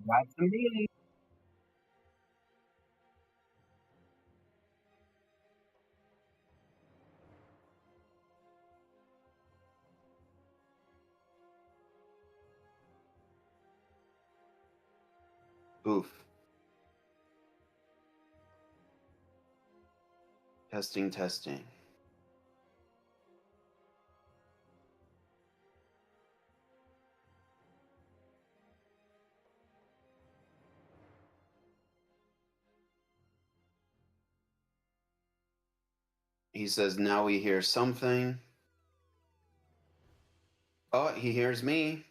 That's me. Oof. Testing, testing. He says, now we hear something. Oh, he hears me.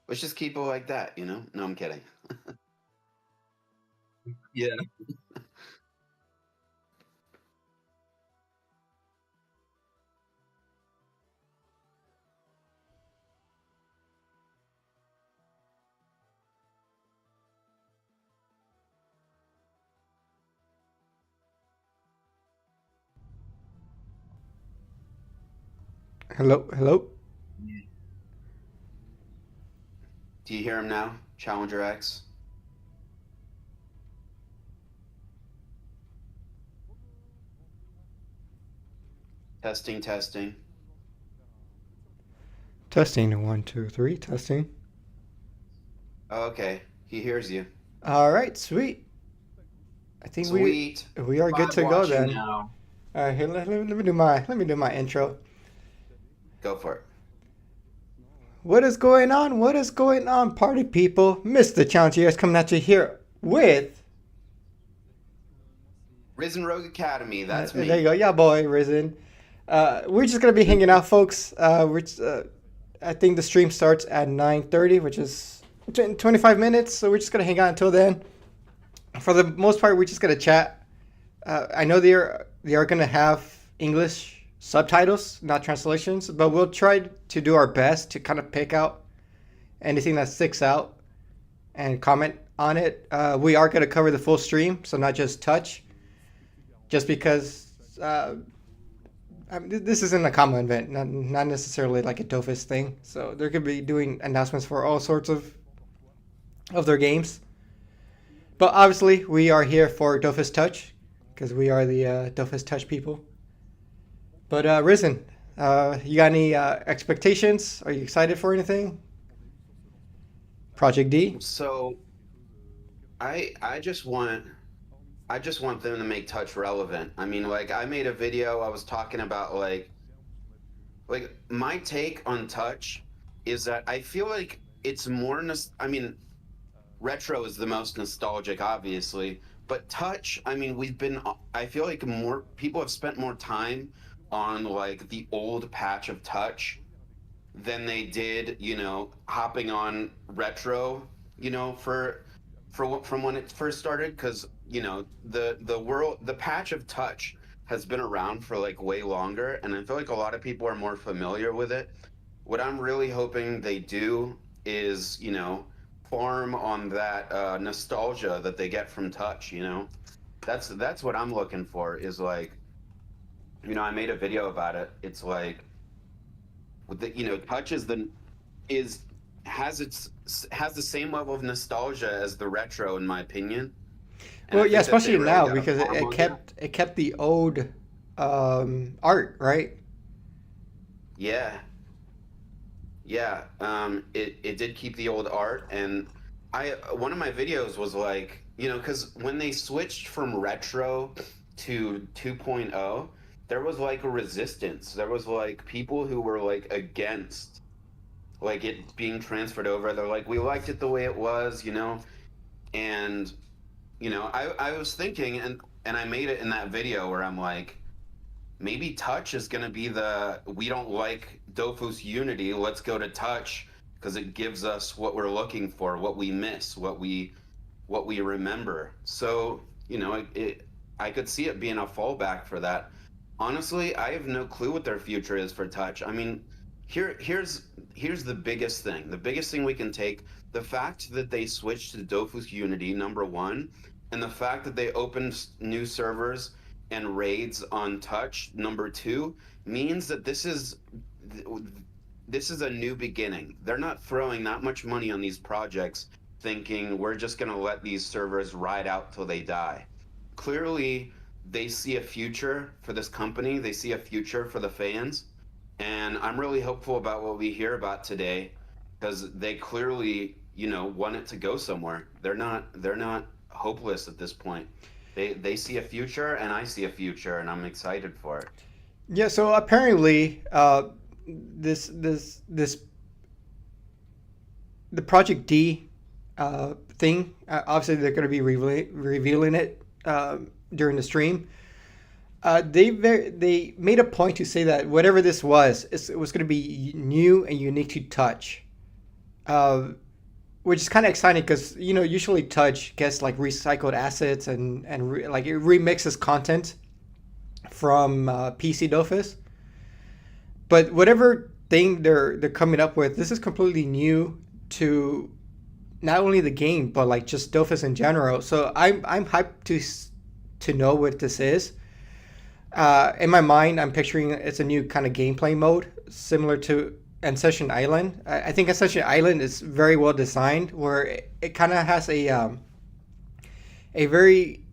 Let's just keep it like that, you know? No, I'm kidding. Yeah. Hello, hello. Do you hear him now? Challenger X? Testing, testing. Testing, one, two, three. Testing. Oh, okay. He hears you. All right, sweet. I think we Sweet. we are good Vibe to go watching then. now. All right, here, let me do my intro. Go for it. What is going on? What is going on, party people? Mr. Challenger is coming at you here with. Risen Rogue Academy, that's There you me. go, yeah, boy, Risen. We're just gonna be hanging out, folks. I think the stream starts at 9:30, which is 25 minutes. So we're just gonna hang out until then. For the most part, we're just gonna chat. I know they are gonna have English subtitles, not translations, but we'll try to do our best to kind of pick out anything that sticks out and comment on it. We are gonna cover the full stream, so not just touch, just because. This isn't a common event, not necessarily like a Dofus thing. So they're gonna be doing announcements for all sorts of their games. But obviously, we are here for Dofus Touch because we are the Dofus Touch people. But Risen, you got any expectations? Are you excited for anything? Project D. So I just want them to make touch relevant. I mean, like I made a video I was talking about like my take on touch is that I feel like it's more I mean, retro is the most nostalgic obviously, but touch, I mean, I feel like more people have spent more time on like the old patch of touch than they did, hopping on retro, from when it first started, because the patch of touch has been around for like way longer, and I feel like a lot of people are more familiar with it. What I'm really hoping they do is, farm on that nostalgia that they get from touch. That's what I'm looking for. Is like, I made a video about it. It's like with the touch is has the same level of nostalgia as the retro, in my opinion, and Well, I yeah, think that they especially really now got to because farm it on that. kept the old art, right? Yeah, yeah. It did keep the old art, and I one of my videos was like, because when they switched from retro to 2.0, there was like a resistance. There was like people who were like against like it being transferred over. They're like, we liked it the way it was, and I was thinking, and I made it in that video where I'm like, maybe touch is going to be we don't like Dofus Unity, let's go to touch because it gives us what we're looking for, what we miss, what we remember. So, I could see it being a fallback for that. Honestly, I have no clue what their future is for touch. I mean, here's the biggest thing. The biggest thing we can take, the fact that they switched to Dofus Unity, number one, and the fact that they opened new servers and raids on touch, number two, means that this is a new beginning. They're not throwing that much money on these projects thinking we're just going to let these servers ride out till they die. Clearly, they see a future for this company, they see a future for the fans, and I'm really hopeful about what we hear about today because they clearly, want it to go somewhere. They're not hopeless at this point. They see a future and I see a future and I'm excited for it. Yeah. So apparently, this the Project D thing. Obviously, they're going to be revealing it during the stream. They made a point to say that whatever this was, it was going to be new and unique to Touch, uh, which is kind of exciting because usually Touch gets like recycled assets and like it remixes content from PC Dofus. But whatever thing they're coming up with, this is completely new to not only the game but like just Dofus in general. So I'm hyped to know what this is. In my mind, I'm picturing it's a new kind of gameplay mode, similar to Ancession Island. I think Ancession Island is very well designed, where it kind of has a very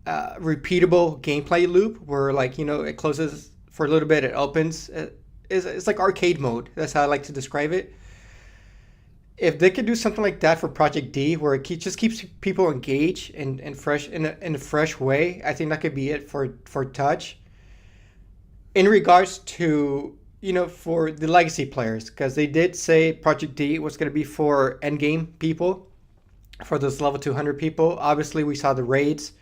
repeatable gameplay loop, where like it closes for a little bit, it opens. It's like arcade mode. That's how I like to describe it. If they could do something like that for Project D, where it just keeps people engaged and fresh in a fresh way, I think that could be it for Touch in regards to for the legacy players, because they did say Project D was going to be for endgame people, for those level 200 people. Obviously, we saw the raids.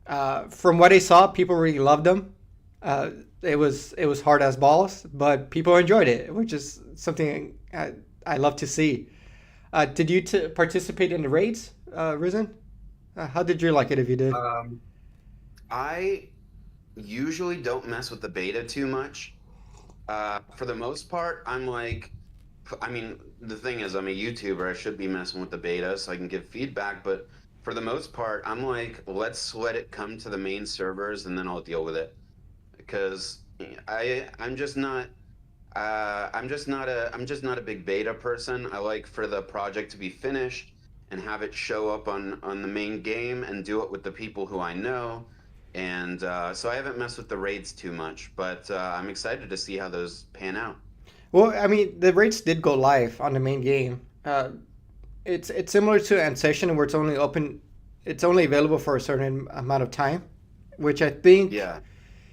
From what I saw, people really loved them. Uh, it was hard as balls, but people enjoyed it, which is something I love to see. Did you participate in the raids, Risen? How did you like it if you did? Um, I usually don't mess with the beta too much. For the most part, I'm like, I mean, the thing is, I'm a YouTuber. I should be messing with the beta so I can give feedback. But for the most part, I'm like, let's let it come to the main servers and then I'll deal with it. Because I'm just not a big beta person. I like for the project to be finished and have it show up on the main game and do it with the people who I know. And so I haven't messed with the raids too much, but I'm excited to see how those pan out. Well, I mean, the raids did go live on the main game. It's similar to Ancession, where it's only available for a certain amount of time, which I think Yeah,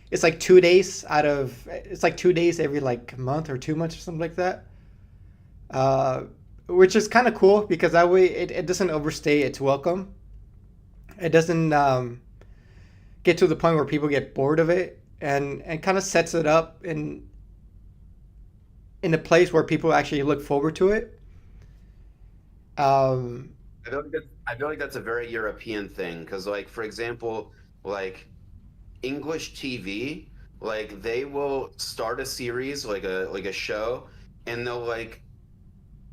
it's like 2 days it's like 2 days every like month or 2 months or something like that. Uh, which is kind of cool because that way it doesn't overstay its welcome. It doesn't get to the point where people get bored of it, and kind of sets it up in a place where people actually look forward to it. Um, I feel like that's a very European thing because, like, for example, like English TV, like they will start a series, like a show, and they'll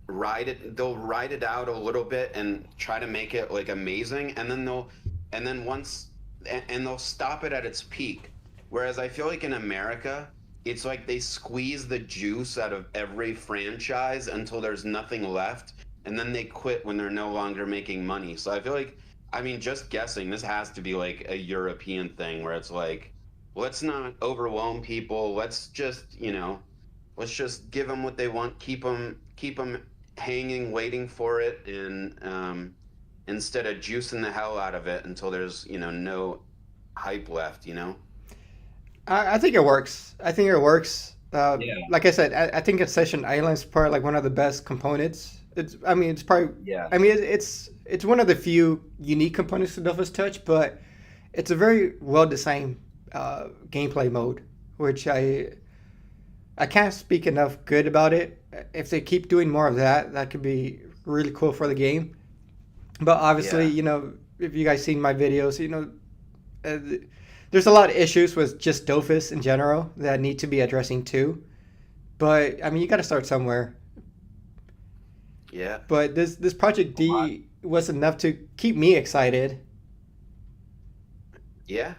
ride it out a little bit and try to make it like amazing, and then once and they'll stop it at its peak. Whereas I feel like in America, it's like they squeeze the juice out of every franchise until there's nothing left, and then they quit when they're no longer making money. So I feel like, I mean, just guessing, this has to be like a European thing where it's like, let's not overwhelm people. Let's just give them what they want, keep them hanging, waiting for it, and instead of juicing the hell out of it until there's no hype left. I think it works. I think it works. Yeah, Like I said, I think Session Island is probably like one of the best components. I mean, it's probably, yeah, I mean, it's one of the few unique components to Dofus Touch, but it's a very well designed gameplay mode, which I can't speak enough good about it. If they keep doing more of that, that could be really cool for the game. But obviously, yeah, if you guys seen my videos, uh, there's a lot of issues with just Dofus in general that need to be addressing too. But I mean, you got to start somewhere. yeah. But this Project A lot. D was enough to keep me excited. Yeah.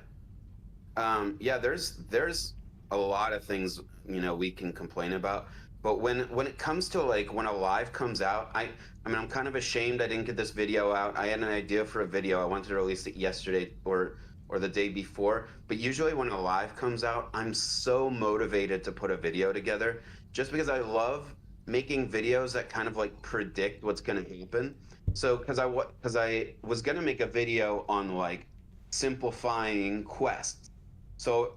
Yeah, there's a lot of things we can complain about, But when it comes to like when a live comes out, I mean I'm kind of ashamed I didn't get this video out. I had an idea for a video. I wanted to release it yesterday or the day before. But usually when a live comes out, I'm so motivated to put a video together just because I love making videos that kind of like predict what's going to happen. So because I was going to make a video on like simplifying quests. So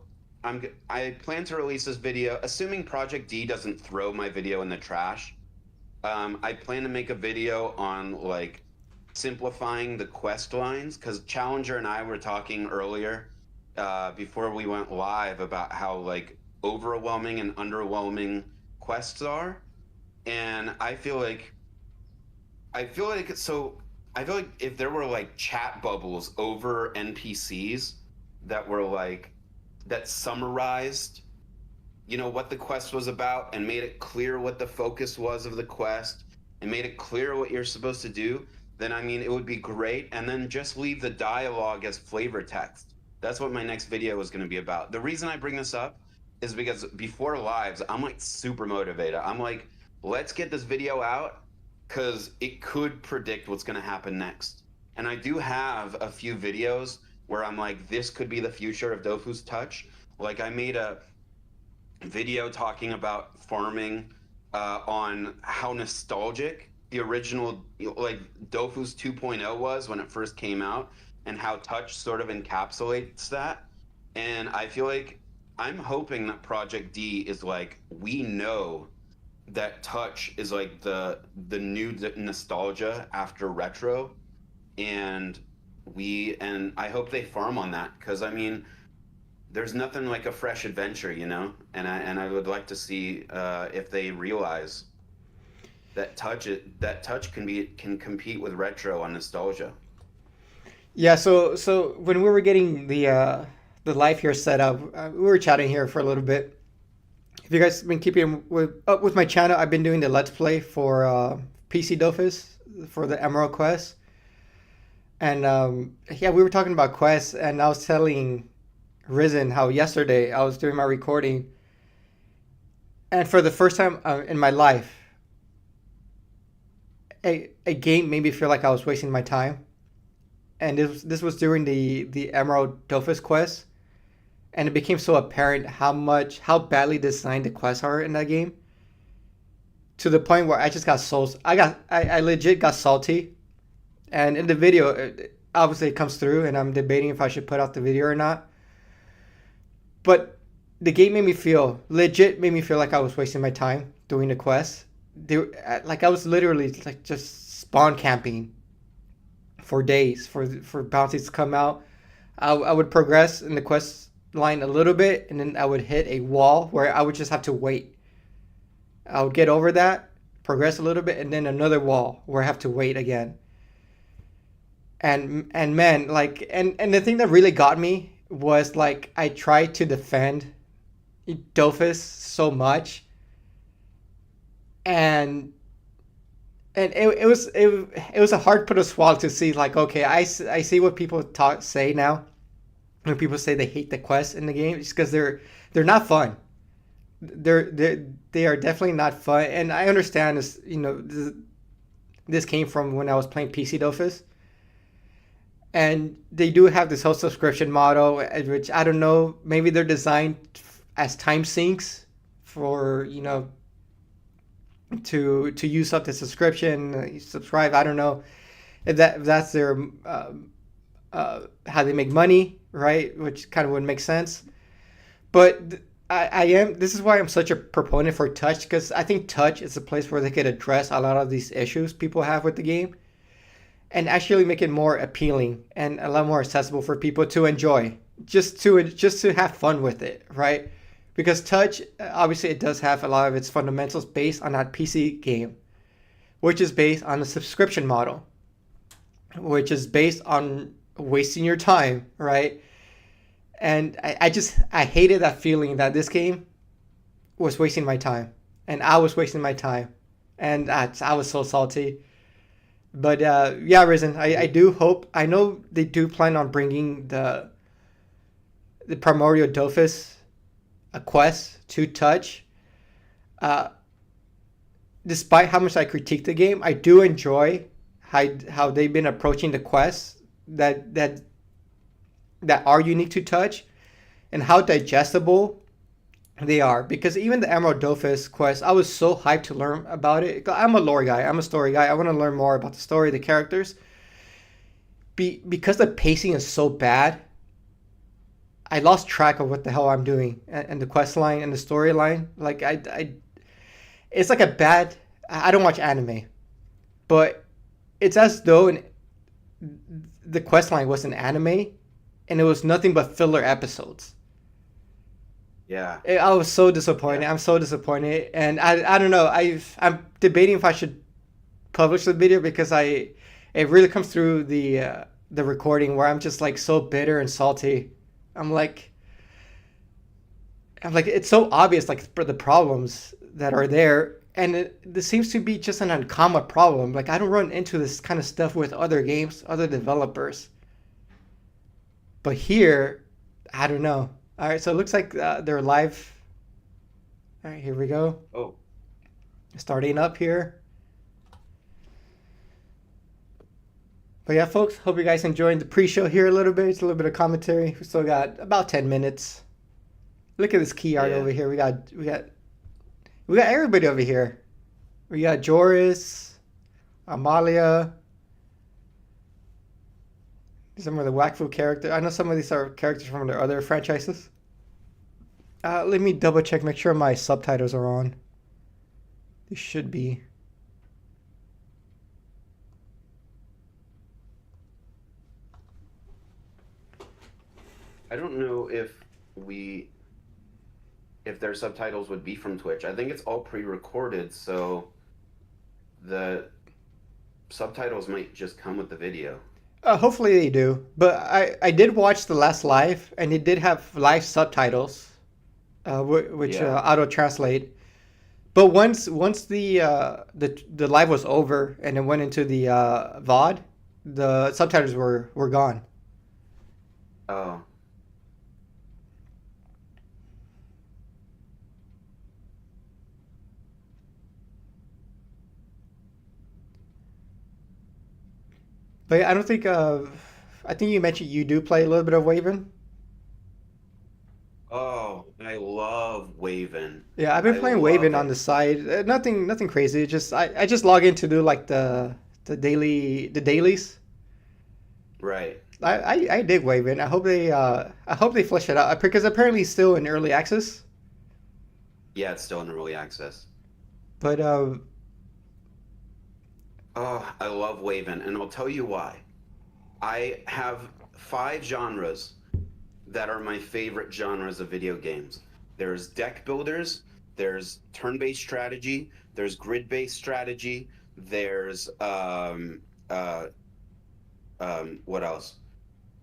I plan to release this video, assuming Project D doesn't throw my video in the trash. I plan to make a video on like simplifying the quest lines because Challenger and I were talking earlier before we went live about how like overwhelming and underwhelming quests are, and I feel like if there were like chat bubbles over NPCs that were like that summarized, what the quest was about and made it clear what the focus was of the quest and made it clear what you're supposed to do, then I mean it would be great. And then just leave the dialogue as flavor text. That's what my next video is going to be about. The reason I bring this up is because before lives, I'm like super motivated. I'm like, let's get this video out because it could predict what's going to happen next. And I do have a few videos where I'm like, this could be the future of Dofu's Touch. Like I made a video talking about farming on how nostalgic the original like Dofu's 2.0 was when it first came out and how touch sort of encapsulates that. And I feel like I'm hoping that Project D is like, we know that touch is like the new nostalgia after retro, and I hope they farm on that because I mean there's nothing like a fresh adventure, and I would like to see if they realize that touch can compete with retro on nostalgia. Yeah, so when we were getting the live here set up, we were chatting here for a little bit. If you guys been keeping up with my channel, I've been doing the Let's Play for PC Dofus for the Emerald Quest. And yeah, we were talking about quests, and I was telling Risen how yesterday I was doing my recording, and for the first time in my life, a game made me feel like I was wasting my time. And this was during the Emerald Dofus quest, and it became so apparent how badly designed the quests are in that game. To the point where I just got I legit got salty, and in the video, obviously it comes through, and I'm debating if I should put out the video or not. But the game made me feel like I was wasting my time doing the quest. Like I was literally like just spawn camping for days for bounties to come out. I would progress in the quest line a little bit, and then I would hit a wall where I would just have to wait. I would get over that, progress a little bit, and then another wall where I have to wait again. And man, like and the thing that really got me was like I tried to defend Dofus so much, and it was a hard pill to swallow to see like, okay, I see what people say now when people say they hate the quests in the game. It's because they're not fun. They are definitely not fun, and I understand this. This came from when I was playing PC Dofus, and they do have this whole subscription model, which I don't know. Maybe they're designed as time sinks for to use up the subscription, you subscribe. I don't know if that's their how they make money, right? Which kind of would make sense. But this is why I'm such a proponent for touch, because I think touch is a place where they could address a lot of these issues people have with the game and actually make it more appealing and a lot more accessible for people to enjoy, just to have fun with it, right? Because touch, obviously it does have a lot of its fundamentals based on that PC game, which is based on a subscription model, which is based on wasting your time, right? And I hated that feeling that this game was wasting my time, and I was wasting my time, and I was so salty. But yeah, Risen, I do hope, I know they do plan on bringing the Primordial Dofus a quest to touch. despite how much I critique the game, I do enjoy how they've been approaching the quests that are unique to touch and how digestible they are. Because even the Emerald Dofus quest, I was so hyped to learn about it. I'm a lore guy. I'm a story guy. I want to learn more about the story, the characters. Because the pacing is so bad, I lost track of what the hell I'm doing and the quest line and the storyline. Like it's like a bad. I don't watch anime, but it's as though the quest line was an anime, and it was nothing but filler episodes. Yeah. I was so disappointed. Yeah. I'm so disappointed, and I don't know. I'm debating if I should publish the video because it really comes through the recording where I'm just like so bitter and salty. I'm like it's so obvious like for the problems that are there, and this seems to be just an Ankama problem. Like I don't run into this kind of stuff with other games, other developers, but here, I don't know. All right, so it looks like they're live. All right, here we go. Oh, Starting up here. But yeah, folks, hope you guys enjoying the pre-show here a little bit. It's a little bit of commentary. We still got about 10 minutes. Look at this key art yeah. over here. We got everybody over here. We got Joris, Amalia. Some of the Wackfu characters. I know some of these are characters from their other franchises. Let me double check, make sure my subtitles are on. They should be. I don't know if their subtitles would be from Twitch. I think it's all pre-recorded, so the subtitles might just come with the video. Hopefully they do. But I did watch the last live, and it did have live subtitles, which Yeah. auto translate. But once the live was over and it went into the VOD, the subtitles were gone. Oh, But yeah, I don't think. I think you mentioned you do play a little bit of Waven. oh, I love Waven. Yeah, I've been I playing love Waven on it. the side. Nothing crazy. Just I just log in to do like the dailies. Right. I dig Waven. I hope they flesh it out because apparently it's still in early access. Yeah, it's still in early access. But Oh, I love Waven, and I'll tell you why. I have five genres that are my favorite genres of video games. There's deck builders, there's turn-based strategy, there's grid-based strategy, there's what else?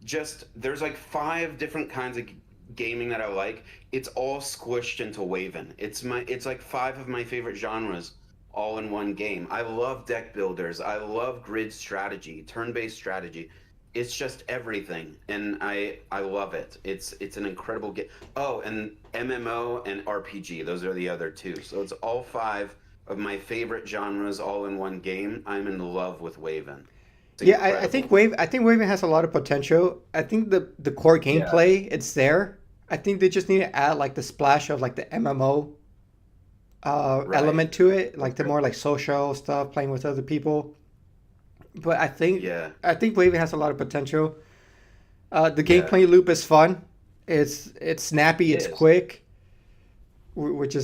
Just there's like five different kinds of gaming that I like. It's all squished into Waven. It's like five of my favorite genres all in one game. I love deck builders. I love grid strategy, turn-based strategy. It's just everything, and I love it. It's an incredible game. Oh, and MMO and RPG. Those are the other two. So it's all five of my favorite genres all in one game. I'm in love with Waven. It's yeah, I think incredible. Waven has a lot of potential. I think the core Yeah. gameplay it's there. I think they just need to add like the splash of like the MMO Right. element to it, like the Okay. more like social stuff, playing with other people. But Yeah. I think Waving has a lot of potential. The Yeah. gameplay loop is fun. It's snappy. It It's is. quick, which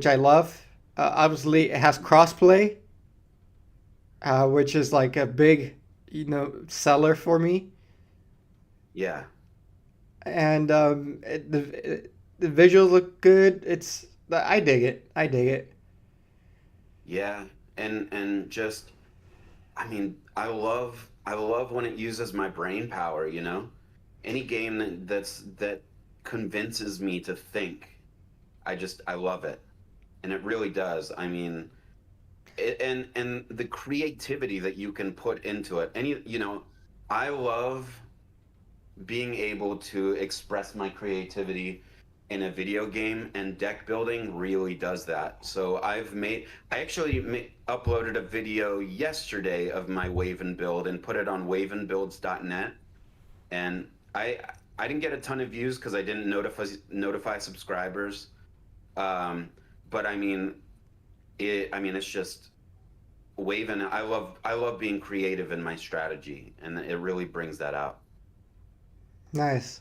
I love. Obviously, it has crossplay, which is like a big seller for me. Yeah. And the visuals look good. I dig it. I dig it. Yeah. And just I mean, I love when it uses my brain power, you know? Any game that convinces me to think. I love it. And it really does. I mean, and the creativity that you can put into it. I love being able to express my creativity in a video game, and deck building really does that. So I actually uploaded a video yesterday of my Waven build and put it on wavenbuilds.net, and I didn't get a ton of views because I didn't notify subscribers. Um, but I mean, it's just Waven. I love being creative in my strategy, and it really brings that out. Nice.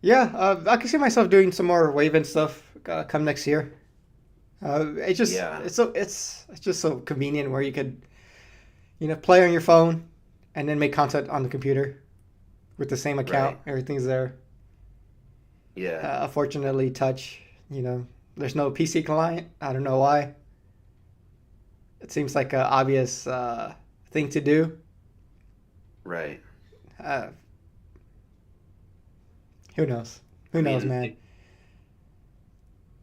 Yeah, I can see myself doing some more Waven stuff come next year. Yeah, It's just so convenient where you could play on your phone and then make content on the computer with the same account. right. Everything's there. Yeah, Unfortunately, touch. There's no PC client. I don't know why. It seems like an obvious thing to do. right. Uh, who knows? Who I knows, mean, man?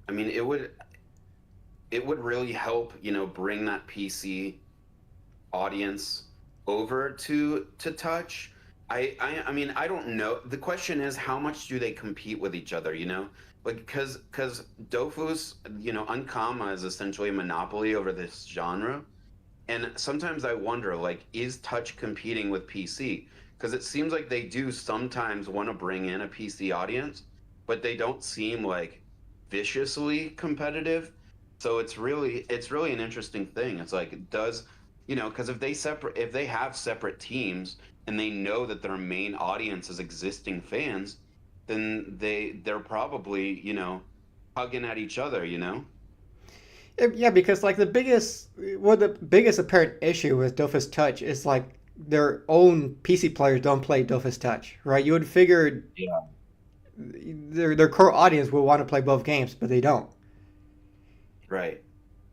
I mean, it would really help, bring that PC audience over to touch. I mean, I don't know. The question is, how much do they compete with each other, Like, because Dofus, Ankama is essentially a monopoly over this genre. And sometimes I wonder, like, is touch competing with PC? Because it seems like they do sometimes want to bring in a PC audience, but they don't seem like viciously competitive. So it's really an interesting thing. It's like, because if they have separate teams and they know that their main audience is existing fans, then they're probably, hugging at each other. Yeah, because like the biggest apparent issue with Dofus Touch is like their own PC players don't play Dofus Touch, right? You would figure Yeah. their core audience will want to play both games, but they don't. Right.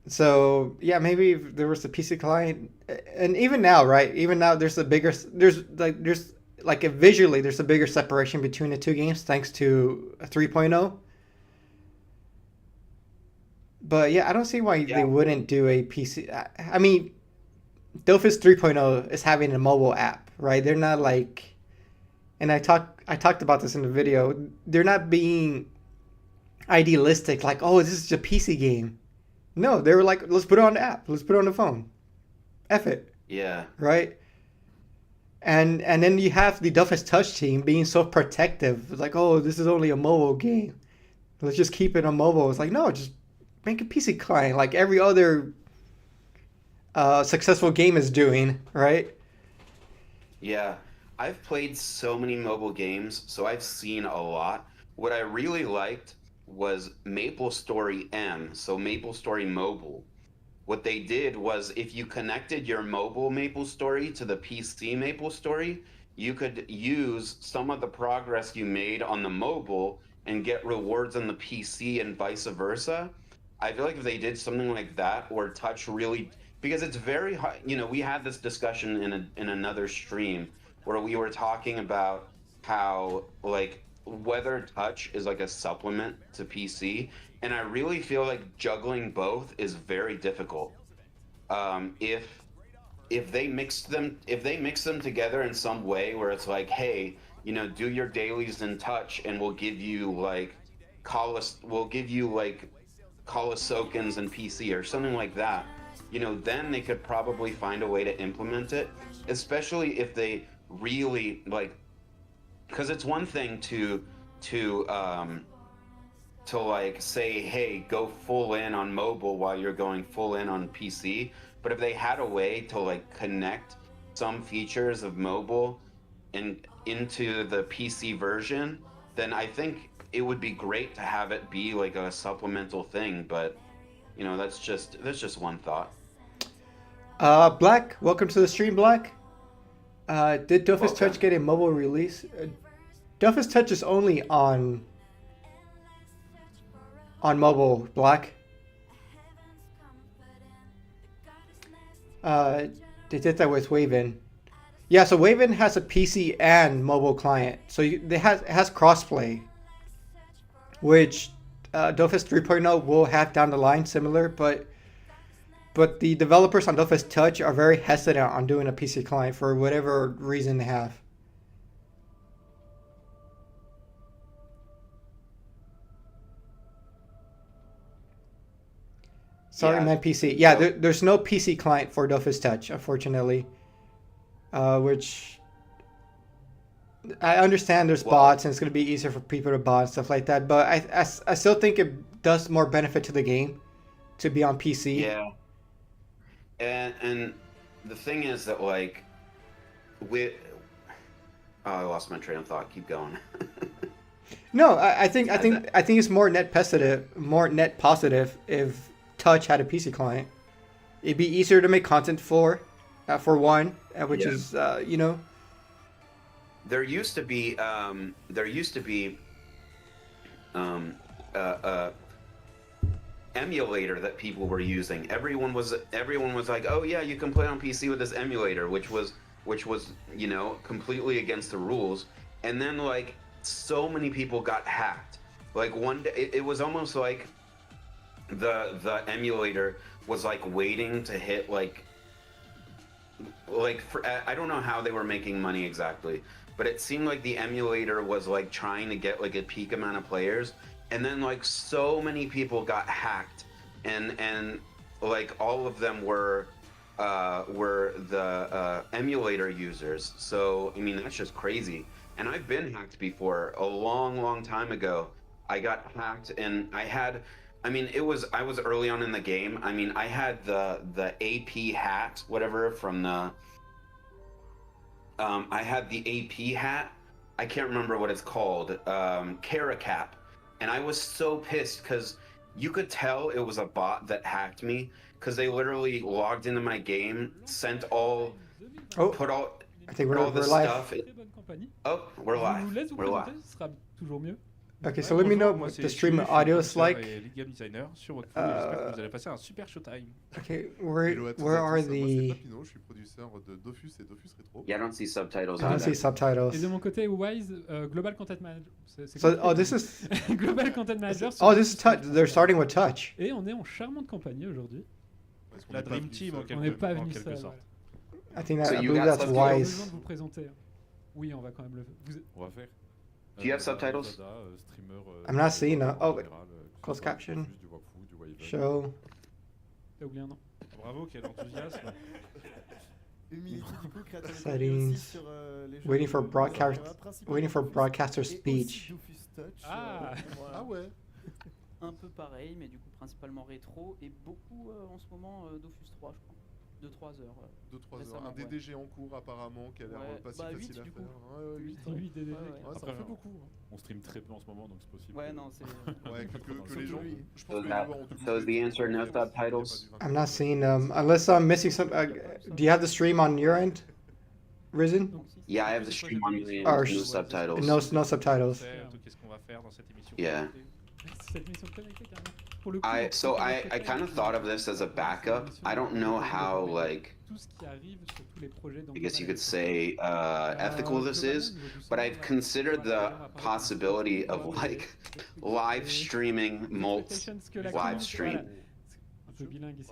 So yeah, maybe if there was a PC client, and even now, right? Even now, there's like visually there's a bigger separation between the two games thanks to 3.0. But yeah, I don't see why they Yeah. wouldn't do a PC. I mean, Dofus 3.0 is having a mobile app, right? They're not like, and I talked about this in the video. They're not being idealistic, like, oh, this is a PC game. No, they were like, let's put it on the app, let's put it on the phone, F it, Yeah. right? And then you have the Dofus Touch team being so protective, it's like, oh, this is only a mobile game. Let's just keep it on mobile. It's like, no, just make a PC client like every other successful game is doing, right? Yeah, I've played so many mobile games, so I've seen a lot. What I really liked was MapleStory M, so MapleStory Mobile. What they did was if you connected your mobile MapleStory to the PC MapleStory, you could use some of the progress you made on the mobile and get rewards on the PC and vice versa. I feel like if they did something like that or touch really, because it's very hard, we had this discussion in another stream where we were talking about how like whether touch is like a supplement to PC, and I really feel like juggling both is very difficult. If they mix them together in some way where it's like, hey, do your dailies in touch and we'll give you like Soakins and PC or something like that, then they could probably find a way to implement it, especially if they really like, because it's one thing to like say, hey, go full in on mobile while you're going full in on PC. But if they had a way to like connect some features of mobile into the PC version, then I think it would be great to have it be like a supplemental thing. But that's just one thought. Black, welcome to the stream, Black. Did Dofus Touch Welcome. get a mobile release? Dofus Touch is only on mobile, Black. Uh, they did that with Waven. Yeah, so Waven has a PC and mobile client, so it has crossplay, which Dofus 3.0 will have down the line, similar, but the developers on Dofus Touch are very hesitant on doing a PC client for whatever reason they have. Sorry, Yeah. man, PC. Yeah, So- there's no PC client for Dofus Touch, unfortunately. Which I understand there's Well- bots and it's going to be easier for people to bot and stuff like that, but I still think it does more benefit to the game to be on PC. Yeah. And the thing is that like we I lost my train of thought. Keep going. No, I think it's more net positive if Touch had a PC client. It'd be easier to make content for one, which Yeah. is you know. There used to be emulator that people were using. Everyone was like, "Oh yeah, you can play on PC with this emulator," which was you know, completely against the rules. And then like so many people got hacked. Like one day, it was almost like the emulator was like waiting to hit like for, I don't know how they were making money exactly, but it seemed like the emulator was like trying to get like a peak amount of players, and then like so many people got hacked, and like all of them were the emulator users. So I mean that's just crazy. And I've been hacked before. A long time ago, I got hacked, and I mean, I was early on in the game. I mean, I had the AP hat, whatever, from the. I had the AP hat. I can't remember what it's called. Caracap, and I was so pissed because you could tell it was a bot that hacked me because they literally logged into my game, sent all, Oh, put all. I think put all we're the live. stuff. Très bonne compagnie. Oh, we're Je live. vous laisse vous We're présenter, live. ce sera toujours mieux. Okay, so let me know what the stream audio is like. Lead Game Designer sur votre pool, j'espère que vous allez passer un super showtime. Okay, Hello à tous where et à are tous, moi c'est the? Papino, je suis producteur de Dofus et Dofus Retro. Yeah, I don't see subtitles. I don't on see that. subtitles. Et de mon côté, Wise, Global Content Manager. C'est So, compliqué. this is. Global Content Manager. Oh, this is Touch. They're starting with Touch. Et on est en charmante compagnie aujourd'hui. Parce qu'on La est pas Dream venu Team seul. en quelque, On n'est pas en venu quelque seul. sorte. I think So I you believe got that's subtitles? Voilà. Besoin Wise. de vous présenter. Oui, on va quand même le. Vous... On va faire. Do you have subtitles? Streamer, I'm not seeing a- oh, en général, closed caption. Du Wakfu, du Waven. Show. T'as oublié un nom. Bravo, quel enthousiasme. Humility, du coup, créateur de Settings. contenu aussi sur, les jeux Waiting for de broadcast. Ankama, principalement Waiting for Dofus broadcaster et aussi speech. Dofus Touch, Ah. voilà. Ah ouais. Un peu pareil, mais du coup principalement rétro et beaucoup en ce moment Dofus 3, je crois. 2-3 heures. 2-3 heures. Récemment, Un DDG en cours apparemment qui a l'air Ouais, pas si bah, facile 8 à du faire. coup. Ouais, ouais, 8. Oui, DDD. Ouais, ouais. Ouais, ça Après, en fait beaucoup. hein. On stream très peu en ce moment, donc c'est possible. Ouais, non, c'est. Ouais, que les gens. Je pense So que les that- joueurs ont dû so is the answer no il y a pas subtitles? du I'm not seeing them unless I'm missing some. Do you have the stream on your end, Risen? Donc, si, Yeah, I have the stream on me and Or no sh- subtitles. No subtitles. Qu'est-ce qu'on va faire dans cette émission Yeah. Cette mission connectée, carrément. Pour le coup, I donc, so tout I notre kind of thought of this as a backup. I don't know how like tout ce qui arrive sur tous les projets I guess you could say ethical this is, but I've considered the possibility of like live streaming Molt's live stream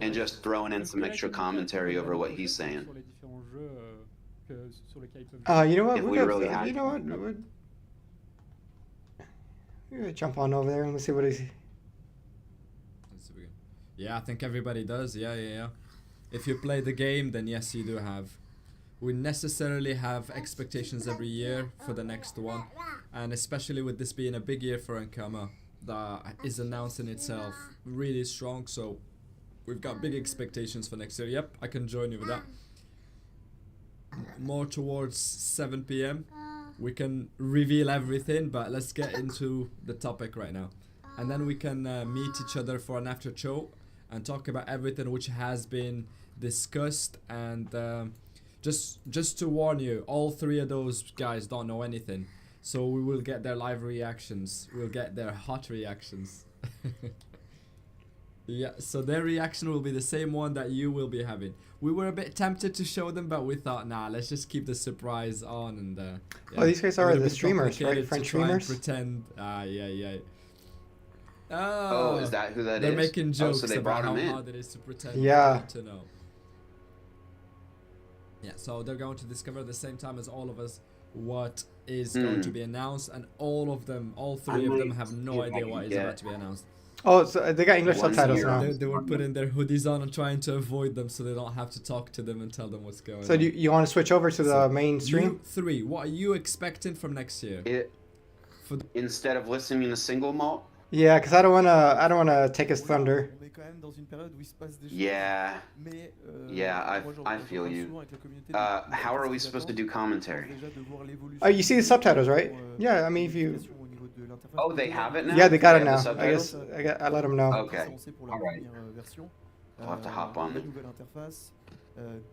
and just throwing in some extra commentary over what he's saying. Sur les différents jeux sur lesquels ils peuvent You know what? If We we could, really had you know what? We're gonna jump on over there and let's see what he's. Yeah, I think everybody does. Yeah. If you play the game, then yes, you do have. We necessarily have expectations every year for the next one, and especially with this being a big year for Ankama, that is announced in itself really strong. So we've got big expectations for next year. Yep, I can join you with that. More towards 7 p.m. We can reveal everything, but let's get into the topic right now, and then we can meet each other for an after show and talk about everything which has been discussed. And just to warn you, all three of those guys don't know anything, so we will get their live reactions. We'll get their hot reactions. Yeah, so their reaction will be the same one that you will be having. We were a bit tempted to show them, but we thought, nah, let's just keep the surprise on. And yeah. Oh, these guys are It would the be streamers, right? complicated to French try and streamers? Pretend. Yeah. Oh, is that who that They're is? making Oh, jokes so they about brought how him in. hard it is to pretend Yeah. not to know. Yeah, so they're going to discover at the same time as all of us what is going to be announced, and all of them, all three of them, might have no see if I idea can what is get- about to be announced. Oh, so they got English One subtitles year. now. They were putting their hoodies on and trying to avoid them so they don't have to talk to them and tell them what's going So on. do you want to switch over to the So, main stream? You three, what are you expecting from next year? Instead of listening to single malt. Yeah, because I don't wanna take his thunder. On est quand même dans une période où il se passe des choses. Yeah. Mais, Yeah, moi, j'en I j'en feel parle you. souvent avec la communauté How are we supposed to do commentary? déjà de voir l'évolution Oh, you see the subtitles, right? de Yeah, I mean if you. modification au niveau de l'interface Oh, they visuelle. have it now. Yeah, they got it have now. the I subtitles? guess I let them know. Okay. C'est lancé pour la Alright. première version. I'll have to hop on La it. nouvelle interface,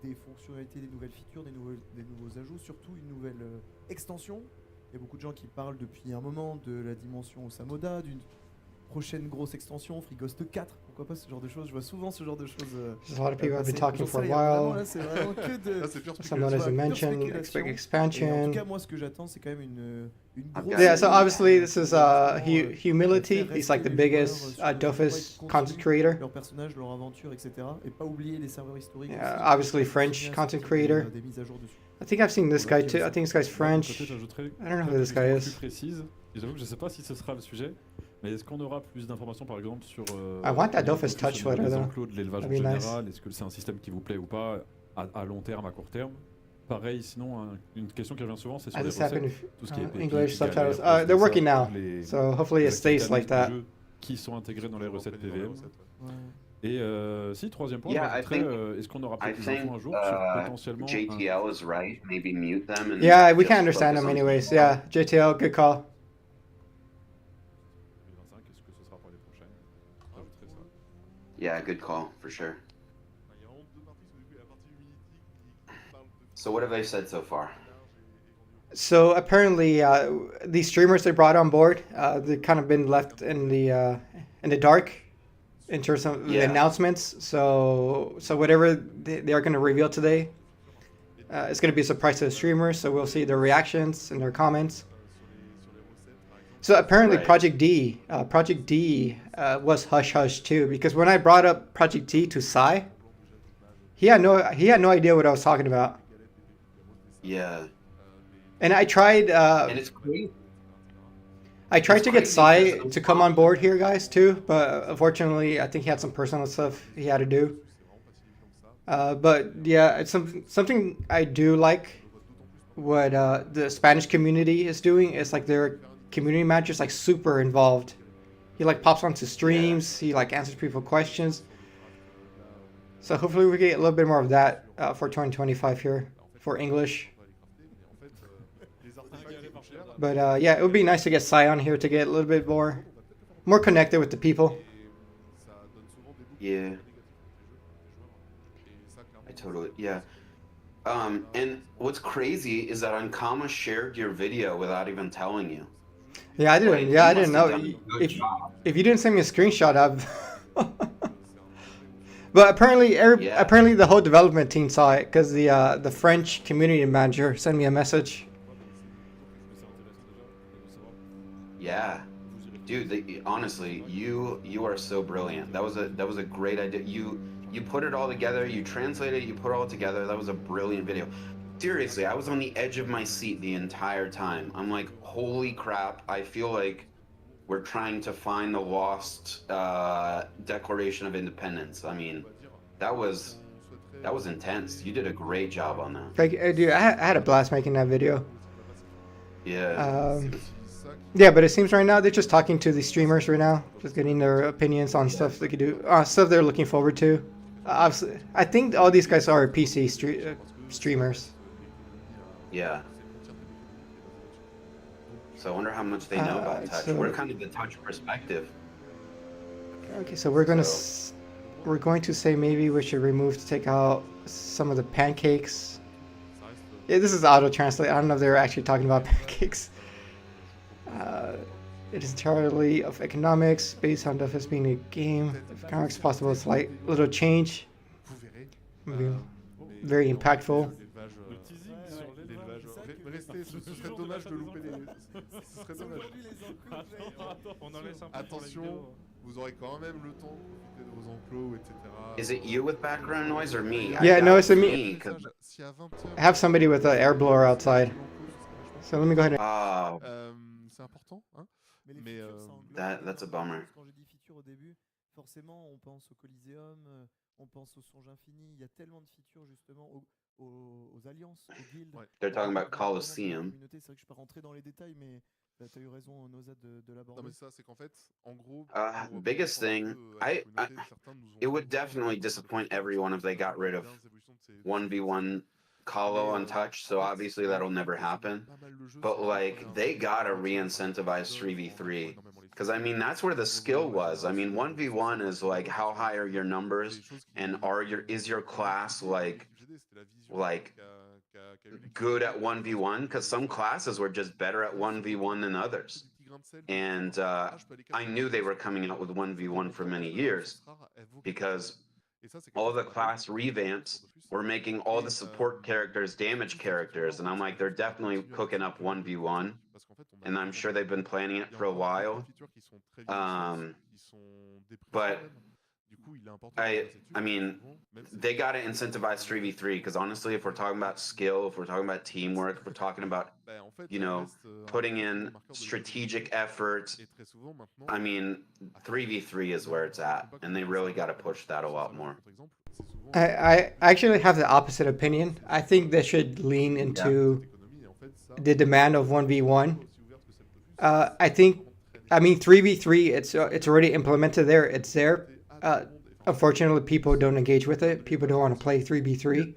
des fonctionnalités, des nouvelles features, des nouveaux ajouts, surtout une nouvelle extension. Il y a beaucoup de gens qui parlent depuis un moment de la dimension Osamoda, d'une prochaine grosse extension, Free Ghost 4, pourquoi pas ce genre de choses. Je vois souvent ce genre de choses. There's a lot of people have been passer. talking J'en for a sais rien, vraiment, while. là, c'est vraiment que de. Là, c'est pure Someone spéculation. has Pure mentioned spéculation. Et en tout expansion. cas, moi, ce que j'attends, c'est quand même une grosse. Yeah, so obviously this is Vraiment, Humility. faire He's like the rester les biggest joueurs sur le Dofus contenu, content creator. Leur personnage, leur aventure, etc. Et pas oublier les serveurs historiques. Yeah, aussi. obviously French Cinéastes content qui ont creator. des mises à jour dessus. I think I've seen this guy too. I think this guy's De mon French. côté, j'ajouterais I don't know who quelques this guy questions is. plus précises. Et j'avoue que je sais pas si ce sera le sujet, mais est-ce qu'on aura plus d'informations par exemple sur I want that au niveau Dofus focus touch au niveau sweater, des though. enclos de l'élevage en That'd be nice. général? Est-ce que c'est un système qui vous plaît ou pas à long terme, à court terme? Pareil, sinon, une question qui revient souvent, c'est sur I les just happen recettes. Tout ce qui est pépite, English galère, subtitles. cause They're des working sorts, now, les- so hopefully it les stays mécanismes like that. de jeu qui sont intégrés dans les recettes PVM. Ouais. Et si, troisième point, Yeah, j'ajouterais, I think- est-ce qu'on aura I peut-être des think infos un jour sur potentiellement JTL is right. Maybe mute them. And Yeah, we just can't understand focus him on anyways. single Yeah, malt. JTL, good call. 2025, est-ce que ce sera pour les prochaines? J'ajouterais ça. Yeah, good call for sure. Il y a vraiment deux parties, parce que du coup, il y a la partie Humility qui parle de So what have they said so far? So apparently, these streamers they brought on board, they've kind of been left in the dark in terms of the Yeah. announcements. So whatever they are going to reveal today, it's going to be a surprise to the streamers. So we'll see their reactions and their comments. So apparently, Right. Project D was hush hush too, because when I brought up Project D to Sai, he had no idea what I was talking about, Yeah, and I tried. and it's crazy. I tried It's to get crazy Sai because- to come on board here, guys, too, but unfortunately, I think he had some personal stuff he had to do. But yeah, it's something I do like. What the Spanish community is doing is like their community manager's like super involved. He like pops onto streams. He like answers people questions. So hopefully we get a little bit more of that for 2025 here for English. But yeah, it would be nice to get Sai on here to get a little bit more connected with the people. Yeah, I totally yeah. And what's crazy is that Ankama shared your video without even telling you. Yeah, I didn't. Like, Yeah, he I didn't must have know. done a good job. If you didn't send me a screenshot, I've. But apparently, Yeah. apparently the whole development team saw it because the French community manager sent me a message. Yeah, dude. Honestly, you are so brilliant. That was a great idea. You put it all together. You translated it. You put it all together. That was a brilliant video. Seriously, I was on the edge of my seat the entire time. I'm like, holy crap! I feel like we're trying to find the lost Declaration of Independence. I mean, that was intense. You did a great job on that. Like, dude, I had a blast making that video. Yeah. Yeah, but it seems right now they're just talking to the streamers right now, just getting their opinions on stuff they could do, stuff they're looking forward to. Obviously, I think all these guys are PC streamers. Yeah. So I wonder how much they know about touch. so- We're kind of the touch perspective. Okay, so we're going to say maybe we should take out some of the pancakes. Yeah, this is auto translate. I don't know if they're actually talking about pancakes. It is entirely of economics, based on Dofus being a game. If economics is possible, it's like little change. Maybe very impactful. Le teasing sur L'élevage. l'élevage. Restez, ce serait dommage de louper les. Ce serait dommage. On en laisse un peu pour la Attention, vidéo. vous aurez quand même le temps de profiter de vos enclos, etc. Is it you with background noise or me? Yeah, I no, doubt it's me. 'cause- Si à 20h. I have somebody with an air blower outside. So let me go ahead and... Oh, C'est important. Hein. Mais les Mais, features, ça englobe That's a énormément de bummer. choses. Quand j'ai dit feature au début, forcément, on pense au Coliseum, on pense au Songe Infini. Il y a tellement de features, justement, aux alliances, aux guilds. Ouais. They're talking about Vraiment, vraiment pour la Colosseum. communauté. C'est vrai que je ne peux pas rentrer dans les détails, mais tu as eu raison, Noza, de Non, l'aborder. mais c'est ça, c'est qu'en fait, en gros, pour Biggest répondre un thing, peu à la communauté, certains nous ont it fait would voir definitely Dofus disappoint 3, everyone if they notamment got la rid of dernière évolution de ces 1v1 Colo on touch, so en fait, obviously le that'll truc never que ça happen. montre pas mal le jeu, But c'est que like quand t'avais un they jeu gotta moitié par re-incentivize zone, tu 3v3 énormément les because I mean that's where the skill was. I mean 1v1 is like how high are your numbers and is your class like good at 1v1 because some classes were just better at 1v1 than others. And I knew they were coming out with 1v1 for many years because all the class revamps were making all the support characters damage characters, and I'm like, they're definitely cooking up 1v1, and I'm sure they've been planning it for a while. But I mean, they got to incentivize 3v3 because honestly, if we're talking about skill, if we're talking about teamwork, if we're talking about, you know, putting in strategic effort, I mean, 3v3 is where it's at, and they really got to push that a lot more. I actually have the opposite opinion. I think they should lean into the demand of 1v1. I mean 3v3. It's already implemented there. It's there. Unfortunately, people don't engage with it. People don't want to play 3v3.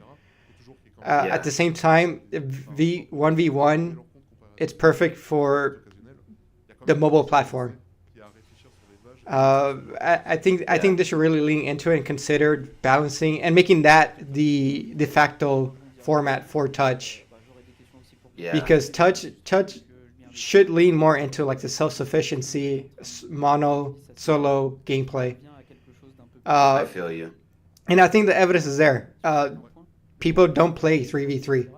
At the same time, 1v1, it's perfect for the mobile platform. I think they should really lean into it and consider balancing and making that the de facto format for touch. Yeah. Because touch should lean more into like the self-sufficiency, mono solo gameplay. I feel you. And I think the evidence is there. People don't play 3v3.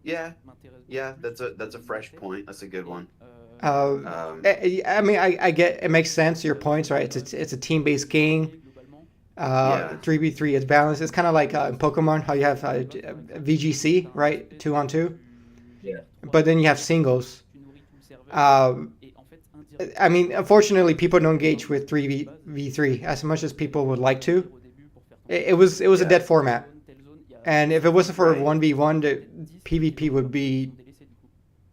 Yeah, that's a fresh point. That's a good one. I mean, I get it makes sense. Your points, right? It's a team-based game. 3v3 is balanced. It's kind of like in Pokemon, how you have VGC, right? 2-on-2. Yeah. But then you have singles. I mean, unfortunately, people don't engage with 3v3 as much as people would like to. It was a dead format, and if it wasn't for 1v1, the PvP would be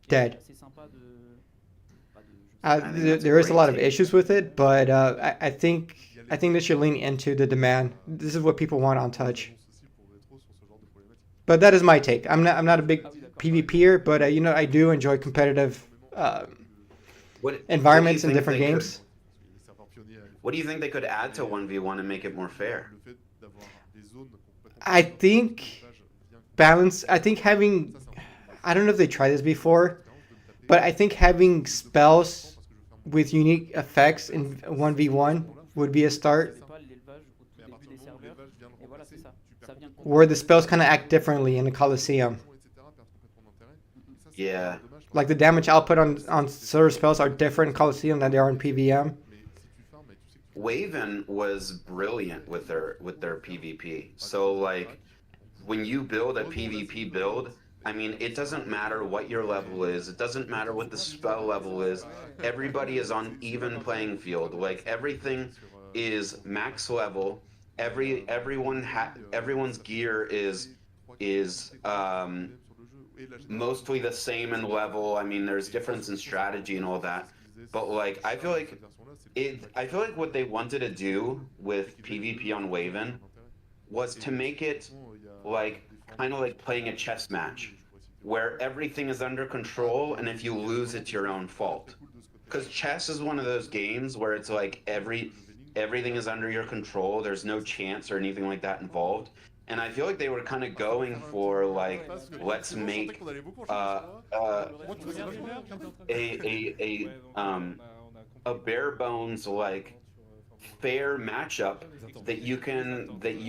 dead. There is a lot of issues with it, but I think they should lean into the demand. This is what people want on touch. But that is my take. I'm not a big PvPer, but I do enjoy competitive environments in different games. What do you think they could add to 1v1 and make it more fair? I think balance. I think having. I don't know if they tried this before, but I think having spells with unique effects in 1v1 would be a start. Where the spells kind of act differently in the Coliseum. Yeah. Like the damage output on certain spells are different in Coliseum than they are in PVM. Waven was brilliant with their PvP. So like when you build a PvP build, I mean, it doesn't matter what your level is. It doesn't matter what the spell level is. Everybody is on even playing field. Like everything is max level. Everyone's gear is mostly the same in level. I mean, there's difference in strategy and all that. But like, I feel like what they wanted to do with PvP on Waven was to make it like kind of like playing a chess match where everything is under control, and if you lose, it's your own fault. Because chess is one of those games where it's like everything is under your control. There's no chance or anything like that involved. And I feel like they were kind of going for like, let's make a bare bones like fair matchup that you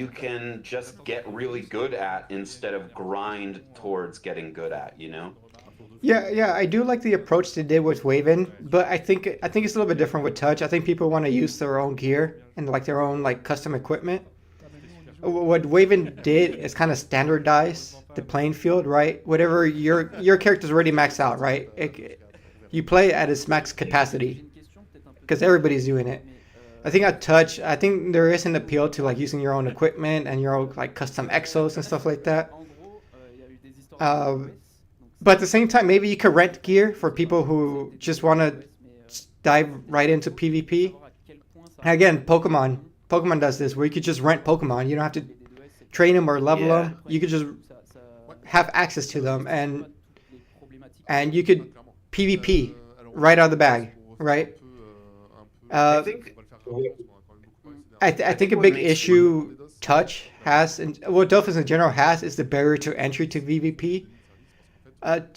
can just get really good at instead of grind towards getting good at, you know? Yeah, I do like the approach they did with Waven, but I think it's a little bit different with Touch. I think people want to use their own gear and like their own like custom equipment. What Waven did is kind of standardize the playing field, right? Whatever your character's already maxed out, right? you play at its max J'ai capacity une question peut-être un peu because technique, everybody's doing it. mais, I think at touch, I think there is an appeal to like using your own equipment and your own like custom exos and stuff like that. En gros, il y a eu des histoires Uh, de iOS, donc But at the same time, maybe you could rent gear for people who just want to dive right into PvP. savoir à quel point ça And again, Pokemon does this where you could just rent Pokemon. You don't have to train them or level Yeah. them. You could just ça have access to them pas and toutes les problématiques. you could Clairement. PvP Alors, right out of the bag, pour refaire right? un peu, Uh, I think- on va le faire rapidement, parce qu'on a quand même beaucoup parlé ces dernières I think a what big makes issue Touch has, and what Dofus in general has, is the barrier to entry to PvP.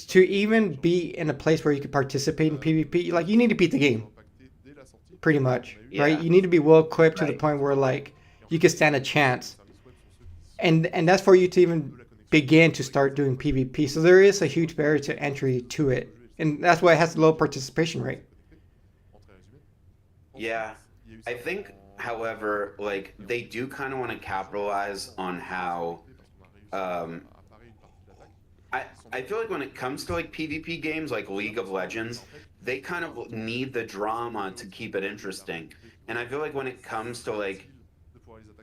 To even be in a place where you could participate in PvP, like you need to beat the game, pretty much, right? Yeah. You need to be well equipped to the Right. point where like you can stand a chance, and that's for you to even begin to start doing PvP. So there is a huge barrier to entry to it, and that's why it has a low participation rate. Yeah. I think, however, like they do kind of want to capitalize on how I feel like when it comes to like PvP games like League of Legends, they kind of need the drama to keep it interesting. And I feel like when it comes to like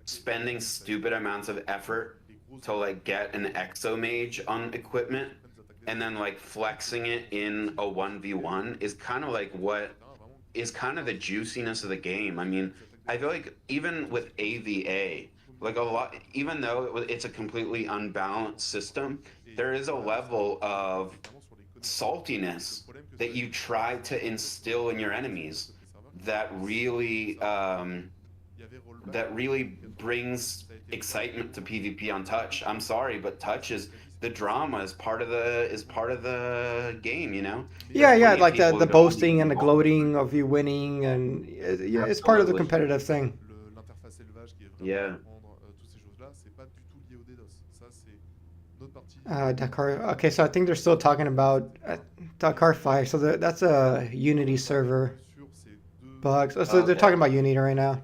spending stupid amounts of effort to like get an exo mage on equipment and then like flexing it in a 1v1 is kind of like what is kind of the juiciness of the game. I mean, I feel like even with AVA, like a lot, even though it's a completely unbalanced system, there is a level of saltiness that you try to instill in your enemies that really brings excitement to PvP on Touch. I'm sorry, but Touch is the drama is part of the game, you know? Yeah, There's yeah, plenty of like people the who don't boasting even and the know. gloating of you winning, and yeah, it's part of the Absolutely. competitive thing. L'interface élevage qui est vraiment Yeah. comprendre toutes ces choses-là, c'est pas du tout lié au DDoS. Ça, c'est notre partie. Dakar. Okay, so I think they're still talking about Dakar 5. So that's a Unity server Sur ces deux bug. So they're Okay. talking about Unity right now.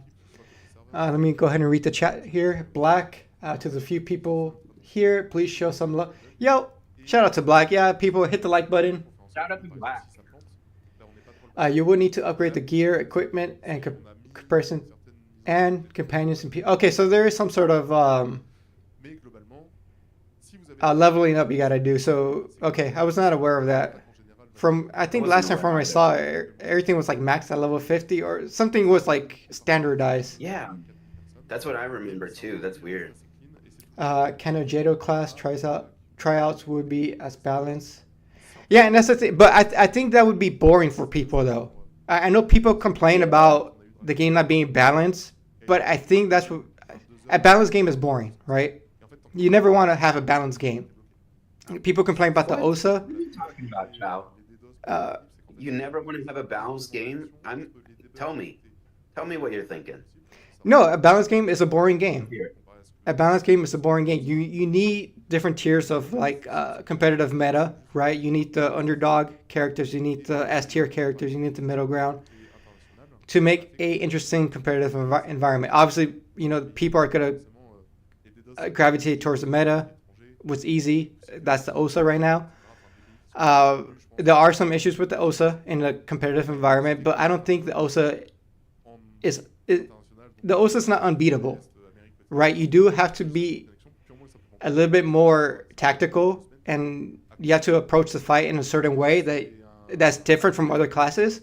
Let me go ahead and read the chat here. Black, to the few people here, please show some love. Yo, shout out to Black. Yeah, people hit the like button. Shout out to Black. You will need to upgrade the gear, equipment, and comparison and companions and people. Okay, so there is some sort of Mais globalement, si vous avez leveling up you gotta do. So okay, I was not aware of that. From I think last time from I saw everything was like maxed at level 50 or something was like standardized. Yeah. That's what I remember too. That's weird. Can a Jado class tryouts would be as balanced? Yeah, and that's the thing. But I think that would be boring for people though. I know people complain about the game not being balanced, but I think that's what a balanced game is boring, right? You never want to have a balanced game. People complain about the OSA. What are you talking about, Chow? You never want to have a balanced game? Tell me what you're thinking. No, a balanced game is a boring game. Here. A balanced game is a boring game. You need different tiers of like competitive meta, right? You need the underdog characters, you need the S tier characters, you need the middle ground to make a interesting competitive environment. Obviously, you know people are gonna gravitate towards the meta. What's easy? That's the OSA right now. There are some issues with the OSA in a competitive environment, but I don't think the OSA is the OSA is not unbeatable, right? You do have to be a little bit more tactical, and you have to approach the fight in a certain way that's different from other classes.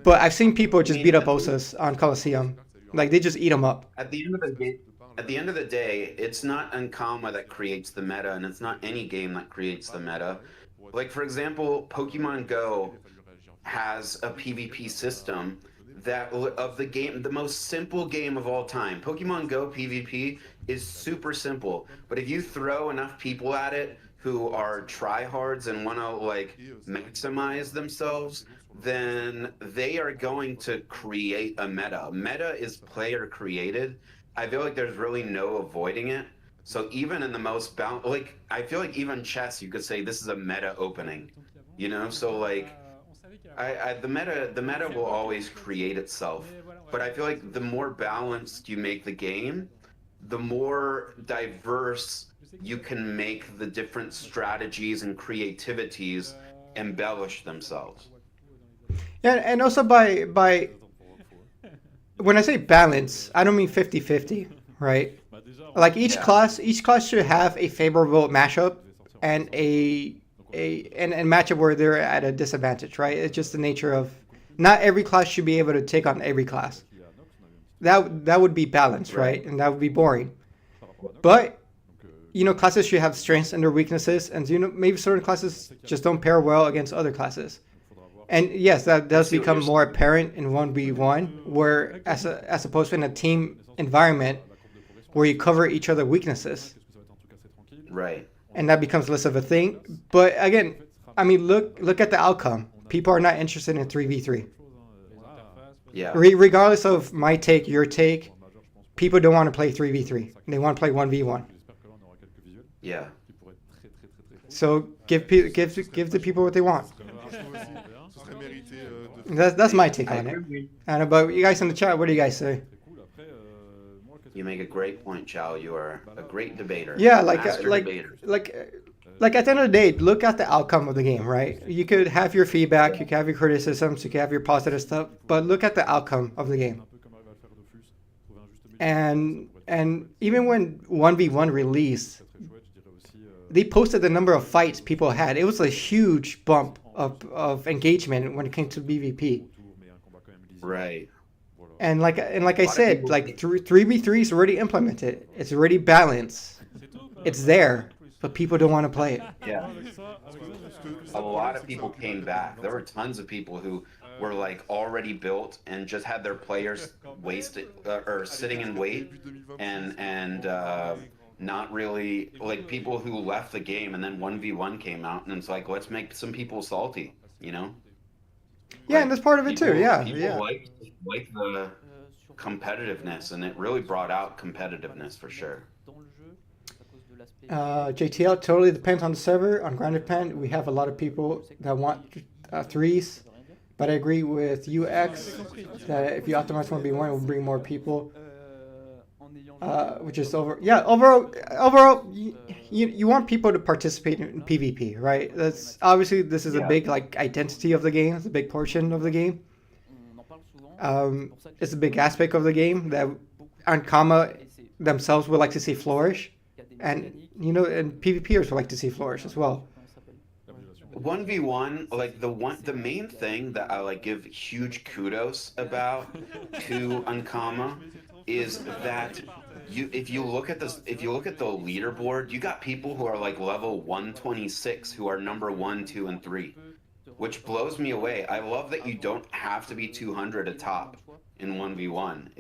But I've seen people just beat up OSAs on Coliseum, like they just eat them up. At the end of the day, it's not Ankama that creates the meta, and it's not any game that creates the meta. Like for example, Pokemon Go has a PvP system that of the game, the most simple game of all time. Pokemon Go PvP is super simple, but if you throw enough people at it who are tryhards and want to like maximize themselves, then they are going to create a meta. Meta is player created. I feel like there's really no avoiding it. So even in the most like I feel like even chess, you could say this is a meta opening, you know. So like, the meta will always create itself. But I feel like the more balanced you make the game, the more diverse you can make the different strategies and creativities embellish themselves. Yeah, and also by when I say balance, I don't mean 50-50, right? Bah, déjà, Like Yeah. each class should have a favorable matchup and and matchup where they're at a disadvantage, right? It's just the nature of not every class should be able to take on every class. il y a Nox, on avait un petit That would be balanced, right? Right. And that would be boring. par rapport à Nox. But Donc, you know, classes should have strengths and their weaknesses, and you know, maybe certain classes just don't pair well against other classes. faudra voir. And yes, that does see what become you're more apparent in 1v1, where as opposed to in a team environment La courbe de progression, where you cover each other's weaknesses, qu'est-ce que ça va être un truc assez tranquille. Right. and that becomes less of a thing. But again, I mean, look at the outcome. People are not interested in 3v3. Chose, hein, Les voilà. interfaces, Yeah. Regardless of my take, your take, Pour le major, je pense pas. people don't want to play 3v3. They want to play 1v1. J'espère que là, on aura quelques visuels Yeah. qui pourraient être très très très très cool. So give the people what they want. Je trouve aussi, ce serait mérité de That's my take I on it. agree. I don't know, but you guys in the chat, what do you guys say? Très cool. Après, moi, qu'est-ce You make a great point, Chow. You are a great debater. Yeah, like Master debater. like at the end of the day, look at the outcome of the game, right? You could have your feedback, you could have your criticisms, you could have your positive stuff, but look at the outcome of the game. un peu comme arrive à le faire Dofus, trouver un juste milieu. And even when 1v1 released, Très très chouette, je dirais aussi. they posted the number of fights people had. It was a huge bump of engagement when it came to BVP. Autour, mais un combat quand même lisible. Right. Voilà. And like I A lot of said, people like think- 3v3 is already implemented. It's already balanced. C'est tout. It's there, but people don't want to play it. Yeah. Avec ça, avec ça, A lot of people came back. There were tons of people who were like already built and just had their players wasted or sitting in wait and not really like people who left the game and then 1v1 came out and it's like let's make some people salty, you know? Yeah, and that's part of it too. People- Yeah, people yeah. like the Sur- competitiveness and it really brought out competitiveness for sure. Dans le jeu, à cause de l'aspect. JTL totally depends on the server. On Grounded Pen, we have a lot of people that want threes, but I agree with UX that if you optimize 1v1, it will bring more people. En ayant Which is overall, you want people to participate in PvP, right? That's obviously this is a Yeah. big like identity of the game. It's a big portion of the game. on en parle souvent. C'est pour ça que It's a big aspect of the game that Ankama et c'est- themselves would like to see flourish, il y a des and mécaniques, you know, and PvPers would like to see flourish as well. comment ça s'appelle 1v1, like the main thing that I like give huge kudos about to Ankama is that if you look at the leaderboard, you got people who are like level 126 who are number 1, 2, and 3, which blows me away. I love that you don't have to be 200 atop in 1v1.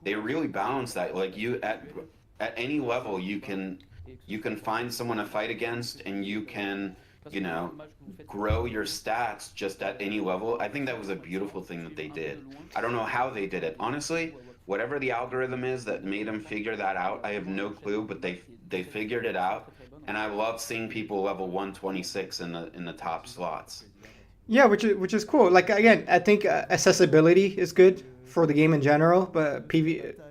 They really balance that. Like you at any level you can find someone to fight against and you can, you know, grow your stats just at any level. I think that was a beautiful thing that they did. I don't know how they did it. Honestly, whatever the algorithm is that made them figure that out, I have no clue, but they figured it out. And I love seeing people level 126 in the top slots. Yeah, which is cool. Like again, I think accessibility is good for the game in general, but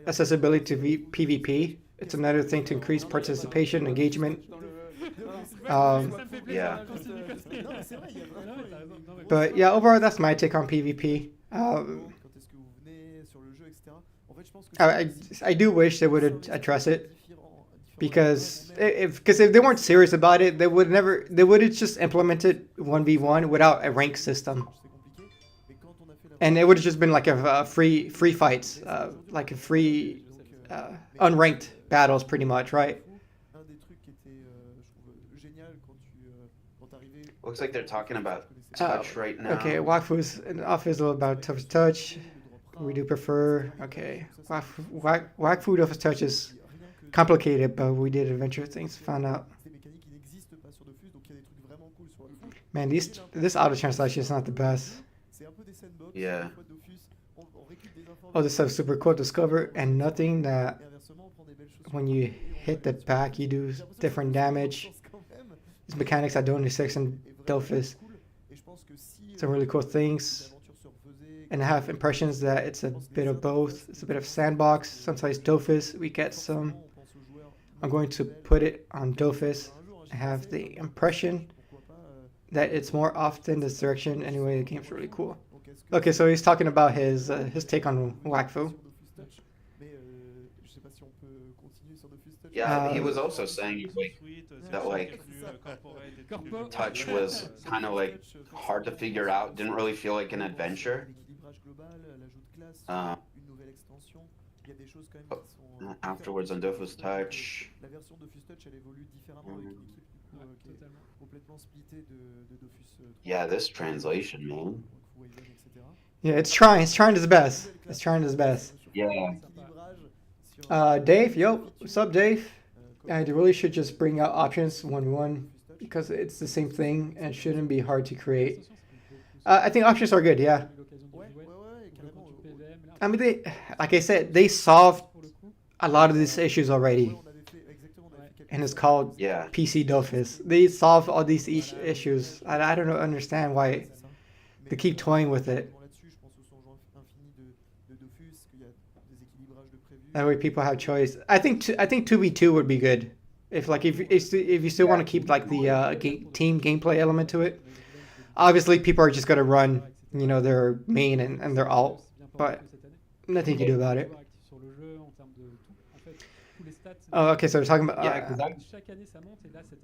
accessibility to PvP, it's another thing to increase participation, engagement. Yeah. But yeah, overall, that's my take on PvP. Quand est-ce que vous venez sur le jeu, etc. En fait, je pense que I do wish they would address it différents- because if they weren't serious about it, they would have just implemented 1v1 without a rank system, c'est compliqué. Mais quand on a fait la and it would have just been like a free fights, like a free unranked battles, pretty much, right? un des trucs qui était, je trouve, génial quand t'arrivais. Looks like they're talking about touch right now. Okay, Wakfu's off is all about tough touch. We do prefer. Okay, Wakfu of touch is complicated, but we did adventure things. Found out. C'est des mécaniques qui n'existent pas sur Dofus, donc il y a des trucs vraiment cool sur Dofus. Man, this auto translation is not the best. C'est un peu des sandbox. Yeah. Des fois, Dofus, on récupère des informations. Oh, this stuff's super cool to discover, and nothing that Et inversement, on prend des belles choses. when you hit the back, you do different damage. These mechanics that don't exist in Dofus. Some really cool things, and I have impressions that it's a bit of both. It's a bit of sandbox. Sometimes Dofus, we get some. I'm going to put it on Dofus. I have the impression that it's more often this direction. Anyway, the game's really cool. Donc, est-ce que Okay, so he's talking about his take on Wakfu. sur Dofus Touch, mais je sais pas si on peut continuer sur Dofus Touch. Yeah, he Uh, was also saying like that like touch was kind of like hard to figure out. Didn't really feel like an adventure. L'équilibrage global, l'ajout de classe, Uh, une nouvelle extension. Il y a des choses quand même qui sont. Afterwards on Dofus Touch. La version Dofus Touch, elle évolue différemment avec une équipe du coup, qui est Totalement. complètement splittée de Dofus 3. Yeah, this translation, man. Donc, Waven, etc. Yeah, it's trying. It's trying its best. It's trying its best. Yeah. L'équilibrage sur, Dave, yo, what's up, Dave? I really should just bring out options 1-1 because it's the same thing and shouldn't be hard to create. I think options are good. Yeah. Ouais, carrément. I mean, they, like I said, they solved a lot of these issues already, On avait fait exactement, on avait fait quelques and it's called Yeah. PC Dofus. They solved all these issues. I don't understand why c'est ça. Mais, they keep toying with it. Là-dessus, je pense au son genre infini de Dofus, qu'il y a des équilibrages de prévus. That way, people have choice. I think 2v2 would be good. If you still want to keep like the team gameplay element to it. Obviously, people are just gonna run, their main and their alt, but nothing you can do about it. Oh, okay. So we're talking about. Yeah, 'cause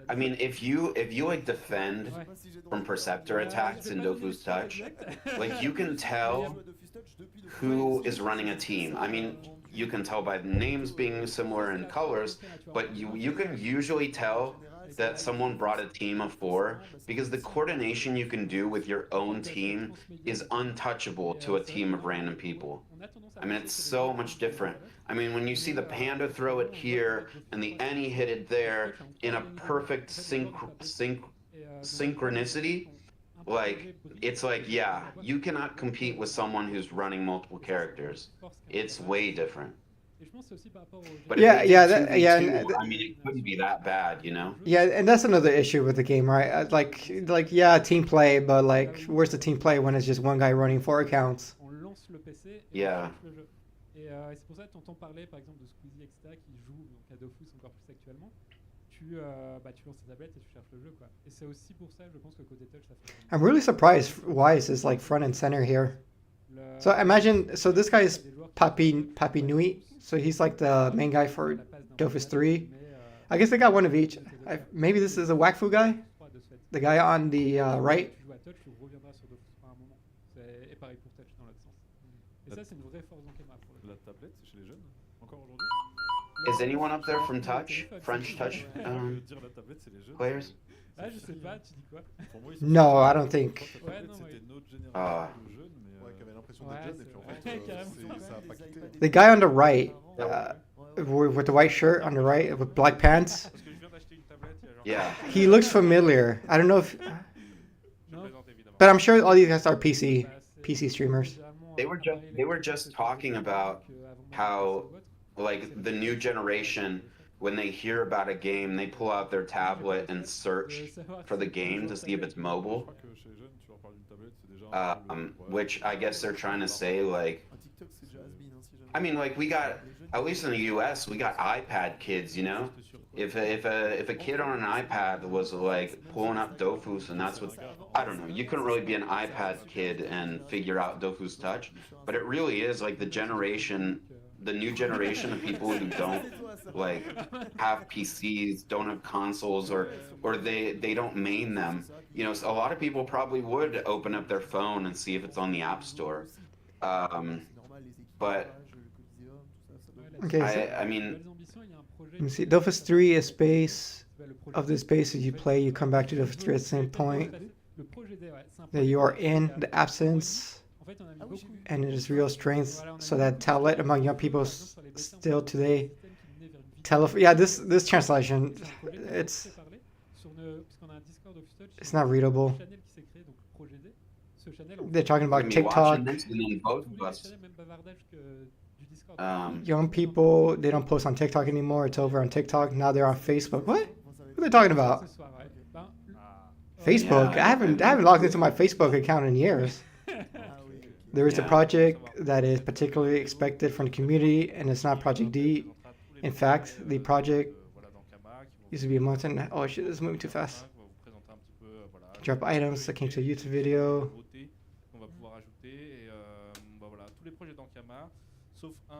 I mean, if you like defend Je sais pas si j'ai droit from de- Perceptor attacks in Dofus Touch, like you can tell who is running a team. I mean, you can tell by the names being similar in colors, but you can usually tell that someone brought a team of 4 because the coordination you can do with your own team is untouchable to a team of random people. I mean, it's so much different. I mean, when you see the Panda throw it here and the Any hit it there in a perfect synchronicity, like, it's like, yeah, you cannot compete with someone who's running multiple characters. It's way different. But if Yeah, they did yeah, 2v2, I mean, it couldn't be that bad, you know? Yeah, and that's another issue with the game, right? Yeah, team play, but like, where's the team play when it's just one guy running 4 accounts? On lance le PC et Yeah. on lance le jeu. Et c'est pour ça que tu entends parler par exemple de Squeezie, etc., qui joue donc à Dofus encore plus actuellement. Tu lances ta tablette et tu cherches le jeu, quoi. Et c'est aussi pour ça, je pense que côté touch, ça fait. I'm really surprised Wise is like front and center here. So imagine, so this guy is Papi Nui, so he's like the main guy for Dofus 3. I guess they got one of each. Maybe this is a Wakfu guy? The guy on the right? Tu joues à touch, tu reviendras sur Dofus par un moment. Et pareil pour touch dans l'autre sens. Et ça, c'est une vraie force d'Ankama pour le La tablette, c'est chez les jeunes encore aujourd'hui. Is anyone up there from Touch? French Touch Dire la tablette, c'est les jeunes. players? Ah, je sais pas, tu dis quoi? Pour moi, ils sont- No, I don't think. La tablette, Ouais, non, c'était ouais. notre Ah. génération de jeunes, mais Ouais, qui avait l'impression Ouais, d'être jeune, et c'est puis en vrai. fait, Carrément. ça a pas quitté. The guy on the right, with the white shirt on the right, with black pants, Parce que je viens d'acheter une tablette il y a genre. Yeah. he looks familiar. I don't know if, Je plaisante évidemment. but I'm sure all these guys are PC streamers. They were just talking about how, like, the new generation, when they hear about a game, they pull out their tablet and search for the game to see if it's je mobile. crois que chez les jeunes, tu leur parles d'une tablette, c'est déjà. Which I guess they're trying to say, like, Un TikTok, c'est déjà has-been, hein, si jamais. I mean, like, we got, at least in the U.S., we got iPad kids, you know. If a kid on an iPad was like pulling up Dofus, and that's what, I don't know, you couldn't really be an iPad kid and figure out Dofus Touch, but it really is like the new generation of people who don't like have PCs, don't have consoles, or they don't main them. You know, so a lot of people probably would open up their phone and see if it's on the App Store. C'est normal, les but- équilibrages, le Coliseum, tout ça, ça doit- Okay, so I mean, let me see. Dofus 3 is space. Of the spaces you play, you come back to Dofus 3 at the same point that you are in the absence, and it is real strength. So that talent among young people still today. Yeah, this translation, it's not readable. They're talking we're about gonna be watching TikTok. this, and then both of us. Young people, they don't post on TikTok anymore. It's over on TikTok. Now they're on Facebook. What? What are they talking about? Facebook? Yeah. I haven't logged into my Facebook account in years. Ah oui, ok. There is a Yeah. project that is particularly expected from the community, and it's not Project D. In fact, the project used to be a month and oh shit, this is moving too fast. Drop items that came to a YouTube video. Nouveautés qu'on va pouvoir ajouter. Et bah voilà, tous les projets d'Ankama, sauf un.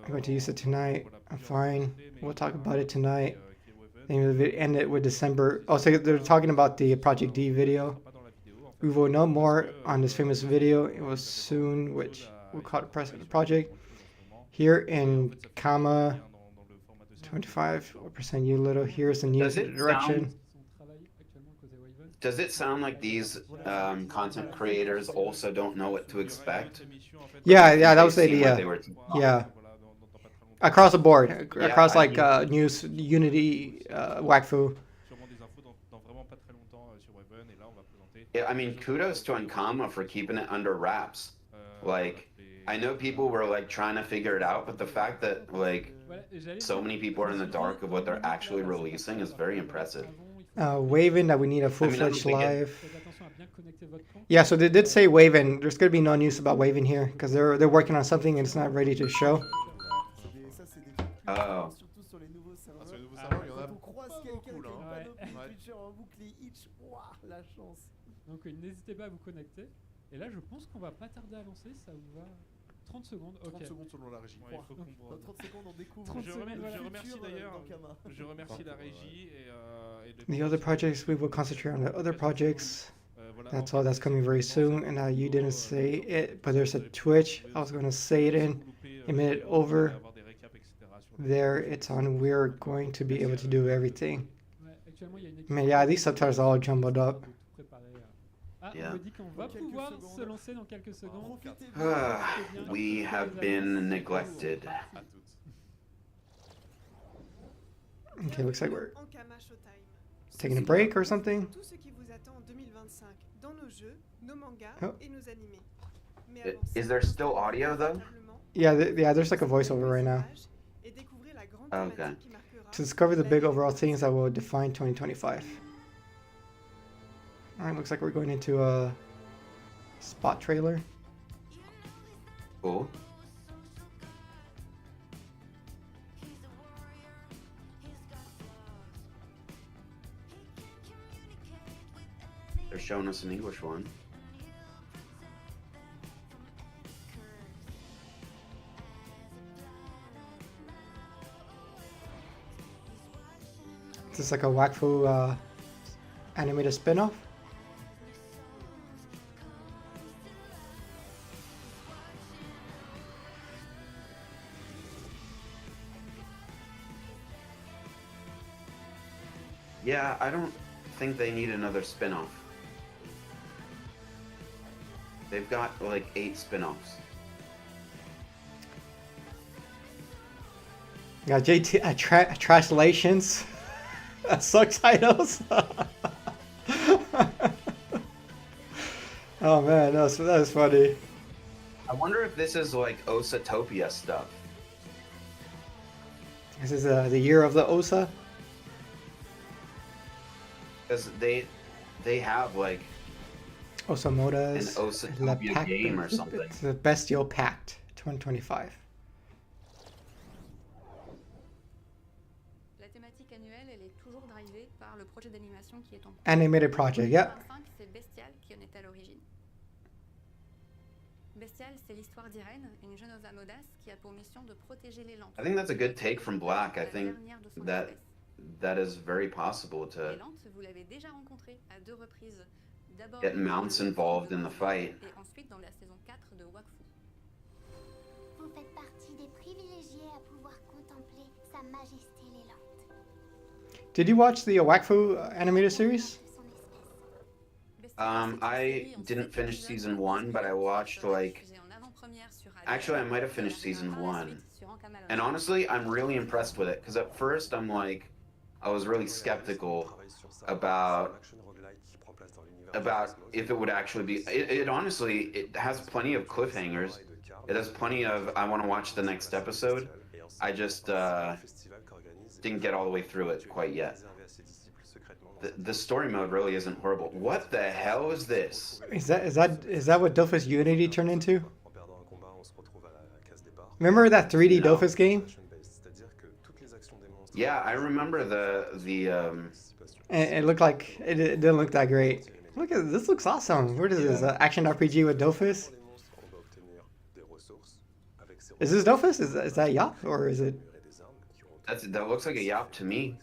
I'm going to use it tonight. Voilà, I'm plusieurs fine. nouveautés, mais We'll il y en talk a about un it tonight. qui est Waven. Name of the video, end it with December. Oh, so they're talking about the Project D video. Pas dans la vidéo, en fait. We will know more Parce que, on this famous video. It was soon, which we'll call it Press Project. Here in Kama 25% U little. Here's the news Does it direction. Son travail actuellement côté Waven. Does it sound like these content creators also don't know what to expect? Yeah, that was the They seem like idea. they were- Yeah. Across the board, Yeah, across I like mean- news, Unity, Wakfu. Sûrement des infos dans vraiment pas très longtemps sur Waven. Et là, on va présenter. Yeah, I mean, kudos to Ankama for keeping it under wraps. Like, I know people were like trying to figure it out, but the fact that like Voilà, et j'allais so dire, many people are in the dark of what they're actually releasing is very impressive. Waven, that we need a I full-fledged mean, I don't think live. faites attention à bien connecter votre camp. Yeah, so they did say Waven. There's gonna be no news about Waven here because they're working on something and it's not ready to show. Ça, c'est des trucs plus Oh. rares, surtout sur les nouveaux Ah, sur serveurs. les nouveaux serveurs, il y en a Quand on croise quelqu'un beaucoup qui a là. une Ouais. panoplie Ouais. Twitcher en boucle et itch, ouah, la chance. Donc n'hésitez pas à vous connecter. Et là, je pense qu'on va pas tarder à lancer. Ça vous va 30 secondes. 30 Ok. secondes selon la régie. Ouais, il faut qu'on Dans voit. 30 secondes, on découvre. 30 Je secondes, remercie, voilà. je remercie d'ailleurs. d'Ankama. Je remercie la régie et The other projects, we will concentrate on the other projects. Voilà, That's en all fait, that's coming very soon. And you didn't say it, but there's a Twitch. I was gonna say it in a minute over. There, it's on. We're going to be able to do everything. Ouais, actuellement, il y a une équipe. Man, yeah, these subtitles are all jumbled up. de tout préparer. Ah, Yeah. on me dit qu'on va Quelques pouvoir secondes. se lancer dans quelques secondes. Profitez Ah, bien. we have been neglected. À toutes. Okay, looks like we're Ankama Showtime. taking a break or something. Tout ce qui vous attend en 2025 dans nos jeux, nos mangas Oh. et nos animés. Mais I- avant is ça, there still audio, though? confortablement, Yeah, yeah, there's like a voiceover right now. et découvrez la grande Okay. thématique qui marquera To discover the la big vie overall de themes that will define 2025. Alright, looks like we're going into a spot trailer. Cool. They're showing us an English one. Is this like a Wakfu animated spin-off? Yeah, I don't think they need another spin-off. They've got like 8 spin-offs. Got JT translations, subtitles. Oh man, that was funny. I wonder if this is like Osatopia stuff. This is the year of the Osa. Because they have like Osamoda's An Osatopia game or something. It's the Bestial Pact 2025. La thématique annuelle, elle est toujours drivée par le projet d'animation qui est en cours. Animated project, yeah. 2025, c'est Bestial qui en est à l'origine. Bestial, c'est l'histoire d'Irène, une jeune femme audace qui a pour mission de protéger les lantes. I think that's a good take from Black. I La think dernière de son that espèce. that is very possible Les to lantes, vous l'avez déjà rencontrée à 2 reprises. D'abord get dans mounts le involved film in de the Marvel fight. Et ensuite dans la saison 4 de Wakfu. Vous faites partie des privilégiés à pouvoir contempler Sa Majesté l'élante. Did you watch the Wakfu animated series? De son espèce. Bestial, c'est une I série en didn't 7 finish épisodes season qui 1, but I sera watched like diffusée en avant-première sur AD. actually I might have finished Elle season reviendra 1. ensuite sur Ankama And Live. honestly, I'm really impressed with it because at first I was really skeptical about if it would actually be. It honestly, it has plenty of cliffhangers. It has plenty of I want to watch the next episode. I just didn't get all the way through it quite yet. The story mode really isn't horrible. What the hell is this? Is that what Dofus Unity turned into? Remember that 3D No. Dofus game? Yeah, I remember the And it looked like it didn't look that great. Look at this. Looks awesome. What is this? Action RPG with Dofus? Is this Dofus? Is that Yop or is it? That looks like a Yop to me.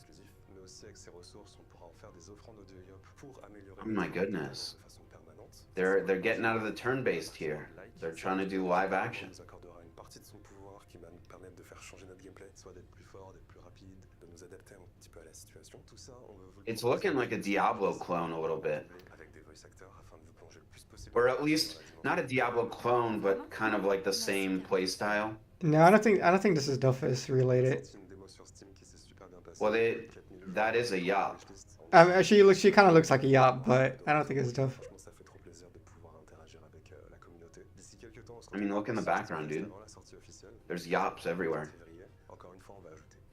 Oh my goodness. They're getting out of the turn-based here. They're trying to do live action. It's looking like a Diablo clone a little bit. Or at least not a Diablo clone, but kind of like the same playstyle. No, I don't think this is Dofus related. Well, that is a Yop. She kind of looks like a Yop, but I don't think it's Dof. I mean, look in the background, dude. There's Yops everywhere.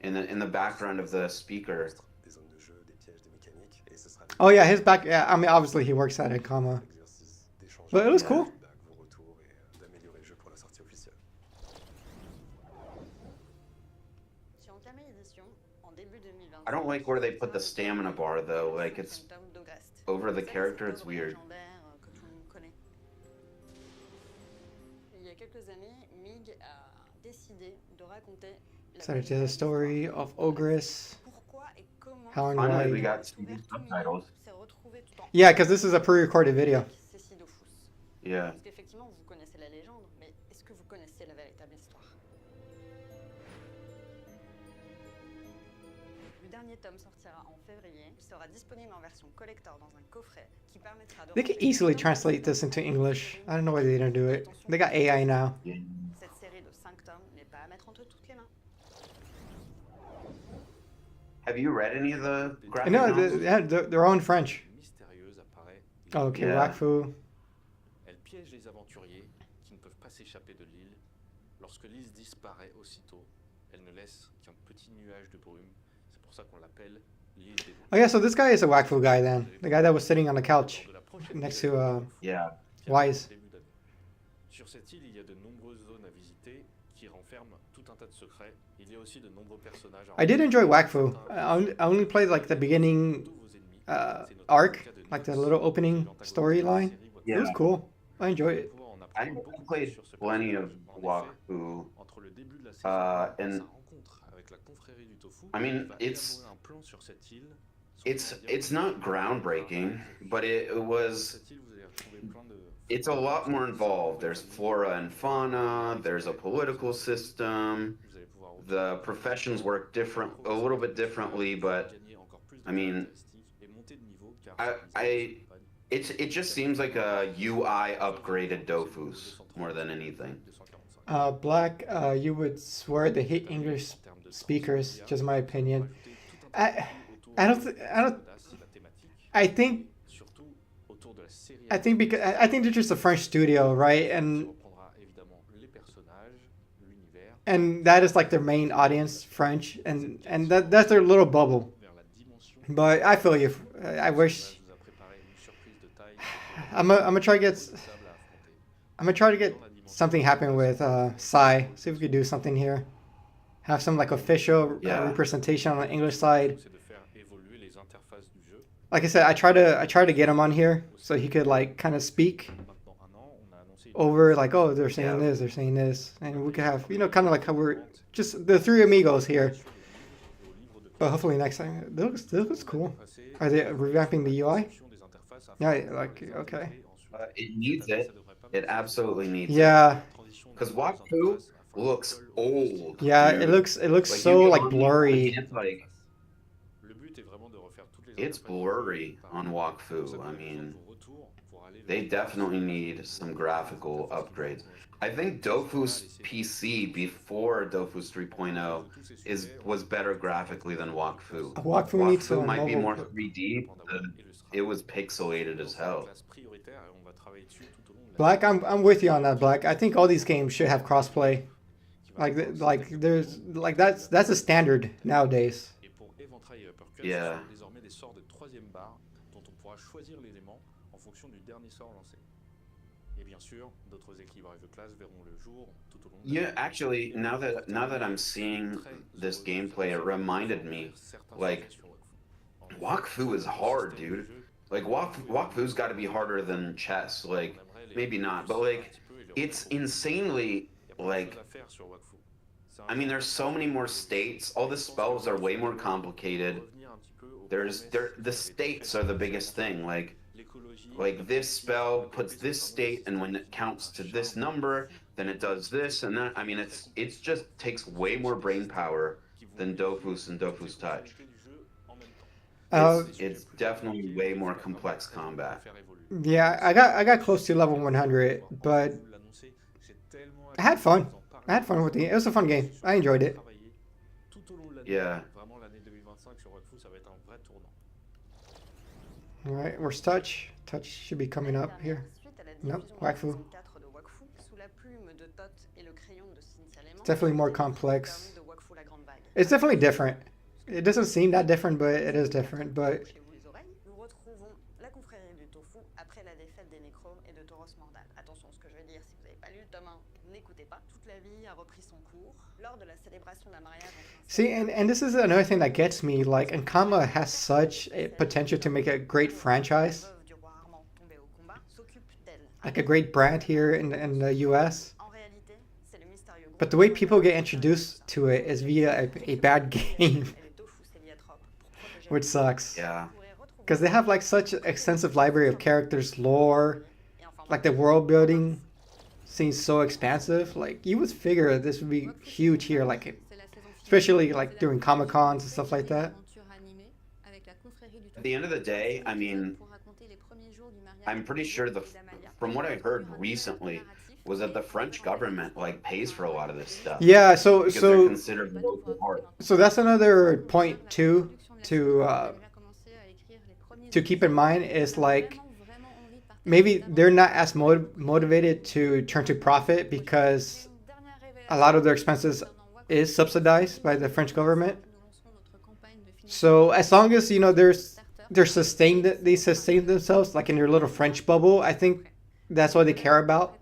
In the background of the speaker. Oh yeah, his back. Yeah, I mean, obviously he works at Ankama. But it was cool. I don't like where they put the stamina bar though. Like it's over the character. It's weird. So it is a story of Ogress. How and Finally, why. we got some new subtitles. Yeah, because this is a pre-recorded video. Yeah. They could easily translate this into English. I don't know why they didn't do it. They got AI now. Yeah. Have you read any of the graphic No, novels? they're all in French. Oh, okay, Yeah. Wakfu. Elle piège les aventuriers qui ne peuvent pas s'échapper de l'île. Lorsque Lise disparaît aussitôt, elle ne laisse qu'un petit nuage de brume. C'est pour ça qu'on l'appelle l'île des Oh yeah, so this guy is a Wakfu guy then. The guy that was sitting on the couch next to Yeah. Wise. Sur cette île, il y a de nombreuses zones à visiter qui renferment tout un tas de secrets. Il y a aussi de nombreux personnages. I did enjoy Wakfu. I only played like the beginning arc, like the little opening storyline. Yeah. It was cool. I enjoyed it. I played plenty of Wakfu. And I mean, it's not groundbreaking, but it's a lot more involved. There's flora and fauna. There's a political system. The professions work a little bit differently, but I mean, it just seems like a UI upgraded Dofus more than anything. Black, you would swear they hate English speakers, just my opinion. I think they're just a French studio, right? And that is like their main audience, French, and that's their little bubble. But I feel you. I wish. I'm gonna try to get something happen with Psy. See if we could do something here. Have some like official representation on the English side. Like I said, I try to get him on here so he could like kind of speak over like, oh, they're saying this, and we could have, you know, kind of like how we're just the three amigos here. But hopefully next time, this looks cool. Are they revamping the UI? Yeah, like okay. It needs it. It absolutely needs it. Because Wakfu looks old. Yeah, dude. it looks like so like blurry. It's blurry on Wakfu. I mean, they definitely need some graphical upgrades. I think Dofu's PC before Dofus 3.0 was better graphically than Wakfu. Wakfu might be more 3D, but it was pixelated as hell. Black, I'm with you on that, Black. I think all these games should have crossplay. That's a standard nowadays. Yeah. Yeah, actually, now that I'm seeing this gameplay, it reminded me, like, Wakfu is hard, dude. Like Wakfu's got to be harder than chess. Like maybe not, but like it's insanely like. I mean, there's so many more states. All the spells are way more complicated. The states are the biggest thing. Like this spell puts this state, and when it counts to this number, then it does this and that. I mean, it's just takes way more brain power than Dofus and Dofus Touch. It's definitely way more complex combat. Yeah, I got close to level 100, but I had fun. I had fun with the game. It was a fun game. I enjoyed it. Yeah. All right, where's Touch? Touch should be coming up here. Nope, Wakfu. It's definitely more complex. It's definitely different. It doesn't seem that different, but it is different. But see, and this is another thing that gets me. Like, Ankama has such a potential to make a great franchise, like a great brand here in the US. But the way people get introduced to it is via a bad game, which sucks. Yeah. Because they have like such an extensive library of characters, lore, like the world building seems so expansive. Like, you would figure this would be huge here, like especially like during Comic-Cons and stuff like that. At the end of the day, I mean, I'm pretty sure from what I heard recently was that the French government like pays for a lot of this stuff. Yeah, so they're considered local art. So that's another point too to keep in mind is like maybe they're not as motivated to turn to profit because a lot of their expenses is subsidized by the French government. So as long as they sustain themselves like in their little French bubble, I think that's what they care about.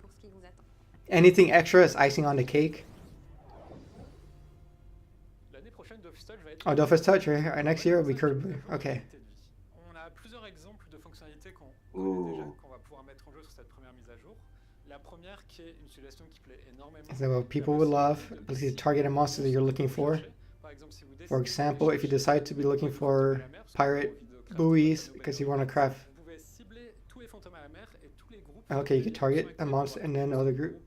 Anything extra is icing on the cake. Oh, Dofus Touch right here. Next year will be curved. Okay. Ooh. Is that what people would love? At least target a monster that you're looking for. For example, if you decide to be looking for pirate buoys because you want to craft. Okay, you can target a monster and then another group.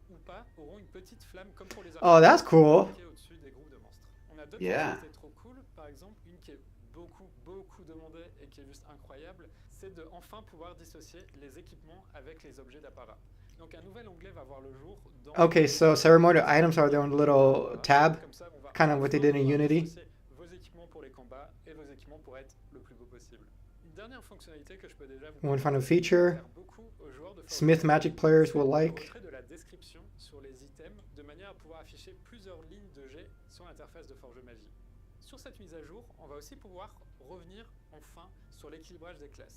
Oh, that's cool. Yeah. Okay, so ceremonial items are their own little tab, kind of what they did in Unity. One final feature Smith Magic players will like.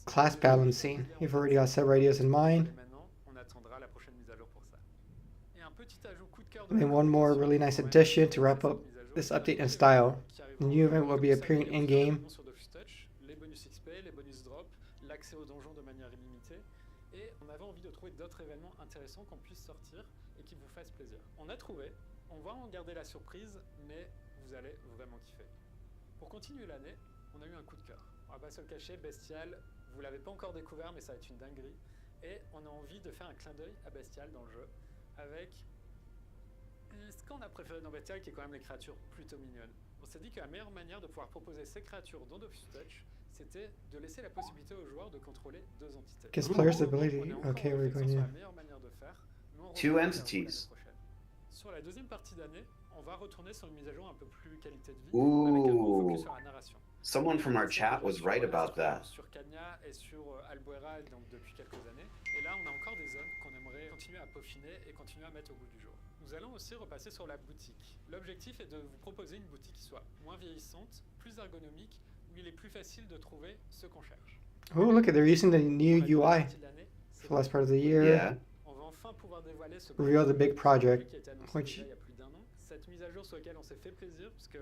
Class balancing. You've already got several ideas in mind. And one more really nice addition to wrap up this update in style. The new event will be appearing in-game. Pour continuer l'année, on a eu un coup de cœur. On va pas se le cacher, Bestial, vous l'avez pas encore découvert, mais ça va être une dinguerie. Et on a envie de faire un clin d'œil à Bestial dans le jeu, avec ce qu'on a préféré dans Bestial, qui est quand même les créatures plutôt mignonnes. On s'est dit que la meilleure manière de pouvoir proposer ces créatures dans Dofus Touch, c'était de laisser la possibilité aux joueurs de contrôler deux entités. Gives players the ability. Okay, we're going to. La meilleure manière de faire, mais on Two entities. Sur la deuxième partie d'année, on va retourner sur une mise à jour un peu plus qualité de vie, Ooh. avec un gros focus sur la narration. Someone from our chat was right about that. Sur Cagna et sur Albuera donc depuis quelques années. Et là, on a encore des zones qu'on aimerait continuer à peaufiner et continuer à mettre au goût du jour. Nous allons aussi repasser sur la boutique. L'objectif est de vous proposer une boutique qui soit moins vieillissante, plus ergonomique, où il est plus facile de trouver ce qu'on cherche. Oh, look, they're using the new UI for the last part of the year. Yeah. On va enfin pouvoir dévoiler ce Reveal the big project, qui a été annoncé which il y a plus d'un an. cette mise à jour sur laquelle on s'est fait plaisir, parce que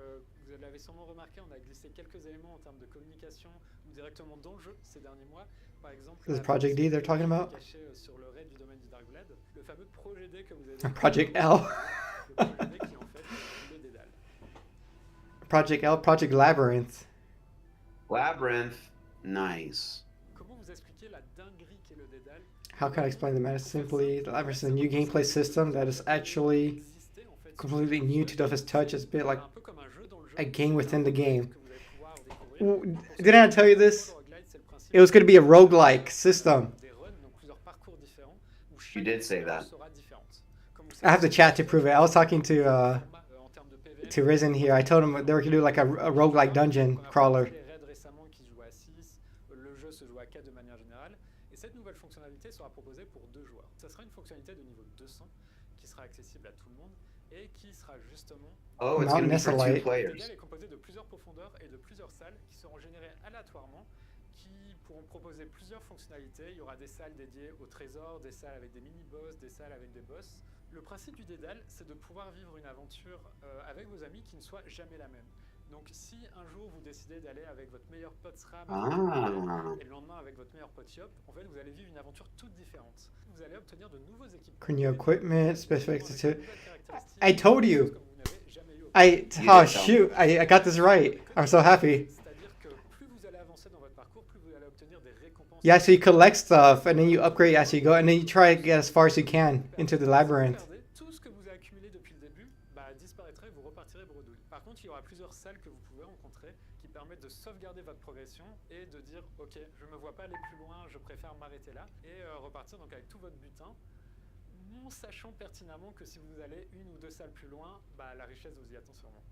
vous l'avez sûrement remarqué, on a glissé quelques éléments en termes de communication ou directement dans le jeu ces derniers mois. Par exemple, This is Project D they're talking about? caché sur le raid du domaine du Dark Blade, le fameux projet D que vous avez Project L. le projet D qui est en fait le dédale. Project L, Project Labyrinth. Labyrinth, nice. Comment vous expliquer la dinguerie qu'est le dédale? How can I explain the meta simply? The Labyrinth is a new gameplay system that is actually completely new to Dofus Touch. It's a bit like a game within the game. Didn't I tell you this? It was going to be a roguelike system. You did say that. I have the chat to prove it. I was talking to Risen here. I told him they were going to do like a roguelike dungeon crawler. Le jeu se joue à 4 de manière générale, et cette nouvelle fonctionnalité sera proposée pour 2 joueurs. Ça sera une fonctionnalité de niveau 200 qui sera accessible à tout le monde et qui sera justement... Oh, it's going to be for 2 players. Le dédale est composé de plusieurs profondeurs et de plusieurs salles qui seront générées aléatoirement, qui pourront proposer plusieurs fonctionnalités. Il y aura des salles dédiées aux trésors, des salles avec des mini-boss, des salles avec des boss. Le principe du dédale, c'est de pouvoir vivre une aventure avec vos amis qui ne soit jamais la même. Donc si un jour vous décidez d'aller avec votre meilleur pote SRAM et le lendemain avec votre meilleur pote Yop, en fait vous allez vivre une aventure toute différente. Vous allez obtenir de nouveaux équipements. New equipment, specific to... I told you! Oh shoot, I got this right. I'm so happy. C'est-à-dire que plus vous allez avancer dans votre parcours, plus vous allez obtenir des récompenses. Yeah, so you collect stuff and then you upgrade as you go and then you try to get as far as you can into the labyrinth. Tout ce que vous avez accumulé depuis le début disparaîtra et vous repartirez bredouille. Par contre, il y aura plusieurs salles que vous pouvez rencontrer qui permettent de sauvegarder votre progression et de dire ok, je me vois pas aller plus loin, je préfère m'arrêter là et repartir donc avec tout votre butin, en sachant pertinemment que si vous allez 1 ou 2 salles plus loin, la richesse vous y attend sûrement.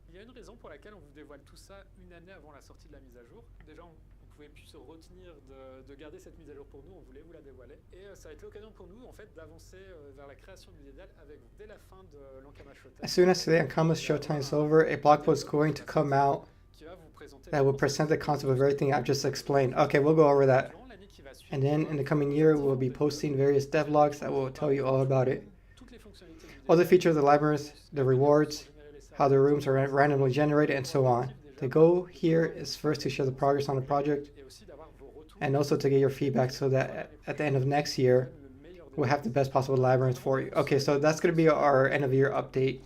Il y a une raison pour laquelle on vous dévoile tout ça 1 année avant la sortie de la mise à jour. Déjà, on pouvait plus se retenir de garder cette mise à jour pour nous, on voulait vous la dévoiler. Et ça va être l'occasion pour nous en fait d'avancer vers la création du dédale avec vous. Dès la fin de l'Ankama Showtime. As soon as today Ankama's showtime is over, a blog post is going to come out that will present the concept of everything I've just explained. Okay, we'll go over that. And then in the coming year, we'll be posting various devlogs that will tell you all about it. All the features of the labyrinth, the rewards, how the rooms are randomly generated, and so on. The goal here is first to share the progress on the project and also to get your feedback so that at the end of next year, we'll have the best possible labyrinth for you. Okay, so that's going to be our end of year update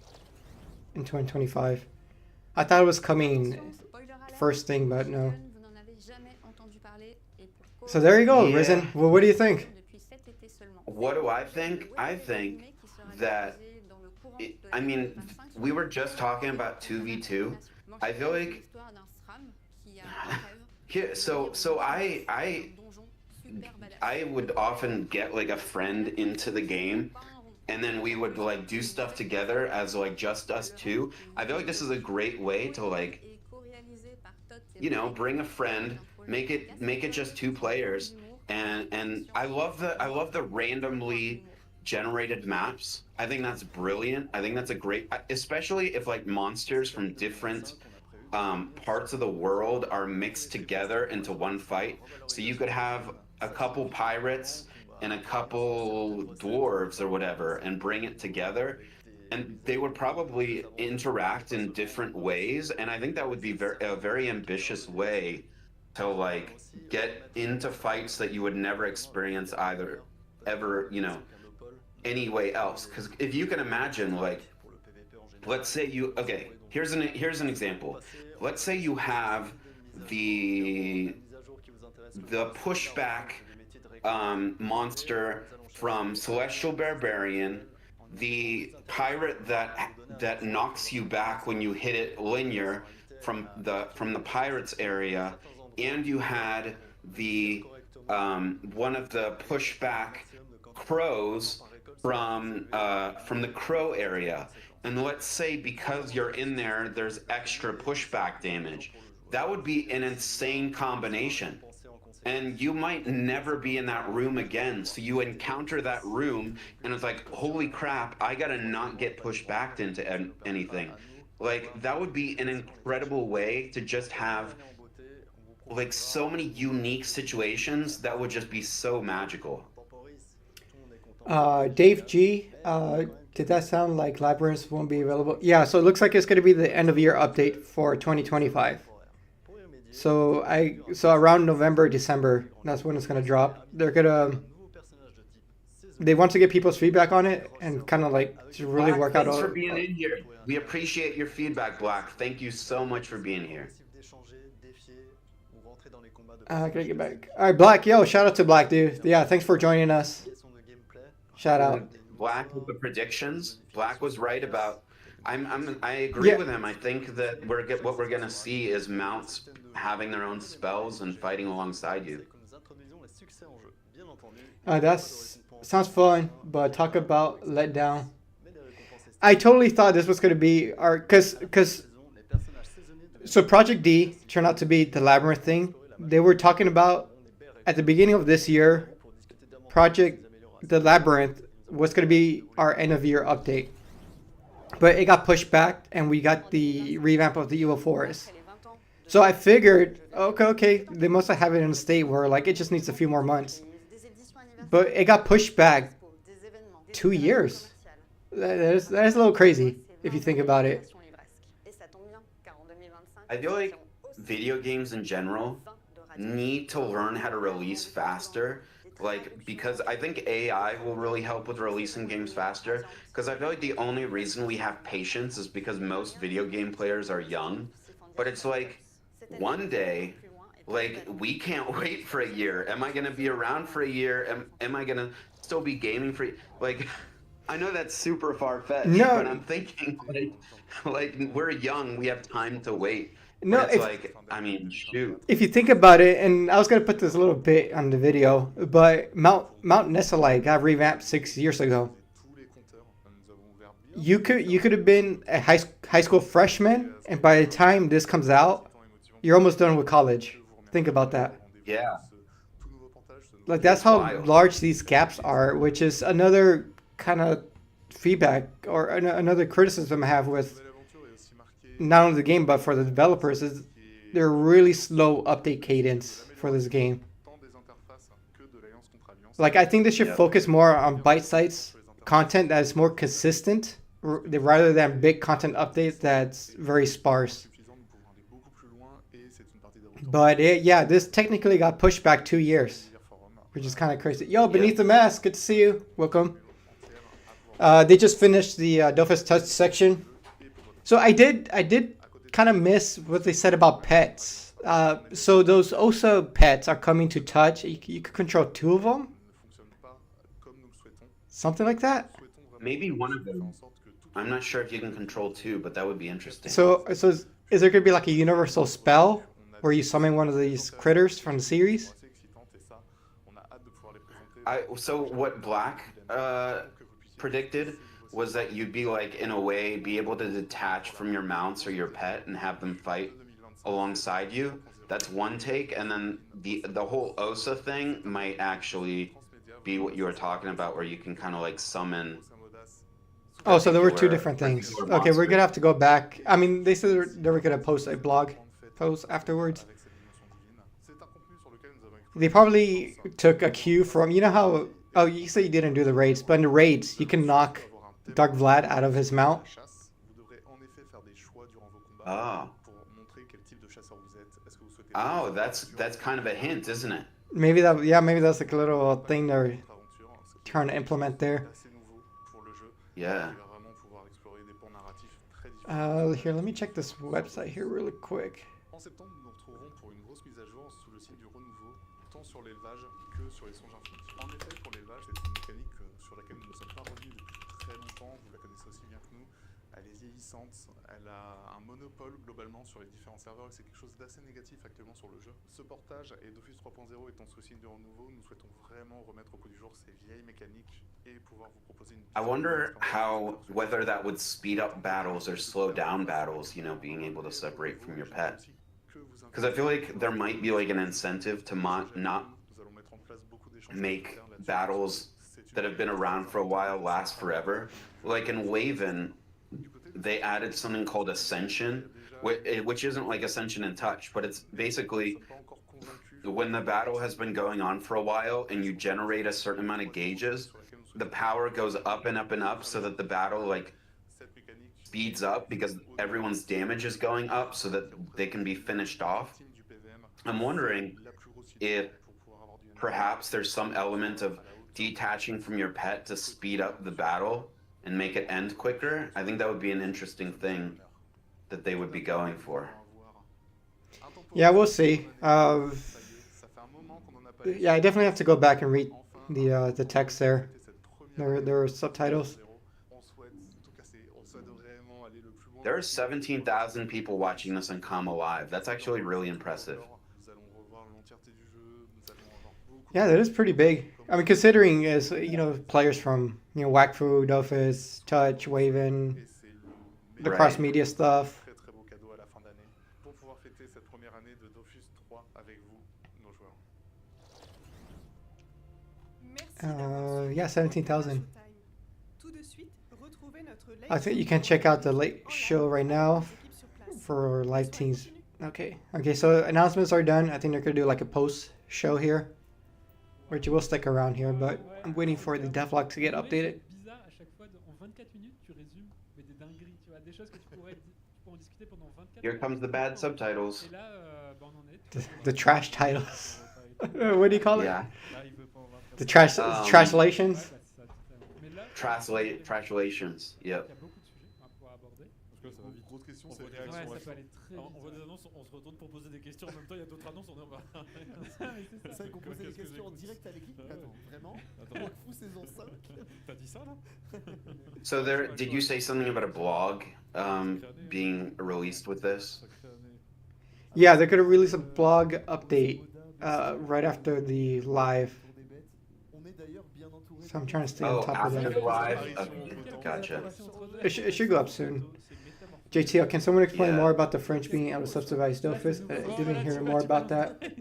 in 2025. I thought it was coming first thing, but no. So there you go, Risen. Well, what do you think? What do I think? I think that, I mean, we were just talking about 2v2. I feel like, so I would often get like a friend into the game and then we would like do stuff together as like just us two. I feel like this is a great way to like, you know, bring a friend, make it just 2 players, and I love the randomly generated maps. I think that's brilliant. I think that's a great, especially if like monsters from different parts of the world are mixed together into one fight. So you could have a couple pirates and a couple dwarves or whatever and bring it together, and they would probably interact in different ways, and I think that would be a very ambitious way to like get into fights that you would never experience ever, you know, any way else. Because if you can imagine, like, let's say here's an example. Let's say you have the pushback monster from Celestial Barbarian, the pirate that knocks you back when you hit it linear from the pirates area, and you had the one of the pushback crows from the crow area. And let's say because you're in there, there's extra pushback damage. That would be an insane combination. And you might never be in that room again. So you encounter that room and it's like, holy crap, I gotta not get pushed back into anything. Like, that would be an incredible way to just have like so many unique situations that would just be so magical. Dave G, did that sound like Labyrinth won't be available? Yeah, so it looks like it's going to be the end of year update for 2025. So around November, December, that's when it's going to drop. They want to get people's feedback on it and kind of like to really Black, work out thanks all. for being in here. We appreciate your feedback, Black. Thank you so much for being here. Can I get back? All right, Black, yo, shout out to Black, dude. Yeah, thanks for joining us. Shout out. Black with the predictions. Black was right about. I agree Yeah. with him. I think that what we're gonna see is mounts having their own spells and fighting alongside you. That's sounds fun, but talk about letdown. I totally thought this was gonna be our because so Project D turned out to be the Labyrinth thing. They were talking about at the beginning of this year, the Labyrinth was gonna be our end of year update, but it got pushed back, and we got the revamp of the Evil Forest. So I figured, okay, they must have it in a state where like it just needs a few more months. But it got pushed back 2 years. That is a little crazy if you think about it. I feel like video games in general need to learn how to release faster. Like, because I think AI will really help with releasing games faster. Because I feel like the only reason we have patience is because most video game players are young. But it's like, one day, like, we can't wait for a year. Am I going to be around for a year? Am I going to still be gaming for, like, I know that's super far-fetched, No. but I'm thinking, like, we're young, we have time to wait. No, But it's like, I mean, shoot. If you think about it, and I was gonna put this little bit on the video, but Mount Nesselite got revamped 6 years ago. You could have been a high school freshman, and by the time this comes out, you're almost done with college. Think about that. Yeah. Like that's how Wild. large these gaps are, which is another kind of feedback or another criticism I have with not only the game but for the developers is they're really slow update cadence for this game. Like I think they should focus more on bite-sized content that is more consistent rather than big content updates that's very sparse. But this technically got pushed back 2 years, which is kind of crazy. Yo, Beneath the Mask, good to see you. Welcome. They just finished the Dofus Touch section. So I did kind of miss what they said about pets. So those OSA pets are coming to Touch. You could control 2 of them? Something like that? Maybe one of them. I'm not sure if you can control 2, but that would be interesting. So is there going to be like a universal spell where you summon one of these critters from the series? So what Black predicted was that you'd be like, in a way, be able to detach from your mounts or your pet and have them fight alongside you. That's one take, and then the whole OSA thing might actually be what you were talking about, where you can kind of like summon. Oh, so there were 2 different things. Okay, we're gonna have to go back. I mean, they said they were gonna post a blog post afterwards. They probably took a cue from, you know how, oh, you say you didn't do the raids, but in the raids, you can knock Dark Vlad out of his mount. Oh, that's kind of a hint, isn't it? Maybe that's like a little thing they're trying to implement there. Yeah. Here, let me check this website here really quick. En septembre, nous nous retrouverons pour une grosse mise à jour sous le signe du renouveau, tant sur l'élevage que sur les songes infinies. En effet, pour l'élevage, c'est une mécanique sur laquelle nous ne sommes pas revenus depuis très longtemps, vous la connaissez aussi bien que nous. Elle est vieillissante, elle a un monopole globalement sur les différents serveurs et c'est quelque chose d'assez négatif actuellement sur le jeu. Ce portage et Dofus 3.0 étant sous le signe du renouveau, nous souhaitons vraiment remettre au goût du jour ces vieilles mécaniques et pouvoir vous proposer une... I wonder whether that would speed up battles or slow down battles, you know, being able to separate from your pet. Because I feel like there might be like an incentive to not make battles that have been around for a while last forever. Like in Waven, they added something called Ascension, which isn't like Ascension in Touch, but it's basically when the battle has been going on for a while and you generate a certain amount of gauges, the power goes up and up and up so that the battle like speeds up because everyone's damage is going up so that they can be finished off. I'm wondering if perhaps there's some element of detaching from your pet to speed up the battle and make it end quicker. I think that would be an interesting thing that they would be going for. Yeah, we'll see. Yeah, I definitely have to go back and read the text there. There are subtitles. There are 17,000 people watching this on Ankama Live. That's actually really impressive. Yeah, that is pretty big. I mean, considering as players from Wakfu, Dofus, Touch, Waven, the Right. cross media stuff. Yeah, 17,000. I think you can check out the late show right now for live teams. Okay. So announcements are done. I think they're gonna do like a post show here, which will stick around here. But I'm waiting for the devlog to get updated. Bizarre à chaque fois, en 24 minutes, tu résumes mais des dingueries, tu vois, des choses que tu pourrais en discuter pendant 24 Here comes the bad subtitles. Et là, on en est. The trash titles. What do you call it? Yeah. The translations. Translations. Yep. Grosse question, c'est Ouais, ça peut aller très On voit des annonces, on se retourne pour poser des questions. En même temps, il y a d'autres annonces. On est en bas. C'est vrai qu'on posait des questions en direct à l'équipe. Attends, vraiment Wakfu saison 5. T'as dit ça là? So did you say something about a blog being released with this? Yeah, they're gonna release a blog update right after the live. So I'm trying to stay on top of after that. the live? Okay, gotcha. It should go up soon. JTL, can someone explain Yeah. more about the French being able to subsidize Dofus? I didn't hear more about that.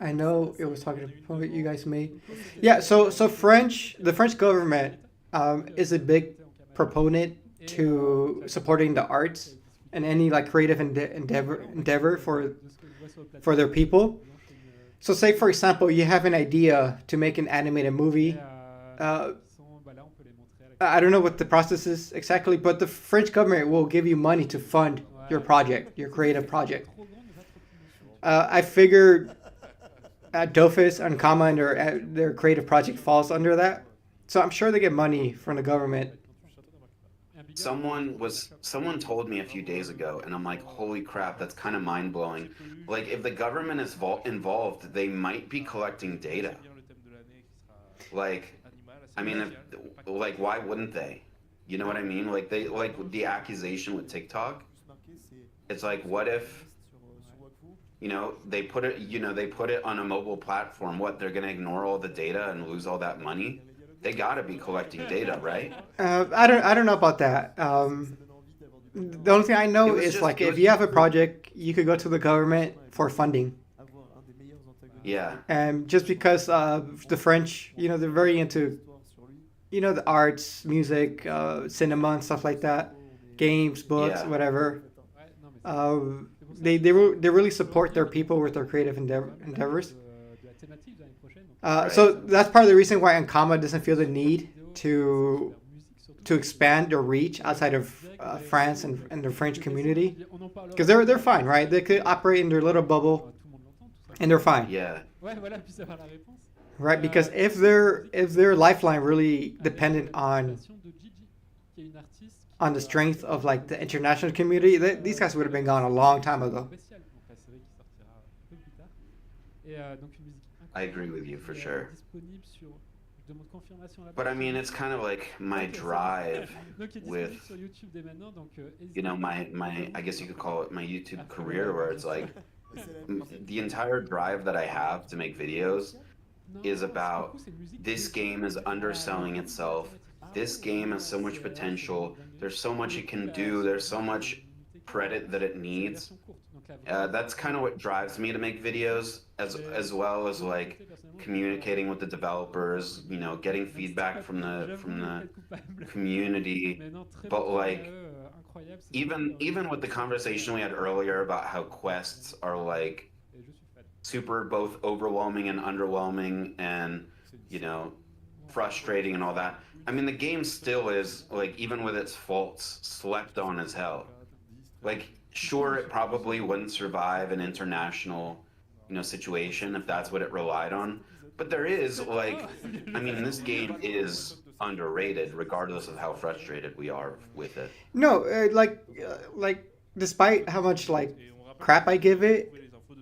I know it was talking to a point you guys made. Yeah, so the French government is a big proponent to supporting the arts and any like creative endeavor for their people. So say for example you have an idea to make an animated movie. I don't know what the process is exactly, but the French government will give you money to fund your project, your creative project. I figured Dofus, Ankama, and their creative project falls under that. So I'm sure they get money from the government. Someone told me a few days ago, and I'm like, holy crap, that's kind of mind blowing. Like, if the government is involved, they might be collecting data. Like, I mean, like, why wouldn't they? You know what I mean? Like, the accusation with TikTok. It's like, what if, they put it on a mobile platform. What, they're gonna ignore all the data and lose all that money? They gotta be collecting data, right? I don't know about that. The only thing I know is if you have a project, you could go to the government for funding. Yeah. And just because the French, they're very into, the arts, music, cinema, and stuff like that, games, books, Yeah. whatever. They really support their people with their creative endeavors. So that's part of the reason why Ankama doesn't feel the need to expand their reach outside of France and the French community, because they're fine, right? They could operate in their little bubble, and they're fine. Yeah. Right, because if their lifeline really dependent on the strength of like the international community, these guys would have been gone a long time ago. I agree with you for sure. But I mean, it's kind of like my drive with, my I guess you could call it my YouTube career, where it's like the entire drive that I have to make videos is about this game is underselling itself. This game has so much potential. There's so much it can do. There's so much credit that it needs. That's kind of what drives me to make videos, as well as like communicating with the developers, getting feedback from the community. But like, even with the conversation we had earlier about how quests are like super both overwhelming and underwhelming, and frustrating and all that. I mean, the game still is like, even with its faults, slept on as hell. Like, sure, it probably wouldn't survive an international, situation if that's what it relied on. But there is like, I mean, this game is underrated, regardless of how frustrated we are with it. No, like despite how much like crap I give it,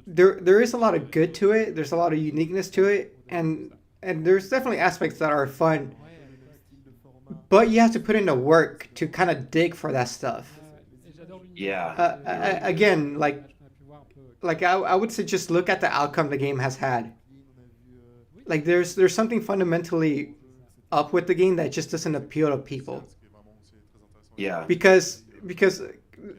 there is a lot of good to it. There's a lot of uniqueness to it, and there's definitely aspects that are fun. But you have to put in the work to kind of dig for that stuff. Yeah. Again, like I would say, just look at the outcome the game has had. Like there's something fundamentally up with the game that just doesn't appeal to people. Yeah. Because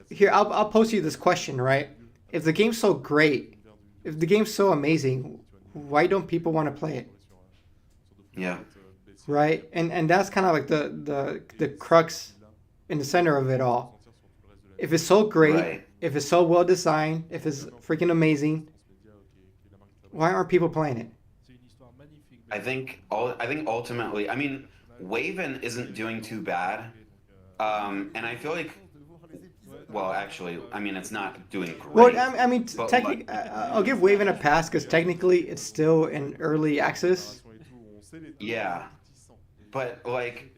here I'll pose you this question, right? If the game's so great, if the game's so amazing, why don't people want to play it? Yeah. Right? And that's kind of like the crux in the center of it all. If it's so great, Right. if it's so well designed, if it's freaking amazing, why aren't people playing it? I think ultimately, I mean, Waven isn't doing too bad, and I feel like, well, actually, I mean, it's not doing great. Well, I mean, but, technically, I'll give Waven a pass because technically it's still in early access. Yeah, but like,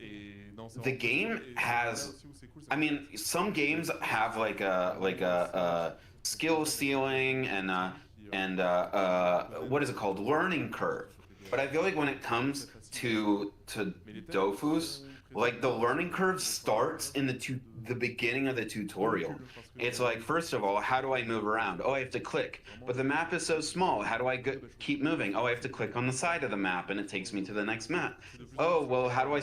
the game has, I mean, some games have like a skill ceiling and what is it called, learning curve. But I feel like when it comes to Dofus, like the learning curve starts in the beginning of the tutorial. It's like, first of all, how do I move around? Oh, I have to click. But the map is so small. How do I keep moving? Oh, I have to click on the side of the map, and it takes me to the next map. Oh, well, how do I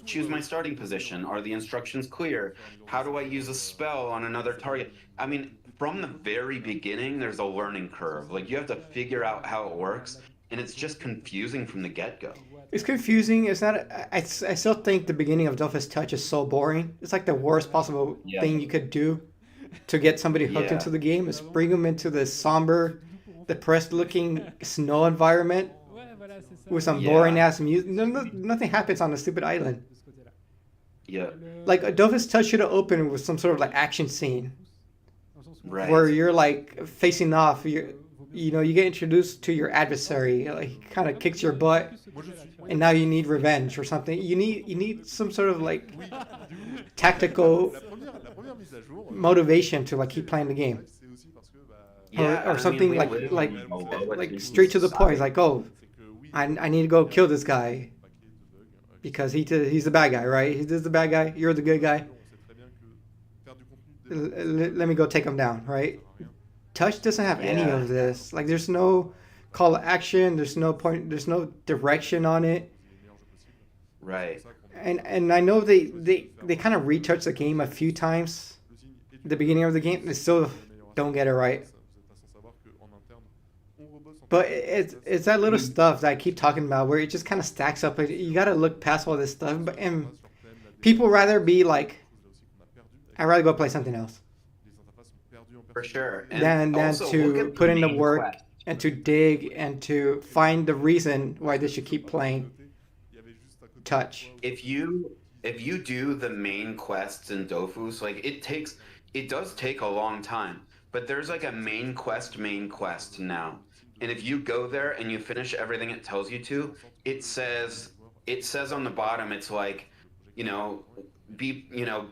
choose my starting position? Are the instructions clear? How do I use a spell on another target? I mean, from the very beginning, there's a learning curve. Like, you have to figure out how it works, and it's just confusing from the get-go. It's confusing. It's not. I still think the beginning of Dofus Touch is so boring. It's like the worst possible thing you could do to get somebody hooked into the game is bring them into this somber, depressed-looking snow environment with some boring-ass music. Nothing happens on the stupid island. Yeah. Like Dofus Touch should have opened with some sort of like action scene, Right. where you're like facing off. You get introduced to your adversary. Like he kind of kicks your butt, and now you need revenge or something. You need some sort of like tactical motivation to like keep playing the game. Or something like straight to the point. It's like, oh, I need to go kill this guy because he's the bad guy, right? He's the bad guy. You're the good guy. Let me go take him down, right? Touch doesn't have any of this. Like, there's no call to action. There's no point. There's no direction on it. Right. And I know they kind of retouched the game a few times. At the beginning of the game, they still don't get it right. But it's that little stuff that I keep talking about where it just kind of stacks up. You got to look past all this stuff. And people rather be like, I'd rather go play something else. For sure. Than to put in the work and to dig and to find the reason why they should keep playing Touch. If you do the main quests in Dofus, like it does take a long time, but there's like a main quest now. And if you go there and you finish everything it tells you to, it says on the bottom, it's like,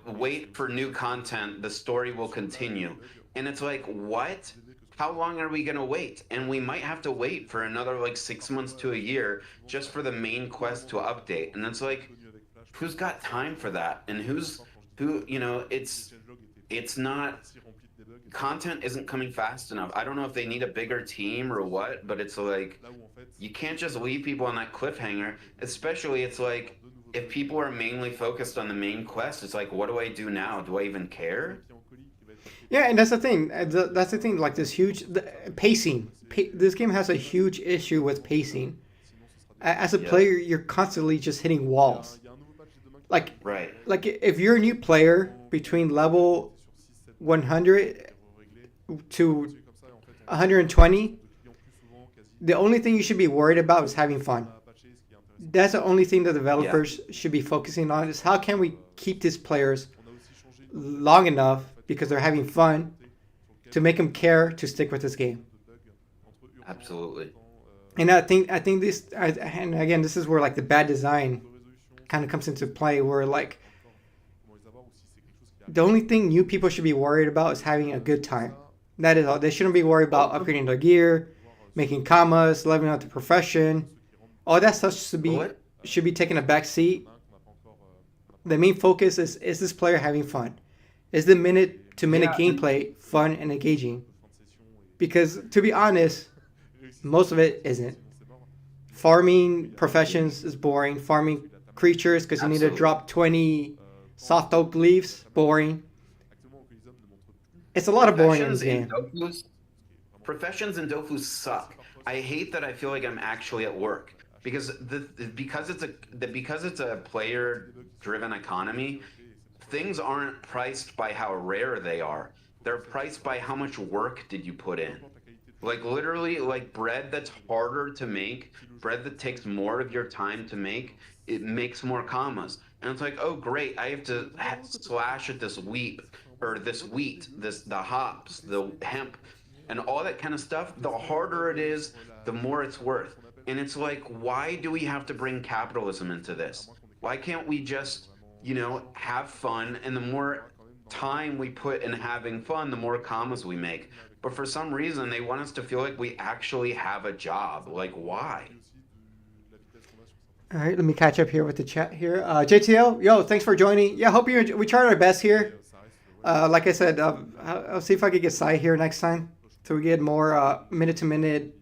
wait for new content, the story will continue. And it's like, what? How long are we going to wait? And we might have to wait for another like 6 months to a year just for the main quest to update. And it's like, who's got time for that? And it's not, content isn't coming fast enough. I don't know if they need a bigger team or what, but it's like, you can't just leave people on that cliffhanger. Especially, it's like, if people are mainly focused on the main quest, it's like, what do I do now? Do I even care? Yeah, and that's the thing. That's the thing. Like this huge pacing. This game has a huge issue with pacing. As a player, you're constantly just hitting walls. Like if you're a new player between level 100 to 120, the only thing you should be worried about is having fun. that's the only thing the developers should be focusing on is how can we keep these players long enough because they're having fun to make them care to stick with this game. Absolutely. And I think this, and again, this is where like the bad design kind of comes into play, where like the only thing new people should be worried about is having a good time. That is all. They shouldn't be worried about upgrading their gear, making kamas, leveling up the profession. All that stuff should be taking a back seat. The main focus is this player having fun? Is the minute-to-minute gameplay fun and engaging? Because to be honest, most of it isn't. Farming professions is boring. Farming creatures because you need to drop 20 soft oak leaves, boring. It's a lot of boring in this game. Professions and Dofus suck. I hate that I feel like I'm actually at work because it's a player-driven economy. Things aren't priced by how rare they are. They're priced by how much work did you put in. Like literally, like bread that's harder to make, bread that takes more of your time to make, it makes more commas. And it's like, oh great, I have to slash at this wheat, the hops, the hemp, and all that kind of stuff. The harder it is, the more it's worth. And it's like, why do we have to bring capitalism into this? Why can't we just, have fun? And the more time we put in having fun, the more commas we make. But for some reason, they want us to feel like we actually have a job. Like, why? All right, let me catch up here with the chat here. JTL, yo, thanks for joining. Yeah, hope you we tried our best here. Like I said, I'll see if I could get Sai here next time so we get more minute-to-minute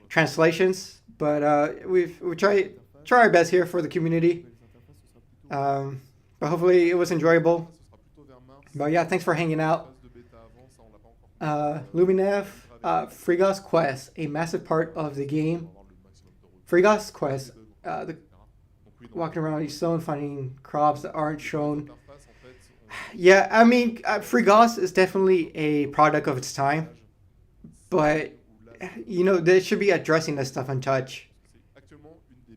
translations. But we try our best here for the community. But hopefully it was enjoyable. But yeah, thanks for hanging out. Luminev, Frigos Quest, a massive part of the game. Frigos Quest, walking around each zone, finding crops that aren't shown. Yeah, I mean, Frigos is definitely a product of its time. But, they should be addressing this stuff on touch.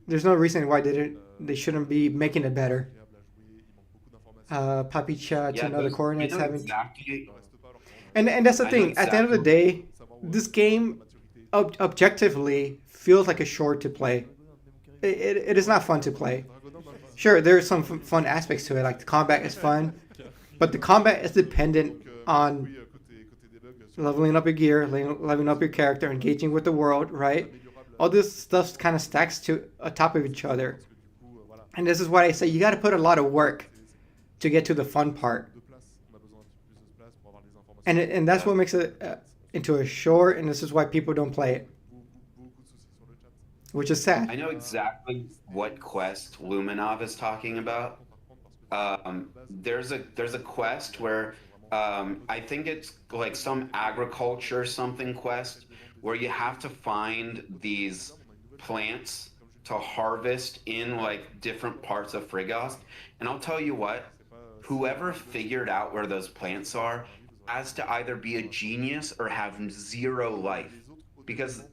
There's no reason why they shouldn't be making it better. Papi Chat, another coordinates having... Exactly. And that's the thing. At the end of the day, this game objectively feels like a chore to play. It is not fun to play. Sure, there are some fun aspects to it, like the combat is fun, but the combat is dependent on leveling up your gear, leveling up your character, engaging with the world, right? All this stuff kind of stacks to on top of each other. And this is why I say you got to put a lot of work to get to the fun part. And that's what makes it into a chore, and this is why people don't play it. Which is sad. I know exactly what quest Luminov is talking about. There's a quest where I think it's like some agriculture something quest where you have to find these plants to harvest in like different parts of Frigos. And I'll tell you what, whoever figured out where those plants are has to either be a genius or have zero life, because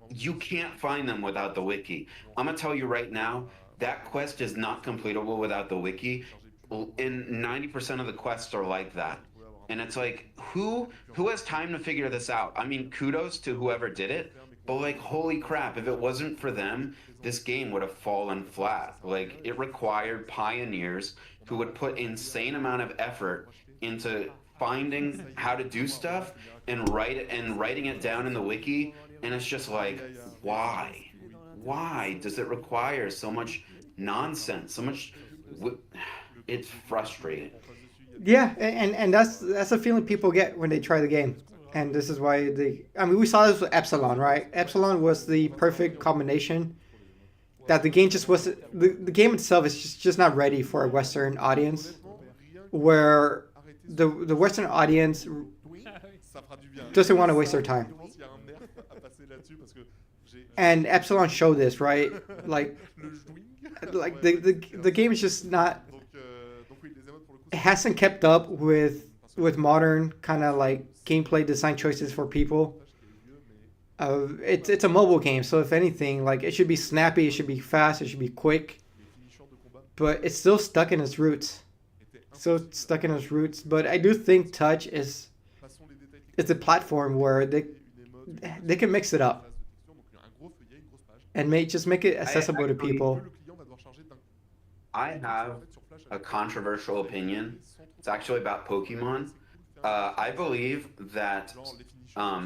you can't find them without the wiki. I'm gonna tell you right now, that quest is not completable without the wiki, and 90% of the quests are like that. And it's like, who has time to figure this out? I mean, kudos to whoever did it, but like, holy crap, if it wasn't for them, this game would have fallen flat. Like, it required pioneers who would put insane amount of effort into finding how to do stuff and writing it down in the wiki, and it's just like, why does it require so much nonsense, so much it's frustrating. Yeah, and that's a feeling people get when they try the game. And this is why we saw this with Epsilon, right? Epsilon was the perfect combination that the game just wasn't, the game itself is just not ready for a Western audience, where the Western audience doesn't want to waste their time. And Epsilon showed this, right? Like the game is just not, it hasn't kept up with modern kind of like gameplay design choices for people. It's a mobile game, so if anything, like it should be snappy, it should be fast, it should be quick, but it's still stuck in its roots. So stuck in its roots. But I do think touch is it's a platform where they can mix it up and just make it accessible to people. I have a controversial opinion. It's actually about Pokemon. I believe that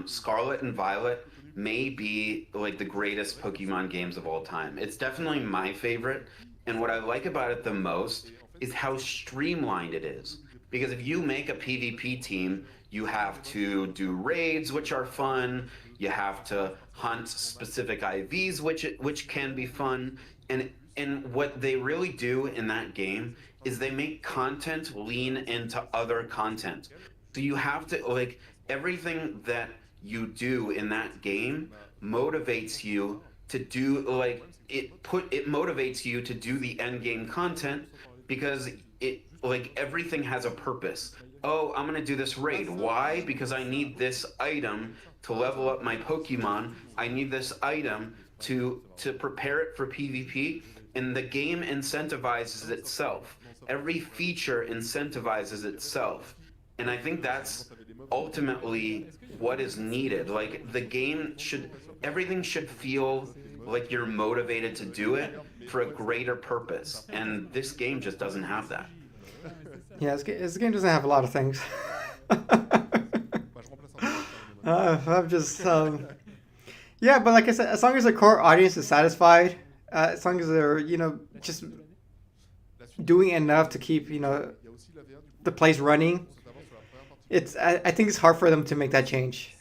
Scarlet and Violet may be like the greatest Pokemon games of all time. It's definitely my favorite, and what I like about it the most is how streamlined it is. Because if you make a PvP team, you have to do raids, which are fun. You have to hunt specific IVs, which can be fun. And what they really do in that game is they make content lean into other content. So you have to like everything that you do in that game motivates you to do like it motivates you to do the end game content because it like everything has a purpose. Oh, I'm gonna do this raid. Why? Because I need this item to level up my Pokemon. I need this item to prepare it for PvP, and the game incentivizes itself. Every feature incentivizes itself. And I think that's ultimately what is needed. Like the game should everything should feel like you're motivated to do it for a greater purpose. And this game just doesn't have that. Yeah, this game doesn't have a lot of things. I'm just yeah, but like I said, as long as the core audience is satisfied, as long as they're just doing enough to keep the place running, I think it's hard for them to make that change.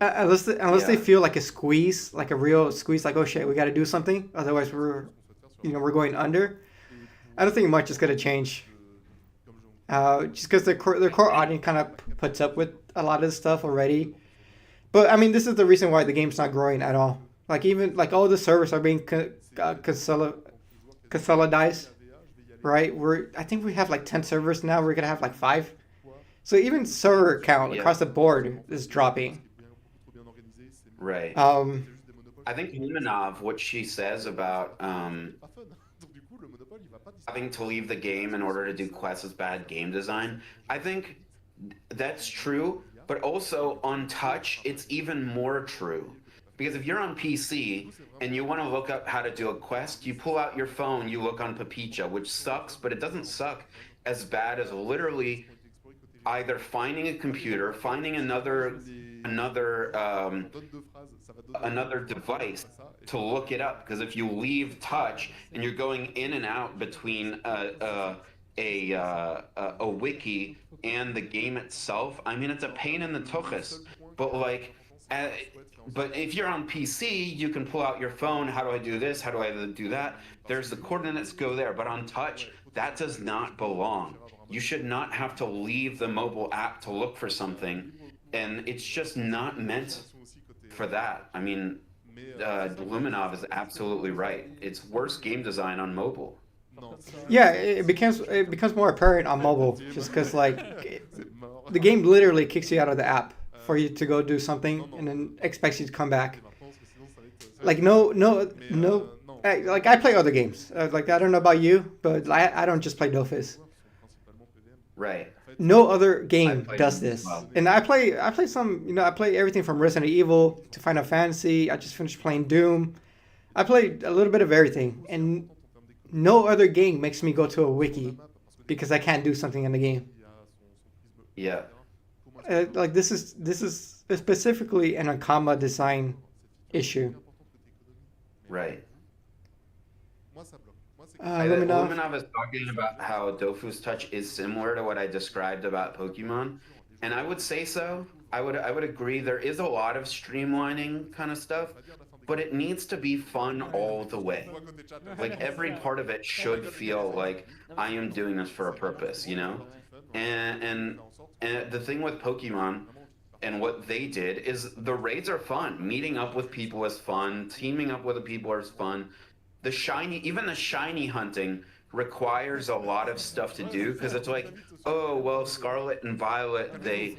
Unless they feel like a squeeze, like a real squeeze, like oh shit, we got to do something, otherwise we're going under. I don't think much is gonna change. Just because their core audience kind of puts up with a lot of this stuff already. But I mean, this is the reason why the game's not growing at all. Like even like all the servers are being consolidated, right? I think we have like 10 servers now. We're gonna have like 5. So even server count across the board is dropping. Right. I think Luminov, what she says about having to leave the game in order to do quests is bad game design. I think that's true, but also on touch, it's even more true. Because if you're on PC and you want to look up how to do a quest, you pull out your phone, you look on Papicha, which sucks, but it doesn't suck as bad as literally either finding a computer, finding another device to look it up. Because if you leave touch and you're going in and out between a wiki and the game itself, I mean, it's a pain in the tuchus. But like, but if you're on PC, you can pull out your phone. How do I do this? How do I do that? There's the coordinates go there. But on touch, that does not belong. You should not have to leave the mobile app to look for something, and it's just not meant for that. I mean, Luminov is absolutely right. It's worse game design on mobile. Yeah, it becomes more apparent on mobile, just because like the game literally kicks you out of the app for you to go do something, and then expects you to come back. Like no. Like I play other games. Like I don't know about you, but I don't just play Dofus. Right. No other game does this. And I play some, I play everything from Resident Evil to Final Fantasy. I just finished playing Doom. I played a little bit of everything. And no other game makes me go to a wiki because I can't do something in the game. Yeah. Like this is specifically an Ankama design issue. Right. Luminov. Luminov is talking about how Dofu's touch is similar to what I described about Pokemon, and I would say so. I would agree. There is a lot of streamlining kind of stuff, but it needs to be fun all the way. Like every part of it should feel like I am doing this for a purpose, And the thing with Pokemon and what they did is the raids are fun. Meeting up with people is fun. Teaming up with the people is fun. Even the shiny hunting requires a lot of stuff to do because it's like, oh well, Scarlet and Violet they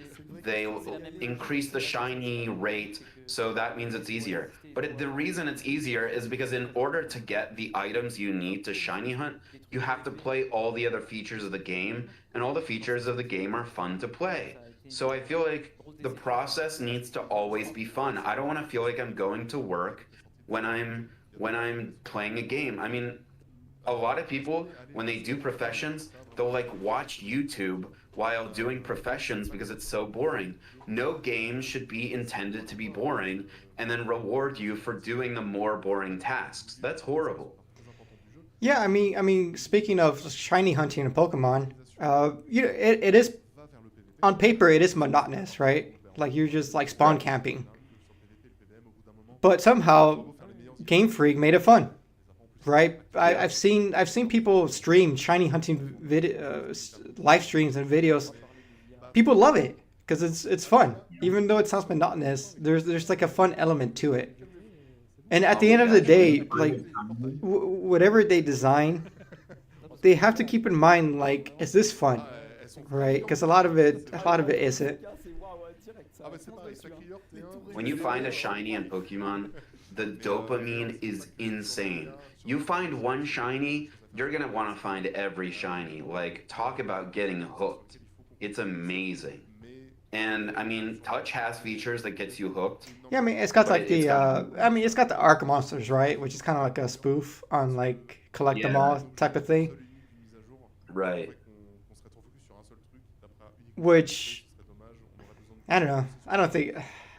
increase the shiny rate so that means it's easier. But the reason it's easier is because in order to get the items you need to shiny hunt, you have to play all the other features of the game, and all the features of the game are fun to play. So I feel like the process needs to always be fun. I don't want to feel like I'm going to work when I'm playing a game. I mean, a lot of people when they do professions, they'll like watch YouTube while doing professions because it's so boring. No game should be intended to be boring and then reward you for doing the more boring tasks. That's horrible. Yeah, I mean, speaking of shiny hunting in Pokemon, it is on paper it is monotonous, right? Like you're just like spawn camping, but somehow Game Freak made it fun, right? I've seen people stream shiny hunting live streams and videos. People love it because it's fun, even though it sounds monotonous. There's like a fun element to it. And at the end of the day, like whatever they design, they have to keep in mind like, is this fun, right? Because a lot of it isn't. When you find a shiny in Pokemon, the dopamine is insane. You find one shiny, you're gonna want to find every shiny. Like, talk about getting hooked. It's amazing. And I mean, Touch has features that gets you hooked. Yeah, I mean, it's got but like it's got it's got the Arc Monsters, right? Which is kind of like a spoof on like collect them all type of thing. right. Which I don't know. I don't think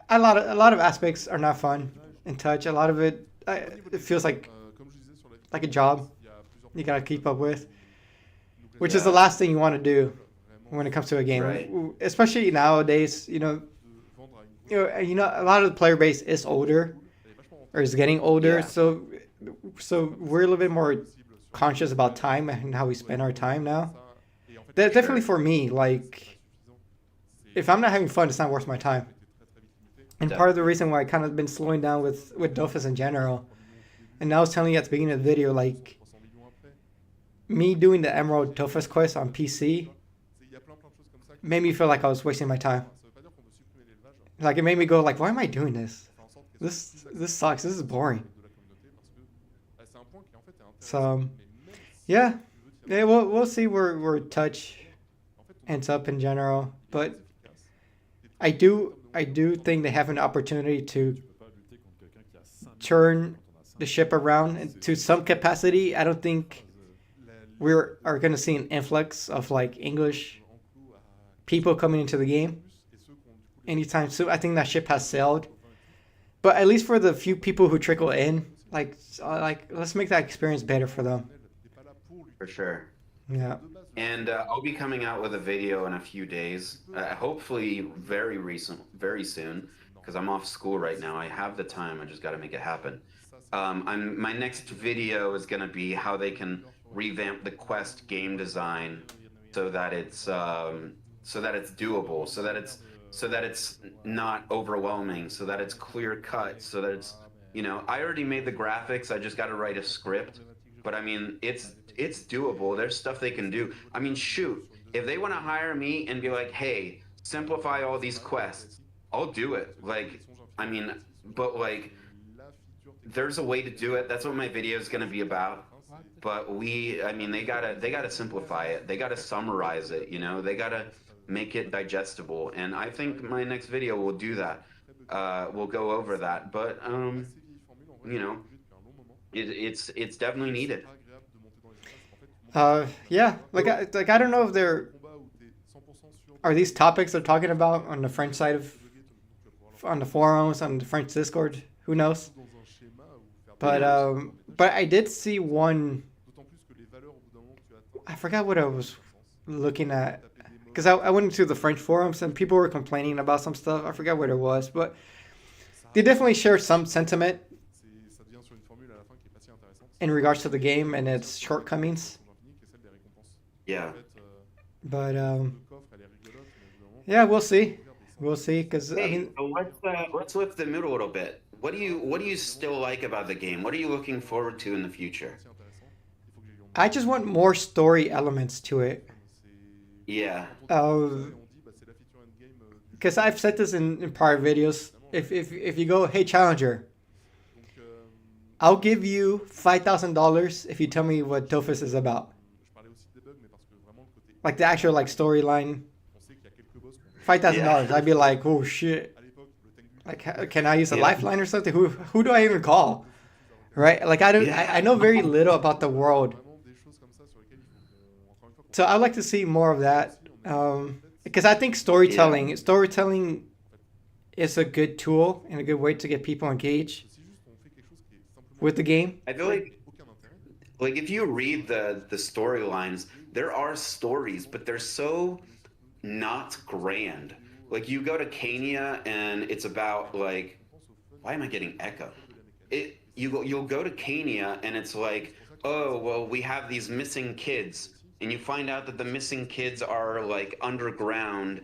a lot of aspects are not fun in Touch. A lot of it feels like a job you gotta keep up with, which is the last thing you want to do when it comes to a game, Right. especially nowadays. A lot of the player base is older or is getting older, Yeah. so we're a little bit more conscious about time and how we spend our time now. Definitely for me, like if I'm not having fun, it's not worth my time. And part of the reason why I kind of been slowing down with Dofus in general, and I was telling you at the beginning of the video, like me doing the Emerald Dofus quest on PC made me feel like I was wasting my time. Like it made me go like, why am I doing this? This sucks. This is boring. So yeah, we'll see where Touch ends up in general, but I do think they have an opportunity to turn the ship around to some capacity. I don't think we are going to see an influx of like English people coming into the game anytime soon. I think that ship has sailed. But at least for the few people who trickle in, like let's make that experience better for them. For sure. Yeah. And I'll be coming out with a video in a few days, hopefully very soon, because I'm off school right now. I have the time. I just got to make it happen. My next video is going to be how they can revamp the quest game design so that it's doable, so that it's not overwhelming, so that it's clear cut, so that it's I already made the graphics. I just got to write a script. But I mean, it's doable. There's stuff they can do. I mean, shoot, if they want to hire me and be like, hey, simplify all these quests, I'll do it. Like, I mean, but like, there's a way to do it. That's what my video is going to be about. But they gotta simplify it. They gotta summarize it. They gotta make it digestible. And I think my next video will do that. We'll go over that. But it's definitely needed. Yeah, I don't know if are these topics they're talking about on the French side on the forums, on the French Discord. Who knows? But I did see one. I forgot what I was looking at because I went into the French forums and people were complaining about some stuff. I forgot what it was, but they definitely shared some sentiment in regards to the game and its shortcomings. Yeah. But yeah, we'll see. We'll see, because Hey, so let's lift the mood a little bit. What do you still like about the game? What are you looking forward to in the future? I just want more story elements to it. Yeah. Because I've said this in prior videos. if you go, hey challenger, I'll give you $5,000 if you tell me what Dofus is about. Like the actual like storyline. $5,000. I'd be like, oh shit. Like, can I use a lifeline or something? Who do I even call? Right? Like I know very little about the world. So I'd like to see more of that. Because I think storytelling is a good tool and a good way to get people engaged with the game. I feel like if you read the storylines, there are stories, but they're so not grand. Like you go to Kenya and it's about like, why am I getting echo? You'll go to Kenya and it's like, oh well, we have these missing kids, and you find out that the missing kids are like underground,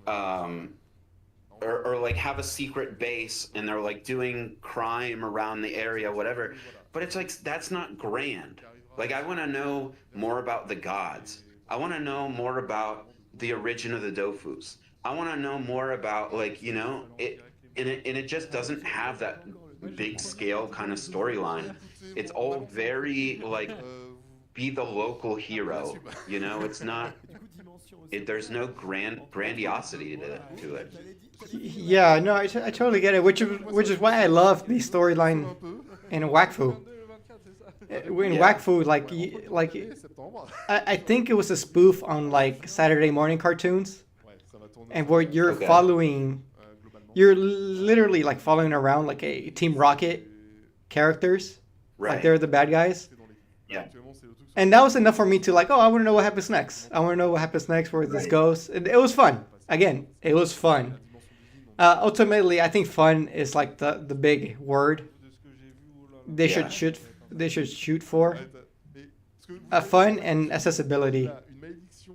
or like have a secret base and they're like doing crime around the area, whatever. But it's like that's not grand. Like I want to know more about the gods. I want to know more about the origin of the Dofus. I want to know more about like it just doesn't have that big scale kind of storyline. It's all very like be the local hero. It's not. There's no grandiosity to it. Yeah, no, I totally get it. Which is why I love the storyline in Wakfu. In Wakfu, I think it was a spoof on like Saturday morning cartoons, and where you're you're literally like following around like a Team Rocket characters, like they're the bad guys. Yeah. And that was enough for me to like, oh, I want to know what happens next. I want to know what happens next, where this goes. It was fun. Again, it was fun. Ultimately, I think fun is like the big word they should shoot for. Fun and accessibility.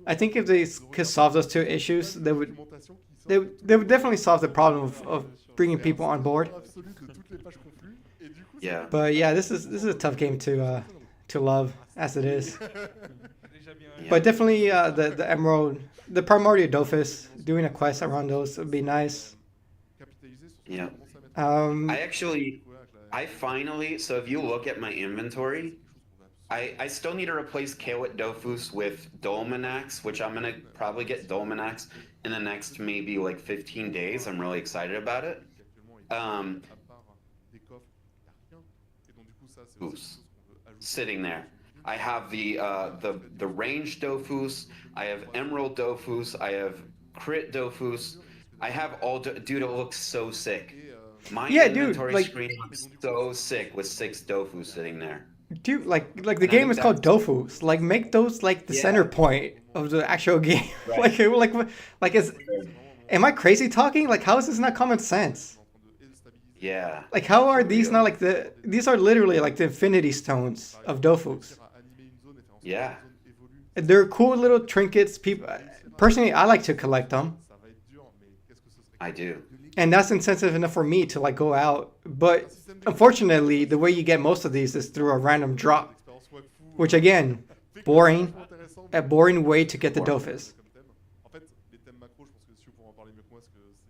I think if they could solve those two issues, they would definitely solve the problem of bringing people on board. Yeah. But yeah, this is a tough game to love as it is. But definitely the Emerald, the Primordial Dofus, doing a quest around those would be nice. Yeah. I finally, so if you look at my inventory, I still need to replace Kawit Dofus with Dolmenax, which I'm going to probably get Dolmenax in the next maybe like 15 days. I'm really excited about it. Sitting there. I have the range Dofus, I have Emerald Dofus, I have Crit Dofus, I have all, dude, it looks so sick. My inventory screen looks so sick with 6 Dofus sitting there. Dude, like the game is called Dofus. Like, make those like the center point of the actual game. Right. like is, am I crazy talking? Like, how is this not common sense? Yeah. Like, how are these not like these are literally like the Infinity Stones of Dofus. Yeah. They're cool little trinkets. People, personally, I like to collect them. I do. And that's incentive enough for me to like go out. But unfortunately, the way you get most of these is through a random drop, which again, boring, a boring way to get the Dofus.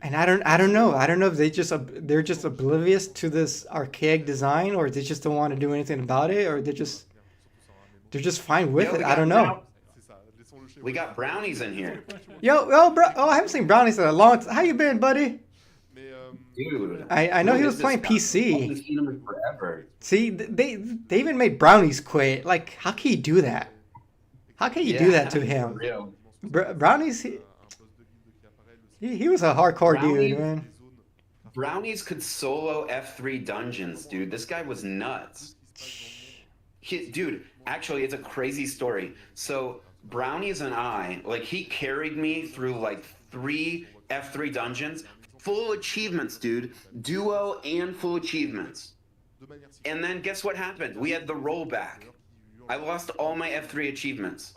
And I don't know if they're just oblivious to this archaic design, or they just don't want to do anything about it, or they're just fine with it. I don't know. We got brownies in here. I haven't seen brownies in a long time. How you been, buddy? Dude, I know he was playing PC. I haven't seen him forever. See, they even made brownies quit. Like, how can you do that? How can you do that to him? Brownies, he was a hardcore dude, man. Brownies could solo F3 dungeons, dude. This guy was nuts. Dude, actually, it's a crazy story. So Brownies and I, like, he carried me through like 3 F3 dungeons, full achievements, dude. Duo and full achievements. And then guess what happened? We had the rollback. I lost all my F3 achievements.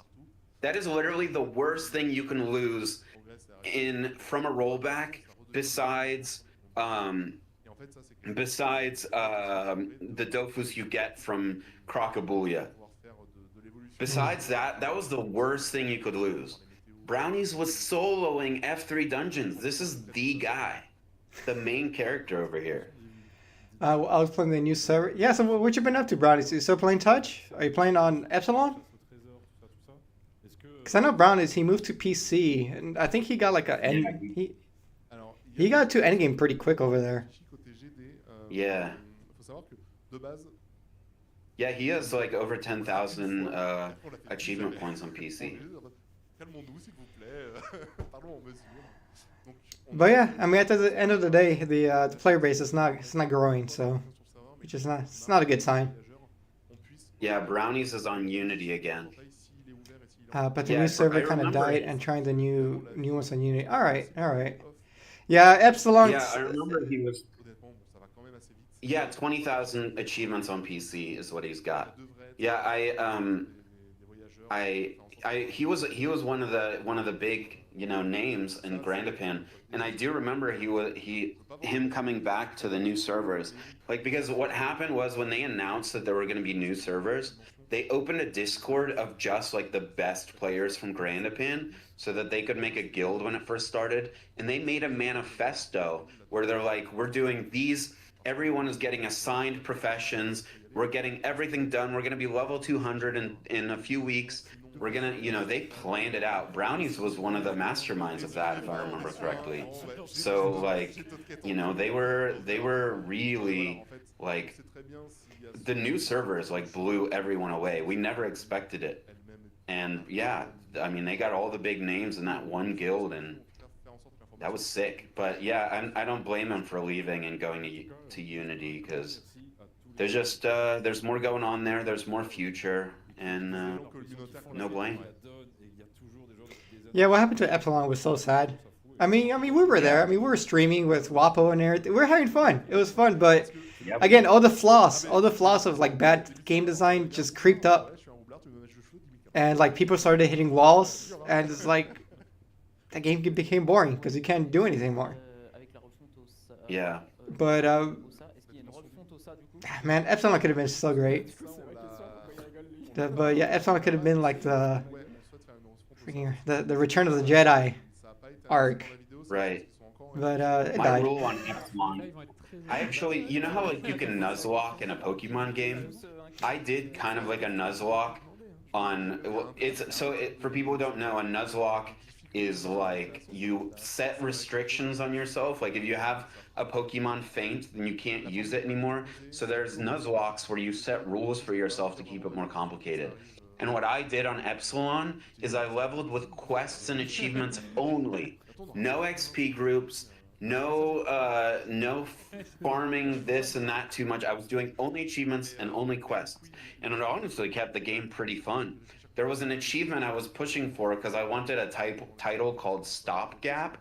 That is literally the worst thing you can lose from a rollback, besides the Dofus you get from Crocobulia. Besides that was the worst thing you could lose. Brownies was soloing F3 dungeons. This is the guy. the main character over here. I was playing the new server. Yeah, so what you been up to, Brownies? You still playing Touch? Are you playing on Epsilon? Because I know Brownies, he moved to PC, and I think he got like a he got to endgame pretty quick over there. Yeah. Yeah, he has like over 10,000 achievement points on PC. But yeah, I mean, at the end of the day, the player base is not growing, so which is not it's not a good sign. Yeah, Brownies is on Unity again. But the Yeah, new server I kind of remember- died, and trying the new ones on Unity. All right. Yeah, Epsilon. Yeah, I remember he was. Yeah, 20,000 achievements on PC is what he's got. Yeah, he was one of the big names in Grandapan, and I do remember him coming back to the new servers, like because what happened was when they announced that there were going to be new servers, they opened a Discord of just like the best players from Grandapan so that they could make a guild when it first started, and they made a manifesto where they're like, we're doing these. Everyone is getting assigned professions. We're getting everything done. We're going to be level 200 in a few weeks. We're going to, they planned it out. Brownies was one of the masterminds of that, if I remember correctly. So, like, they were really, like, the new servers, like, blew everyone away. We never expected it. And, yeah, I mean, they got all the big names in that one guild, and that was sick. But yeah, I don't blame him for leaving and going to Unity, because there's just there's more going on there. There's more future, and no blame. Yeah, what happened to Epsilon was so sad. I mean, we were there. I mean, we were streaming with Wapo and everything. We were having fun. It was fun, but again, all the flaws of like bad game design just creeped up, and like people started hitting walls, and it's like. The game became boring because you can't do anything more. Yeah. But man, Epsilon could have been so great. But yeah, Epsilon could have been like the Return of the Jedi arc. Right. But it My died. rule on Epsilon, I actually, you know how like you can nuzlocke in a Pokemon game? I did kind of like a nuzlocke on for people who don't know, a nuzlocke is like you set restrictions on yourself. Like if you have a Pokemon faint, then you can't use it anymore. So there's nuzlocks where you set rules for yourself to keep it more complicated. And what I did on Epsilon is I leveled with quests and achievements only. No XP groups, no farming this and that too much. I was doing only achievements and only quests. And it honestly kept the game pretty fun. There was an achievement I was pushing for because I wanted a title called Stopgap.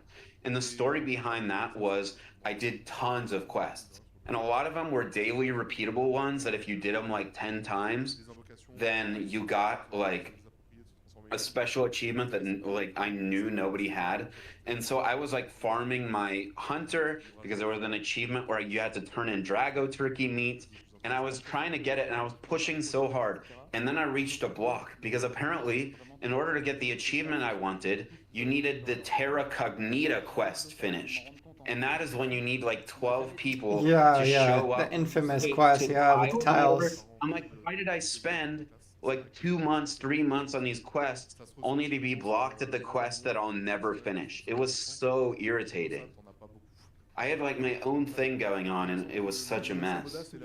And the story behind that was I did tons of quests. And a lot of them were daily repeatable ones that if you did them like 10 times, then you got like a special achievement that like I knew nobody had. And so I was like farming my hunter because there was an achievement where you had to turn in Drago turkey meat. And I was trying to get it, and I was pushing so hard. And then I reached a block, because apparently, in order to get the achievement I wanted, you needed the Terra Cognita quest finished. And that is when you need like 12 people to show up. The infamous quest, with the tiles. I'm like, why did I spend like 2 months, 3 months on these quests, only to be blocked at the quest that I'll never finish? It was so irritating. I had like my own thing going on, and it was such a mess.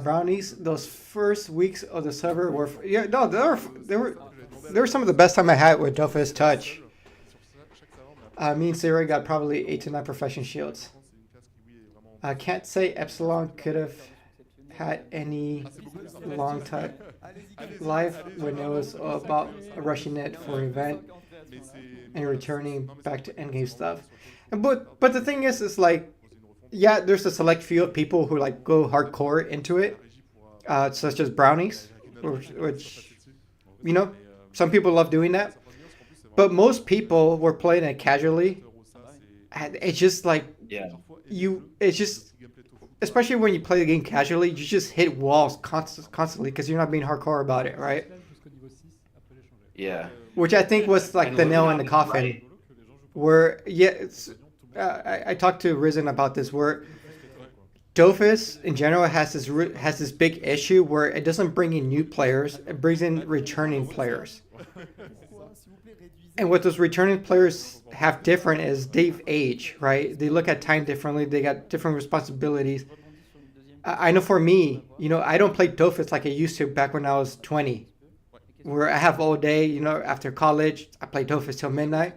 Brownies, those first weeks of the server were they were some of the best time I had with Dofus Touch. Me and Sarah got probably 8 to 9 profession shields. I can't say Epsilon could have had any long time life when it was about rushing it for an event and returning back to endgame stuff. But the thing is like, yeah, there's a select few of people who like go hardcore into it, such as Brownies, which some people love doing that. But most people were playing it casually, and it's just like it's just, especially when you play the game casually, you just hit walls constantly because you're not being hardcore about it, right? Yeah. Which I think was like the nail in the coffin. Where I talked to Risen about this, where Dofus in general has this big issue where it doesn't bring in new players, it brings in returning players. And what those returning players have different is they've aged, right? They look at time differently, they got different responsibilities. I know for me, I don't play Dofus like I used to back when I was 20, where I have all day, after college, I play Dofus till midnight.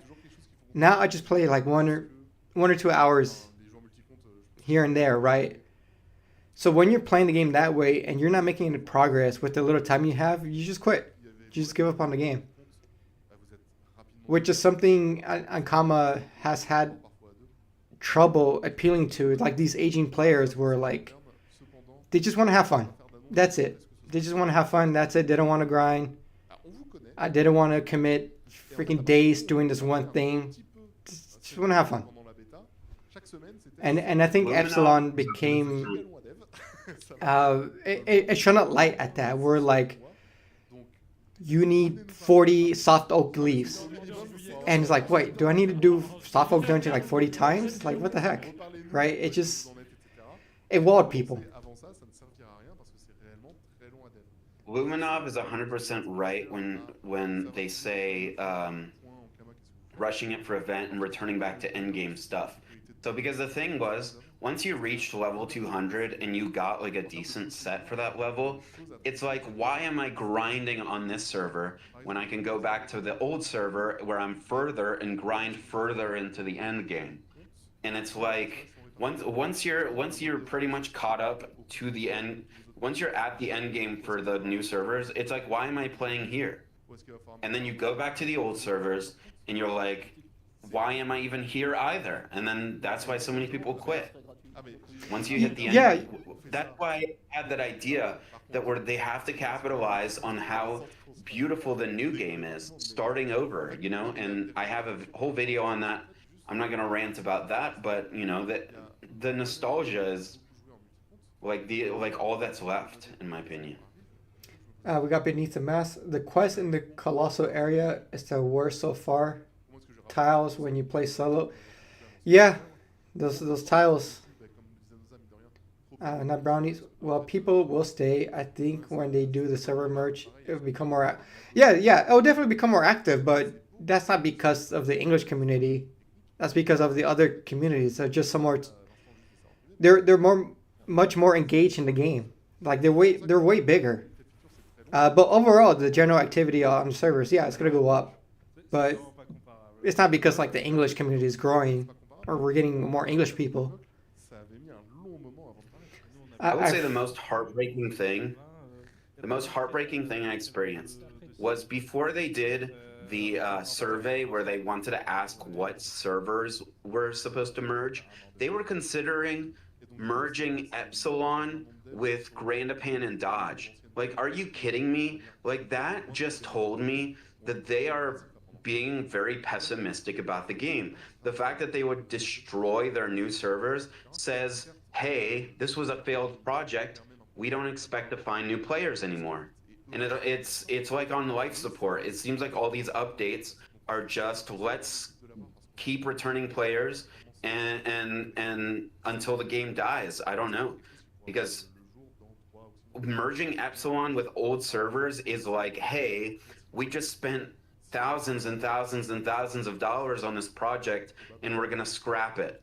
Now I just play like 1 or 2 hours here and there, right? So when you're playing the game that way and you're not making any progress with the little time you have, you just quit. You just give up on the game. Which is something Ankama has had trouble appealing to. Like these aging players were like, they just want to have fun. That's it. They just want to have fun. That's it. They don't want to grind. I didn't want to commit freaking days doing this one thing. Just want to have fun. And I think Epsilon became it shone a light at that. Where like you need 40 soft oak leaves, and it's like, wait, do I need to do soft oak dungeon like 40 times? Like what the heck, right? It walled people. Luminov is 100% right when they say rushing it for event and returning back to endgame stuff. So because the thing was, once you reached level 200 and you got like a decent set for that level, it's like, why am I grinding on this server when I can go back to the old server where I'm further and grind further into the end game? And it's like, once you're pretty much caught up to the end, once you're at the end game for the new servers, it's like, why am I playing here? And then you go back to the old servers and you're like, why am I even here either? And then that's why so many people quit. Once you hit the end, Yeah. That's why I had that idea that they have to capitalize on how beautiful the new game is, starting over, and I have a whole video on that. I'm not going to rant about that, but that the nostalgia is like all that's left, in my opinion. We got Beneath the Mask. The quest in the Colossal area is the worst so far. Tiles when you play solo. Yeah, those tiles. Not brownies. Well, people will stay. I think when they do the server merge, it will become more. Yeah, it will definitely become more active. But that's not because of the English community. That's because of the other communities. They're just somewhere. They're much more engaged in the game. Like they're way bigger. But overall, the general activity on the servers, yeah, it's gonna go up. But it's not because like the English community is growing or we're getting more English people. I would say the most heartbreaking thing I experienced was before they did the survey where they wanted to ask what servers were supposed to merge. They were considering merging Epsilon with Grandapan and Dodge. Like, are you kidding me? Like, that just told me that they are being very pessimistic about the game. The fact that they would destroy their new servers says, hey, this was a failed project. We don't expect to find new players anymore. And it's like on life support. It seems like all these updates are just, let's keep returning players and until the game dies. I don't know. Because merging Epsilon with old servers is like, hey, we just spent thousands and thousands and thousands of dollars on this project and we're gonna scrap it,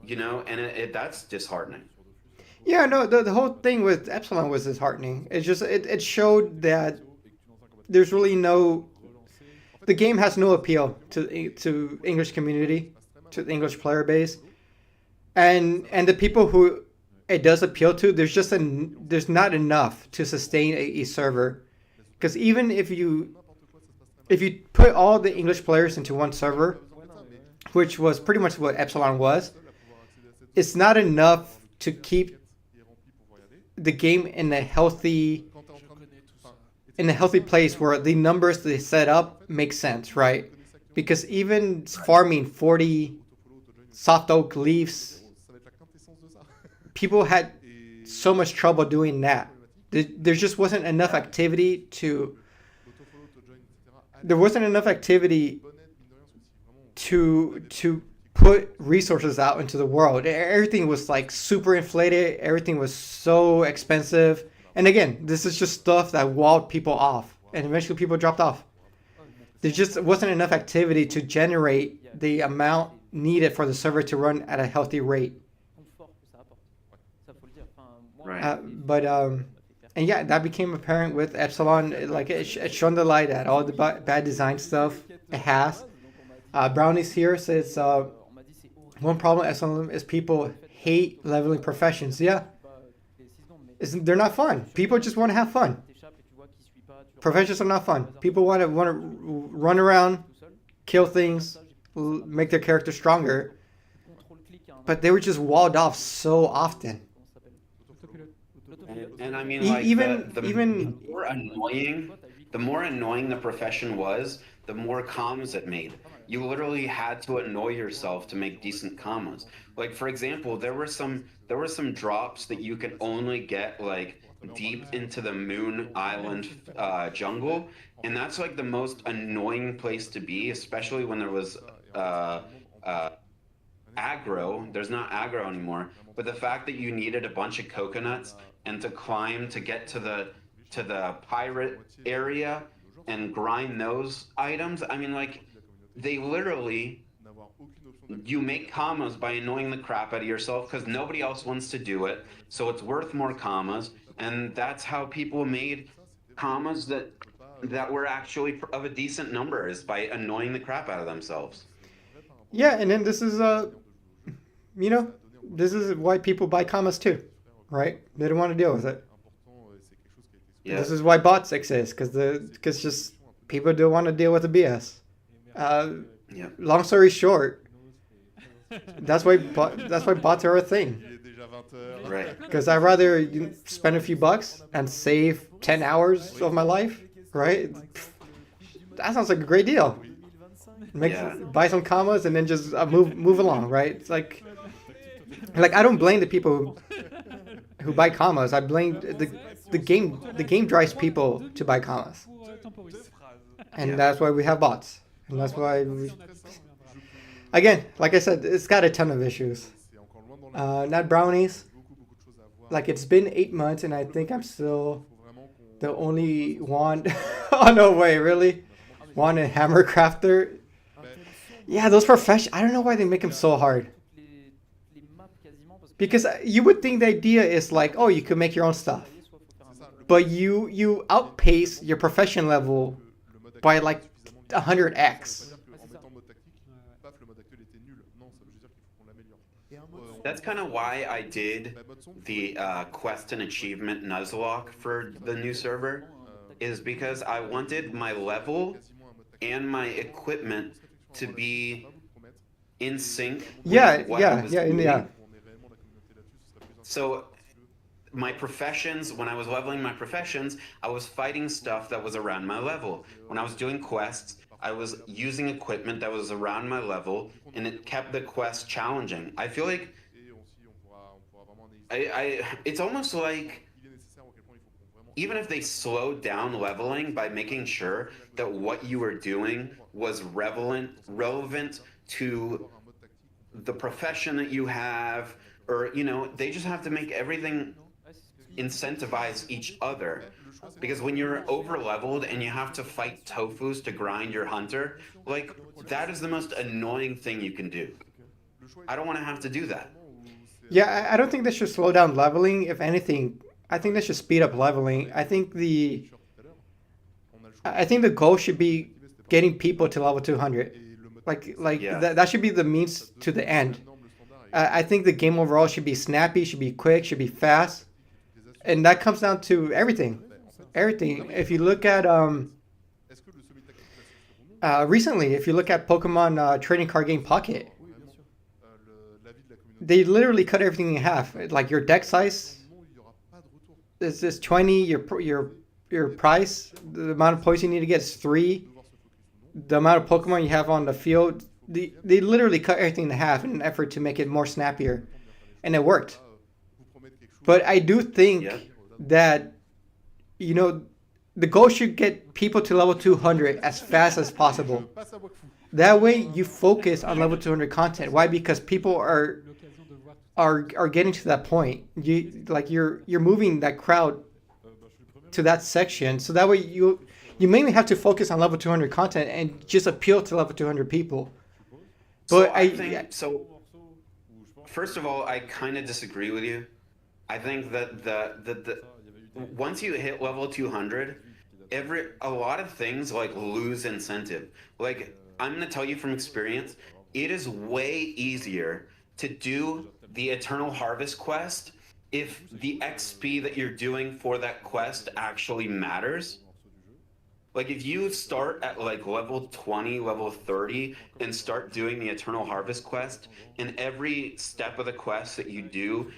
and that's disheartening. Yeah, no, the whole thing with Epsilon was disheartening. It's just it showed that there's really the game has no appeal to English community, to the English player base, and the people who it does appeal to, there's not enough to sustain a server, because even if you put all the English players into one server, which was pretty much what Epsilon was, it's not enough to keep the game in a healthy place where the numbers they set up make sense, right? Because even farming 40 soft oak leaves, people had so much trouble doing that. There just wasn't enough activity to put resources out into the world. Everything was like super inflated. Everything was so expensive. And again, this is just stuff that walled people off, and eventually people dropped off. There just wasn't enough activity to generate the amount needed for the server to run at a healthy rate. Right. And yeah, that became apparent with Epsilon. Like it shone the light at all the bad design stuff it has. Brownies here says one problem with Epsilon is people hate leveling professions. Yeah, they're not fun. People just want to have fun. Professions are not fun. People want to run around, kill things, make their character stronger. But they were just walled off so often. And I mean, like, the more annoying the profession was, the more commas it made. You literally had to annoy yourself to make decent commas. Like, for example, there were some drops that you could only get like deep into the Moon Island jungle, and that's like the most annoying place to be, especially when there was aggro. There's not aggro anymore, but the fact that you needed a bunch of coconuts and to climb to get to the pirate area and grind those items. I mean, like, they literally, you make commas by annoying the crap out of yourself because nobody else wants to do it, so it's worth more commas, and that's how people made commas that were actually of a decent number, is by annoying the crap out of themselves. Yeah, and then this is this is why people buy commas too, right? They don't want to deal with it. Yeah. This is why bots exist, because just people don't want to deal with the BS. Long story short, that's why bots are a thing. Right. Because I'd rather spend a few bucks and save 10 hours of my life, right? That sounds like a great deal. Buy some commas and then just move along, right? It's like I don't blame the people who buy commas. I blame the game. The game drives people to buy commas, and that's why we have bots, and that's why again, like I said, it's got a ton of issues. Not brownies. Like, it's been 8 months, and I think I'm still the only wand. Oh no way, really? Wand and hammer crafter. Yeah, those professions. I don't know why they make them so hard. Because you would think the idea is like, oh, you could make your own stuff, but you outpace your profession level by like 100x. That's kind of why I did the quest and achievement Nuzlocke for the new server, is because I wanted my level and my equipment to be in sync with what I was doing. So my professions, when I was leveling my professions, I was fighting stuff that was around my level. When I was doing quests, I was using equipment that was around my level, and it kept the quest challenging. I feel like it's almost like, even if they slowed down leveling by making sure that what you were doing was relevant to the profession that you have, or, they just have to make everything incentivize each other. Because when you're over leveled and you have to fight tofus to grind your hunter, like, that is the most annoying thing you can do. I don't want to have to do that. Yeah, I don't think this should slow down leveling. If anything, I think this should speed up leveling. I think the goal should be getting people to level 200. That should be the means to the end. I think the game overall should be snappy, should be quick, should be fast, and that comes down to everything. Everything. If you look at recently, if you look at Pokemon Trading Card Game Pocket, they literally cut everything in half. Like, your deck size is 20. Your price, the amount of points you need to get is 3. The amount of Pokemon you have on the field. They literally cut everything in half in an effort to make it more snappier, and it worked. But I do think that, the goal should get people to level 200 as fast as possible. That way you focus on level 200 content. Why? Because people are getting to that point. You're moving that crowd to that section, so that way you mainly have to focus on level 200 content and just appeal to level 200 people. But so I think so. First of all, I kind of disagree with you. I think that the once you hit level 200, a lot of things like lose incentive. Like, I'm gonna tell you from experience, it is way easier to do the Eternal Harvest quest if the XP that you're doing for that quest actually matters. Like, if you start at like level 20, level 30, and start doing the Eternal Harvest quest, and every step of the quest that you do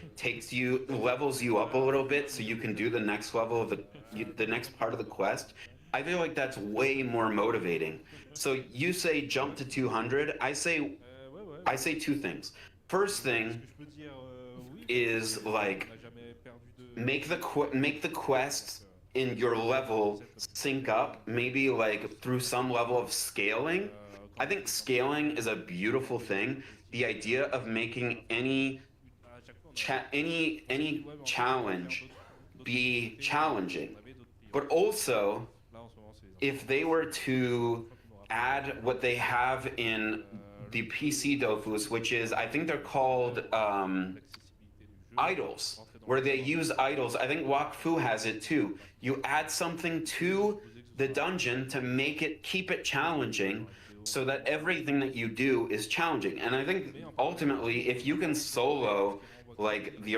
levels you up a little bit so you can do the next level of the next part of the quest, I feel like that's way more motivating. So you say jump to 200, I say two things. First thing is like make the quests in your level sync up, maybe like through some level of scaling. I think scaling is a beautiful thing. The idea of making any challenge be challenging, but also if they were to add what they have in the PC dofus, which is, I think they're called idols, where they use idols. I think Wakfu has it too. You add something to the dungeon to keep it challenging, so that everything that you do is challenging. And I think ultimately, if you can solo like the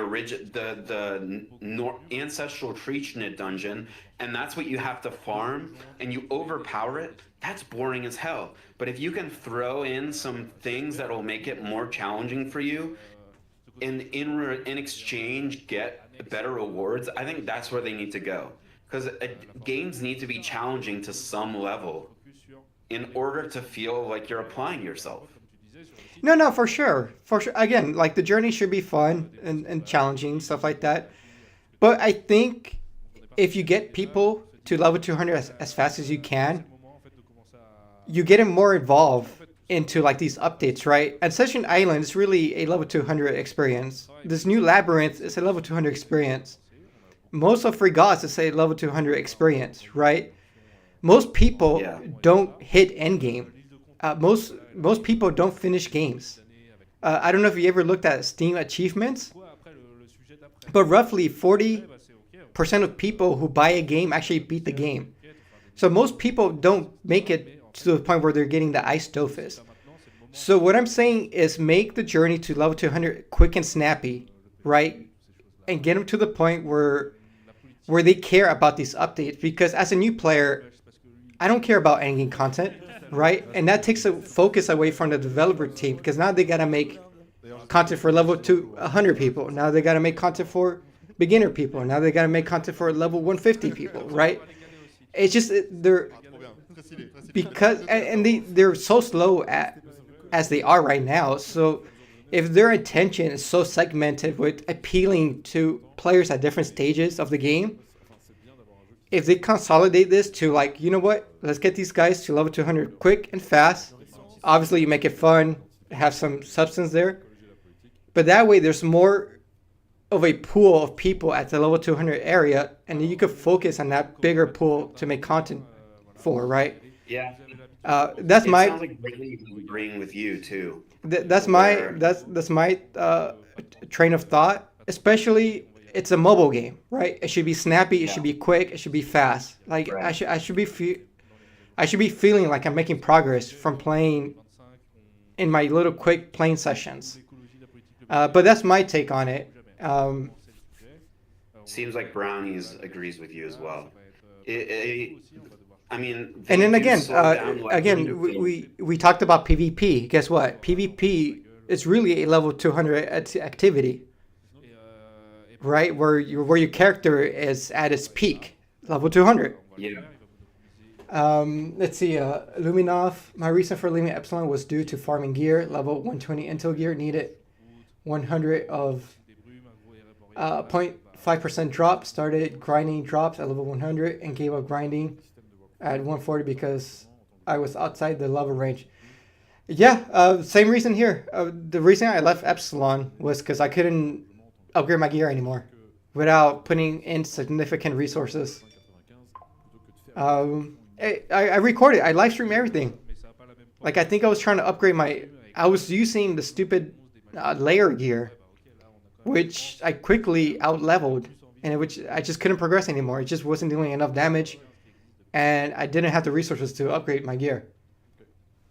ancestral Trichnid dungeon, and that's what you have to farm, and you overpower it, that's boring as hell. But if you can throw in some things that will make it more challenging for you, and in exchange get better rewards, I think that's where they need to go. Because games need to be challenging to some level in order to feel like you're applying yourself. No, for sure. For sure. Again, like the journey should be fun and challenging, stuff like that. But I think if you get people to level 200 as fast as you can, you get them more involved into like these updates, right? Ascension Island is really a level 200 experience. This new labyrinth is a level 200 experience. Most of Free Gods is a level 200 experience, right? Most people don't hit endgame. Most people don't finish games. I don't know if you ever looked at Steam achievements, but roughly 40% of people who buy a game actually beat the game. So most people don't make it to the point where they're getting the Ice Dofus. So what I'm saying is make the journey to level 200 quick and snappy, right? And get them to the point where they care about these updates. Because as a new player, I don't care about endgame content, right? And that takes the focus away from the developer team, because now they gotta make content for level 100 people. Now they gotta make content for beginner people. Now they gotta make content for level 150 people, right? It's just they're so slow as they are right now. So if their intention is so segmented with appealing to players at different stages of the game, if they consolidate this to like, you know what, let's get these guys to level 200 quick and fast. Obviously, you make it fun, have some substance there. But that way, there's more of a pool of people at the level 200 area, and you could focus on that bigger pool to make content for, right? Yeah. That's it my. Sounds like really agreeing with you too. That's my train of thought. Especially, it's a mobile game, right? It should be snappy. It should be quick. It should be fast. Like right. I should be feeling like I'm making progress from playing in my little quick playing sessions. But that's my take on it. Seems like Brownies agrees with you as well. I mean, and then again, we talked about PvP. Guess what? PvP is really a level 200 activity, right? Where your character is at its peak, level 200. Yeah. Let's see. Luminov. My reason for leaving Epsilon was due to farming gear. Level 120 intel gear needed 100 of 5% drop, started grinding drops at level 100 and gave up grinding at 140 because I was outside the level range. Yeah, same reason here. The reason I left Epsilon was because I couldn't upgrade my gear anymore without putting in significant resources. I recorded, I live streamed everything. Like, I think I was trying to upgrade I was using the stupid layer gear, which I quickly out-leveled, and which I just couldn't progress anymore. It just wasn't doing enough damage, and I didn't have the resources to upgrade my gear.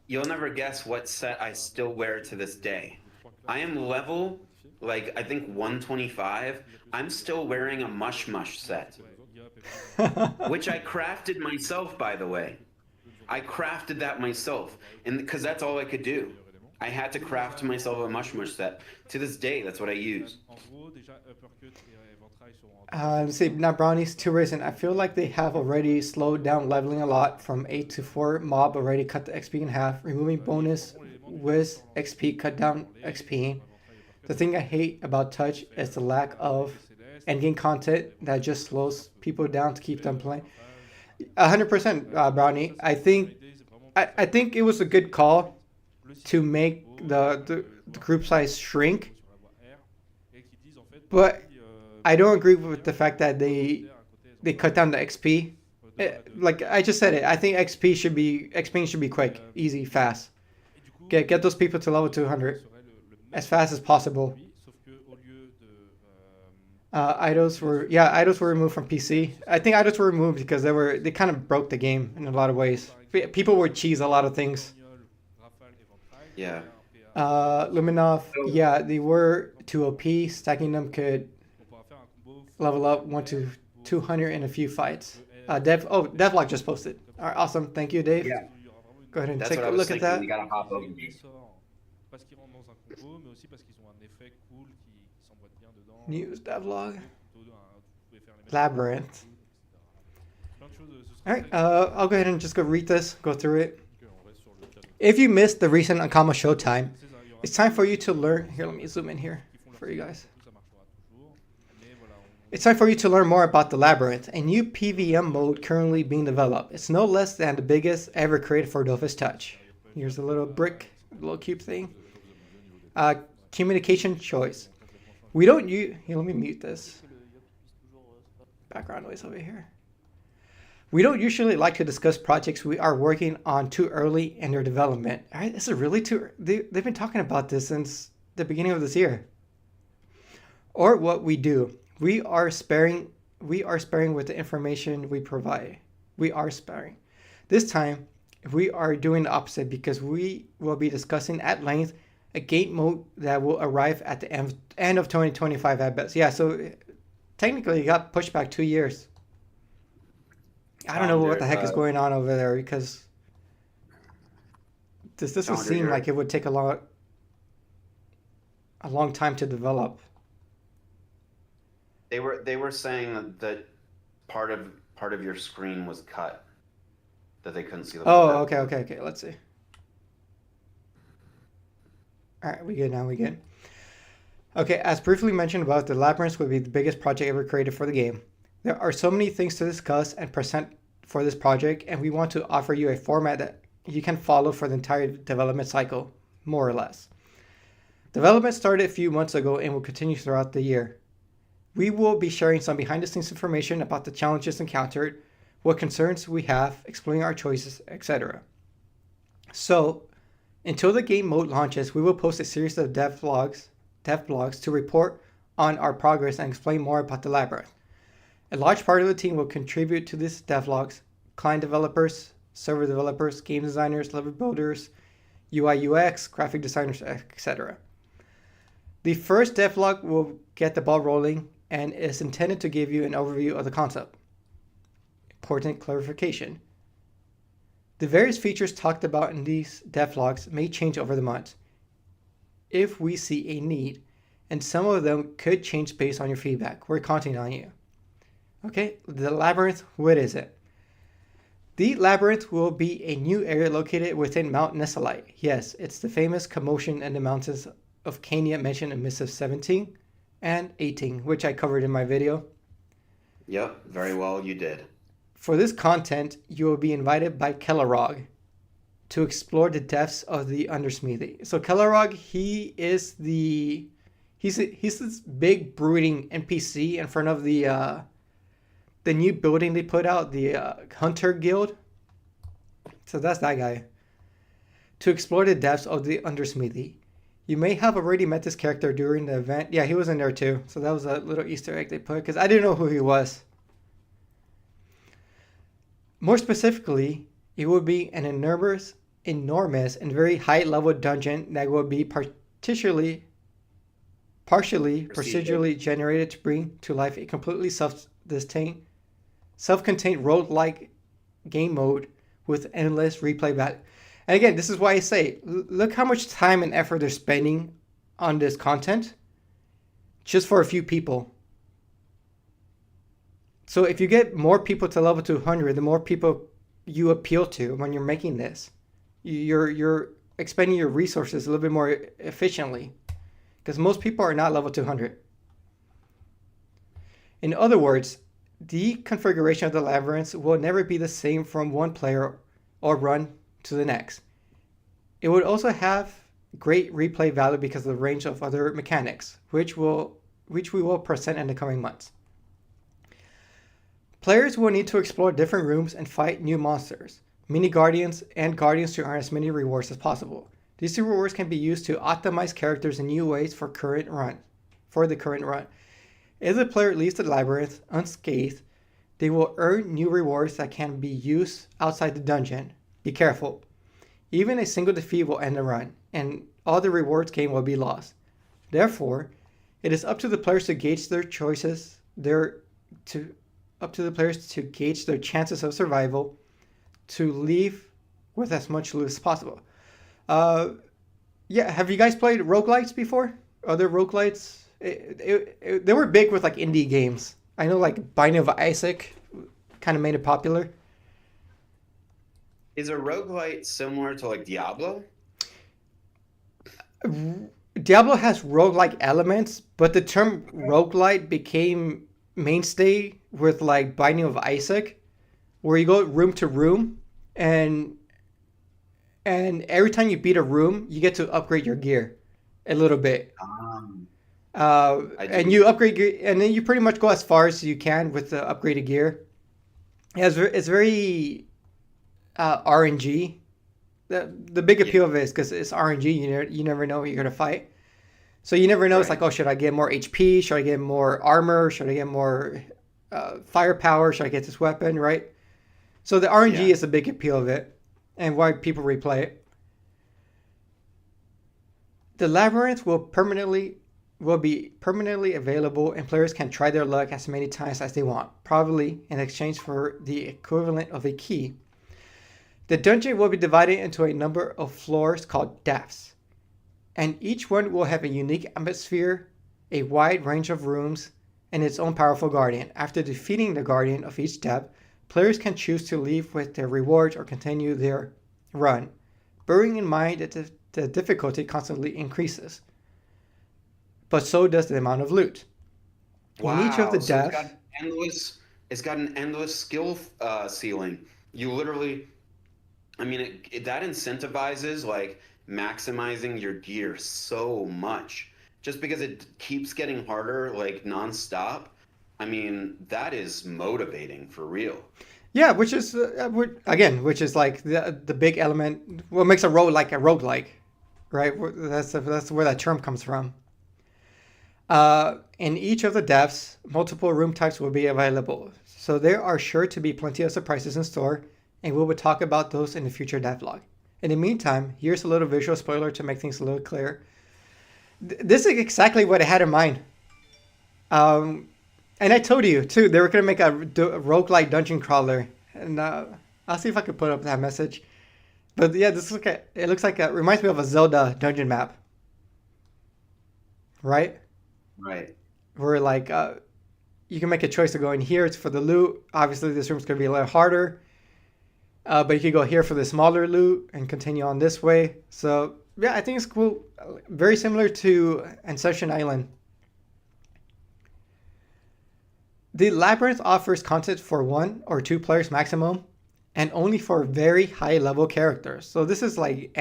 You'll never guess what set I still wear to this day. I am level, like, I think 125. I'm still wearing a Mush set. Which I crafted myself, by the way. I crafted that myself, and because that's all I could do. I had to craft myself a Mush set. To this day, that's what I use. Let's see, now brownies, 2 reasons. I feel like they have already slowed down leveling a lot from 8 to 4. Mob already cut the XP in half. Removing bonus with XP cut down XP. The thing I hate about Touch is the lack of endgame content that just slows people down to keep them playing. 100%, Brownie. I think it was a good call to make the group size shrink, but I don't agree with the fact that they cut down the XP. Like I just said it, I think XP should be quick, easy, fast. Get those people to level 200 as fast as possible. Idols were removed from PC. I think idols were removed because they kind of broke the game in a lot of ways. People would cheese a lot of things. Yeah. Luminov, yeah, they were too OP. Stacking them could level up 1 to 200 in a few fights. Devlog just posted. All right, awesome. Thank you, Dave. Yeah. Go ahead and take a look at that. You gotta hop over me. News devlog. Labyrinth. All right, I'll go ahead and just go read this, go through it. If you missed the recent Ankama Showtime, it's time for you to learn. Here, let me zoom in here for you guys. It's time for you to learn more about the Labyrinth, a new PVM mode currently being developed. It's no less than the biggest ever created for Dofus Touch. Here's a little brick, little cube thing. Communication choice. We don't use... Here, let me mute this. Background noise over here. We don't usually like to discuss projects we are working on too early in their development. All right, this is really too... They've been talking about this since the beginning of this year. Or what we do. We are sparing with the information we provide. We are sparing. This time, we are doing the opposite because we will be discussing at length a game mode that will arrive at the end of 2025 at best. Yeah, so technically it got pushed back 2 years. I don't know what the heck is going on over there because this doesn't seem like it would take a long time to develop. They were saying that part of your screen was cut, that they couldn't see the. Oh, okay. Let's see. All right, we good now. We good. Okay, as briefly mentioned above, the Labyrinth will be the biggest project ever created for the game. There are so many things to discuss and present for this project, and we want to offer you a format that you can follow for the entire development cycle, more or less. Development started a few months ago and will continue throughout the year. We will be sharing some behind-the-scenes information about the challenges encountered, what concerns we have, explaining our choices, etc. So, until the game mode launches, we will post a series of dev blogs to report on our progress and explain more about the Labyrinth. A large part of the team will contribute to these devlogs: client developers, server developers, game designers, level builders, UI UX, graphic designers, etc. The first devlog will get the ball rolling and is intended to give you an overview of the concept. Important clarification. The various features talked about in these devlogs may change over the months if we see a need, and some of them could change based on your feedback. We're counting on you. Okay, the Labyrinth, what is it? The Labyrinth will be a new area located within Mount Nesselite. Yes, it's the famous commotion in the mountains of Kenya mentioned in Missive 17. and 18, which I covered in my video. Yep, very well, you did. For this content, you will be invited by Kellerog to explore the depths of the Undersmithy. So Kellerog, he's this big brooding NPC in front of the new building they put out, the Hunter Guild. So that's that guy. To explore the depths of the Undersmithy. You may have already met this character during the event. Yeah, he was in there too. So that was a little Easter egg they put because I didn't know who he was. More specifically, it will be an enormous and very high-level dungeon that will be partially procedurally generated to bring to life a completely self-contained roguelike game mode with endless replay value. And again, this is why I say, look how much time and effort they're spending on this content just for a few people. So if you get more people to level 200, the more people you appeal to when you're making this, you're expending your resources a little bit more efficiently, because most people are not level 200. In other words, the configuration of the labyrinths will never be the same from one player or run to the next. It would also have great replay value because of the range of other mechanics, which we will present in the coming months. Players will need to explore different rooms and fight new monsters, mini guardians, and guardians to earn as many rewards as possible. These rewards can be used to optimize characters in new ways for the current run. If the player leaves the labyrinth unscathed, they will earn new rewards that can be used outside the dungeon. Be careful. Even a single defeat will end the run, and all the rewards gained will be lost. Therefore, it is up to the players to gauge their chances of survival to leave with as much loot as possible. Yeah, have you guys played roguelites before? Other roguelites? They were big with like indie games. I know like Binding of Isaac kind of made it popular. Is a roguelite similar to like Diablo? Diablo has roguelike elements, but the term roguelite became mainstay with like Binding of Isaac, where you go room to room, and every time you beat a room, you get to upgrade your gear a little bit. And you upgrade gear, and then you pretty much go as far as you can with the upgraded gear. It's very RNG. The big appeal of it is because it's RNG. You never know what you're gonna fight, so you never know. Right. It's like, oh, should I get more HP? Should I get more armor? Should I get more firepower? Should I get this weapon? Right. So the RNG is a big appeal of it, and why people replay it. The labyrinth will be permanently available, and players can try their luck as many times as they want, probably in exchange for the equivalent of a key. The dungeon will be divided into a number of floors called depths, and each one will have a unique atmosphere, a wide range of rooms, and its own powerful guardian. After defeating the guardian of each depth, players can choose to leave with their rewards or continue their run, bearing in mind that the difficulty constantly increases. But so does the amount of loot. Wow, in each of the depths, it's got an endless skill ceiling. You literally, I mean, that incentivizes like maximizing your gear so much. Just because it keeps getting harder, like nonstop. I mean, that is motivating for real. Yeah, which is like the big element. What makes a road like a roguelike, right? That's where that term comes from. In each of the depths, multiple room types will be available. So there are sure to be plenty of surprises in store, and we will talk about those in the future devlog. In the meantime, here's a little visual spoiler to make things a little clearer. This is exactly what I had in mind. And I told you, too, they were going to make a roguelike dungeon crawler. And I'll see if I can put up that message. But yeah, it looks like it reminds me of a Zelda dungeon map. Right? Right. Where like you can make a choice to go in here. It's for the loot. Obviously, this room's going to be a little harder. But you can go here for the smaller loot and continue on this way. So yeah, I think it's cool. Very similar to Ascension Island. The Labyrinth offers content for 1 or 2 players maximum, and only for very high level characters. So this is like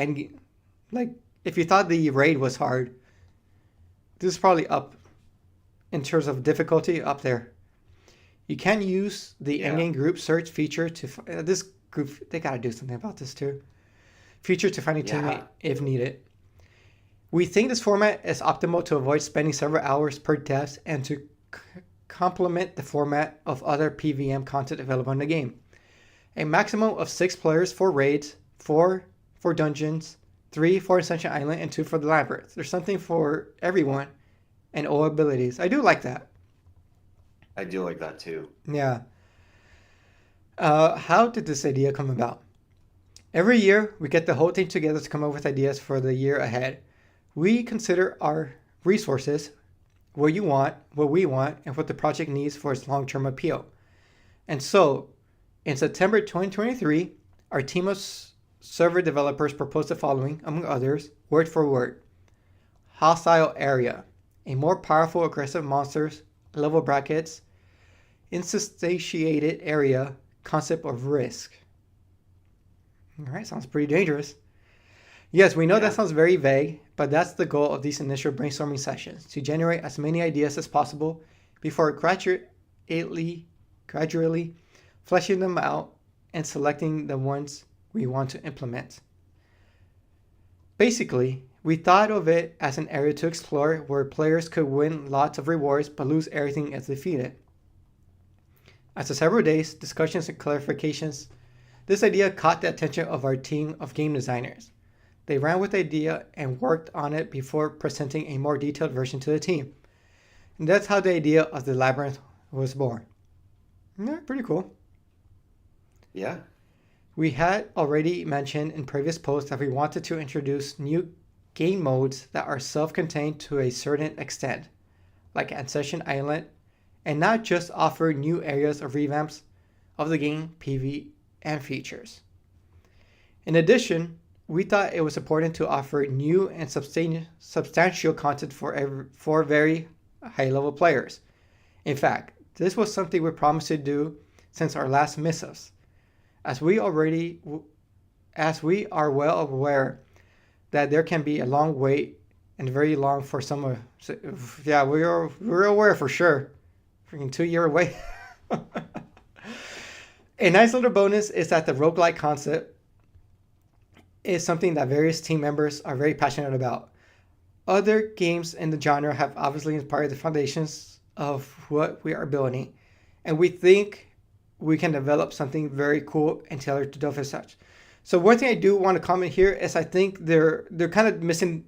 if you thought the raid was hard, this is probably up in terms of difficulty, up there. You can use the in-game group search feature to this group. They gotta do something about this too. Feature to find a teammate if needed. We think this format is optimal to avoid spending several hours per death and to complement the format of other PvM content available in the game. A maximum of 6 players for raids, 4 for dungeons, 3 for Ascension Island, and 2 for the Labyrinth. There's something for everyone and all abilities. I do like that. I do like that too. Yeah. How did this idea come about? Every year, we get the whole team together to come up with ideas for the year ahead. We consider our resources, what you want, what we want, and what the project needs for its long-term appeal. And so, in September 2023, our team of server developers proposed the following, among others, word for word. Hostile area. A more powerful, aggressive monsters, level brackets, insatiated area, concept of risk. All right, sounds pretty dangerous. Yes, we know that sounds very vague, but that's the goal of these initial brainstorming sessions, to generate as many ideas as possible before gradually fleshing them out and selecting the ones we want to implement. Basically, we thought of it as an area to explore where players could win lots of rewards but lose everything if defeated. After several days, discussions and clarifications, this idea caught the attention of our team of game designers. They ran with the idea and worked on it before presenting a more detailed version to the team. And that's how the idea of the Labyrinth was born. Yeah, pretty cool. Yeah. We had already mentioned in previous posts that we wanted to introduce new game modes that are self-contained to a certain extent, like Ascension Island, and not just offer new areas of revamps of the game, PV, and features. In addition, we thought it was important to offer new and substantial content for very high-level players. In fact, this was something we promised to do since our last missives, as we are well aware that there can be a long wait and very long for some. Yeah, we're aware for sure. Freaking 2-year wait. A nice little bonus is that the roguelike concept is something that various team members are very passionate about. Other games in the genre have obviously inspired the foundations of what we are building, and we think we can develop something very cool and tailored to Dove as such. So one thing I do want to comment here is I think they're kind of missing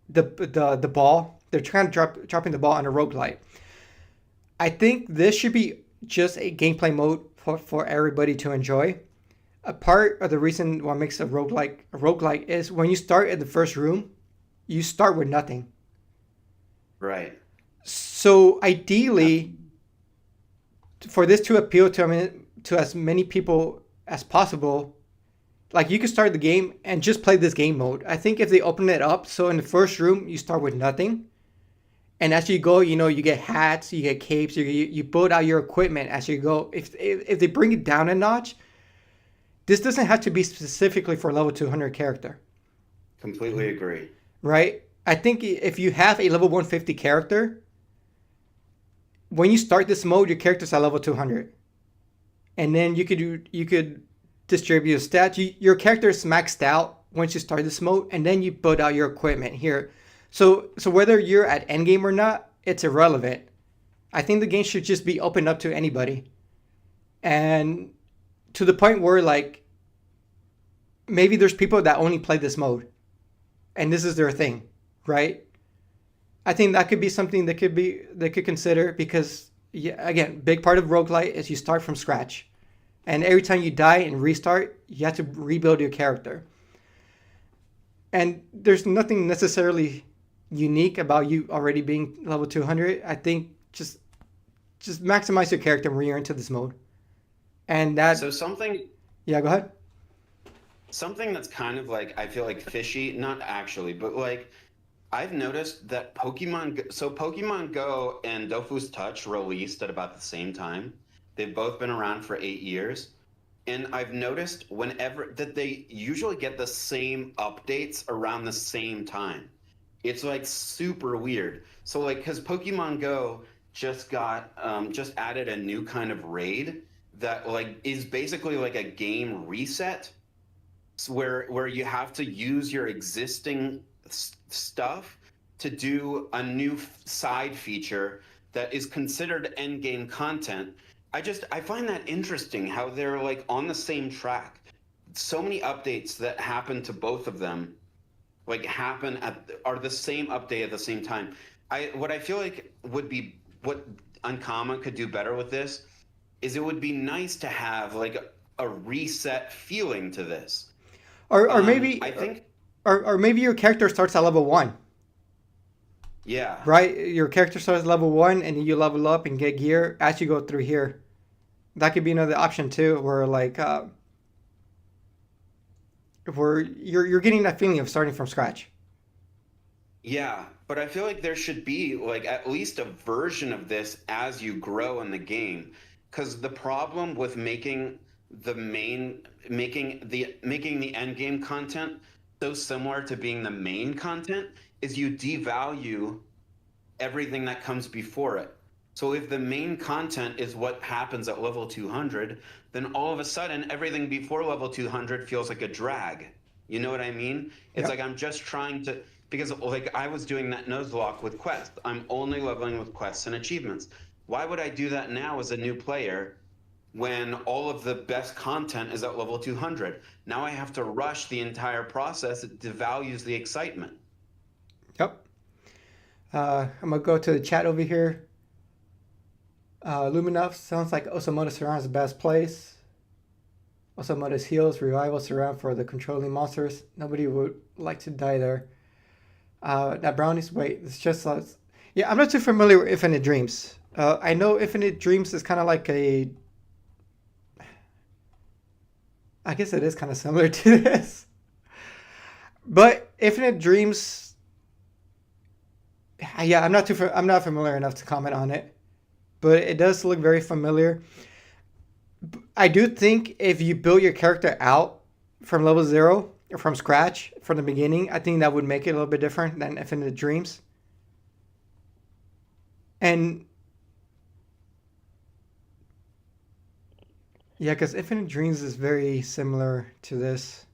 the ball. They're trying to dropping the ball on a roguelike. I think this should be just a gameplay mode for everybody to enjoy. A part of the reason what makes a roguelike is when you start in the first room, you start with nothing. Right. So ideally, for this to appeal to as many people as possible, like you can start the game and just play this game mode. I think if they open it up, so in the first room, you start with nothing. And as you go, you get hats, you get capes, you build out your equipment as you go. If they bring it down a notch, this doesn't have to be specifically for level 200 character. Completely agree. Right? I think if you have a level 150 character, when you start this mode, your character's at level 200. And then you could distribute stats. Your character is maxed out once you start this mode, and then you build out your equipment here. So whether you're at endgame or not, it's irrelevant. I think the game should just be opened up to anybody. And to the point where like maybe there's people that only play this mode and this is their thing, right? I think that could be something they could consider, because again, big part of roguelite is you start from scratch. And every time you die and restart, you have to rebuild your character. And there's nothing necessarily unique about you already being level 200. I think just maximize your character when you're into this mode. And that. So something. Yeah, go ahead. Something that's kind of like, I feel like fishy, not actually, but like I've noticed that Pokemon Go and Dofu's Touch released at about the same time. They've both been around for 8 years. And I've noticed whenever that they usually get the same updates around the same time. It's like super weird. So like, because Pokemon Go just added a new kind of raid that like is basically like a game reset, where you have to use your existing stuff to do a new side feature that is considered end game content. I find that interesting how they're like on the same track. So many updates that happen to both of them like are the same update at the same time. What I feel like would be what Ankama could do better with this is it would be nice to have like a reset feeling to this. Or maybe I think or maybe your character starts at level 1. yeah. Right? Your character starts at level 1 and you level up and get gear as you go through here. That could be another option too, where like where you're getting that feeling of starting from scratch. Yeah, but I feel like there should be like at least a version of this as you grow in the game. Because the problem with making the end game content so similar to being the main content is you devalue everything that comes before it. So if the main content is what happens at level 200, then all of a sudden everything before level 200 feels like a drag. You know what I mean? It's like I'm just trying to, because like I was doing that Nuzlocke with quests. I'm only leveling with quests and achievements. Why would I do that now as a new player when all of the best content is at level 200? Now I have to rush the entire process. It devalues the excitement. Yep. I'm gonna go to the chat over here. Luminov sounds like Osamoto Surround is the best place. Osamoto's heals, revival surround for the controlling monsters. Nobody would like to die there. Now Brownies, wait, it's just yeah, I'm not too familiar with Infinite Dreams. I know Infinite Dreams is kind of like I guess it is kind of similar to this. But Infinite Dreams, yeah, I'm not familiar enough to comment on it. But it does look very familiar. I do think if you build your character out from level 0 or from scratch from the beginning, I think that would make it a little bit different than Infinite Dreams. And yeah, because Infinite Dreams is very similar to this,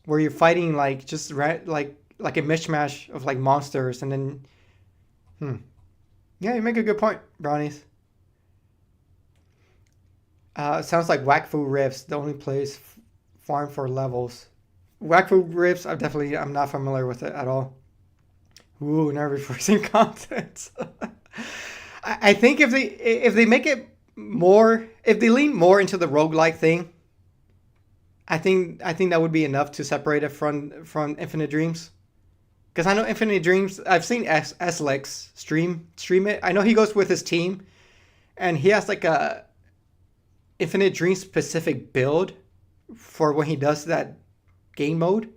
where you're fighting like just like a mishmash of like monsters, and then yeah, you make a good point, Brownies. It sounds like Wakfu Rifts, the only place farm for levels. Wakfu Rifts, I'm not familiar with it at all. Ooh, nerve forcing content. I think if they make it more, if they lean more into the roguelike thing, I think that would be enough to separate it from Infinite Dreams. Because I know Infinite Dreams, I've seen Slex stream it. I know he goes with his team, and he has like a Infinite Dreams specific build for when he does that game mode.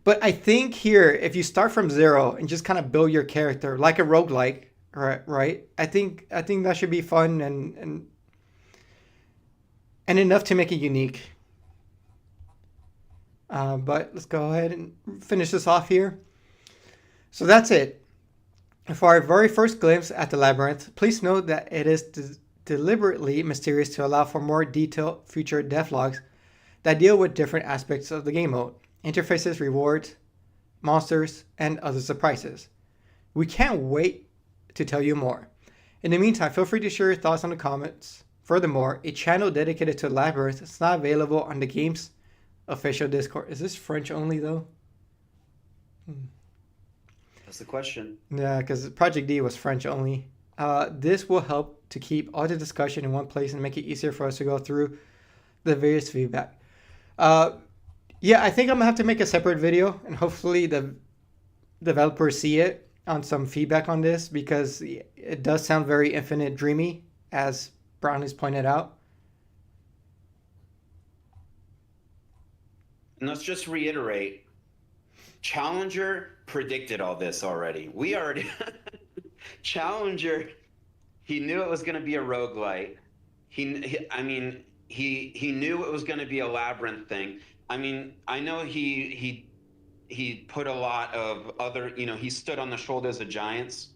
But I think here, if you start from 0 and just kind of build your character like a roguelike, right? I think that should be fun and enough to make it unique. But let's go ahead and finish this off here. So that's it. For our very first glimpse at the labyrinth, please note that it is deliberately mysterious to allow for more detailed future devlogs that deal with different aspects of the game mode, interfaces, rewards, monsters, and other surprises. We can't wait to tell you more. In the meantime, feel free to share your thoughts in the comments. Furthermore, a channel dedicated to Labyrinth is not available on the game's official Discord. Is this French only though? That's the question. Yeah, because Project D was French only. This will help to keep all the discussion in one place and make it easier for us to go through the various feedback. Yeah, I think I'm gonna have to make a separate video, and hopefully the developers see it on some feedback on this, because it does sound very Infinite Dreamy, as Brownies pointed out. And let's just reiterate, Challenger predicted all this already. We already Challenger, he knew it was going to be a roguelite. I mean, he knew it was going to be a labyrinth thing. I mean, I know he put a lot of other, he stood on the shoulders of giants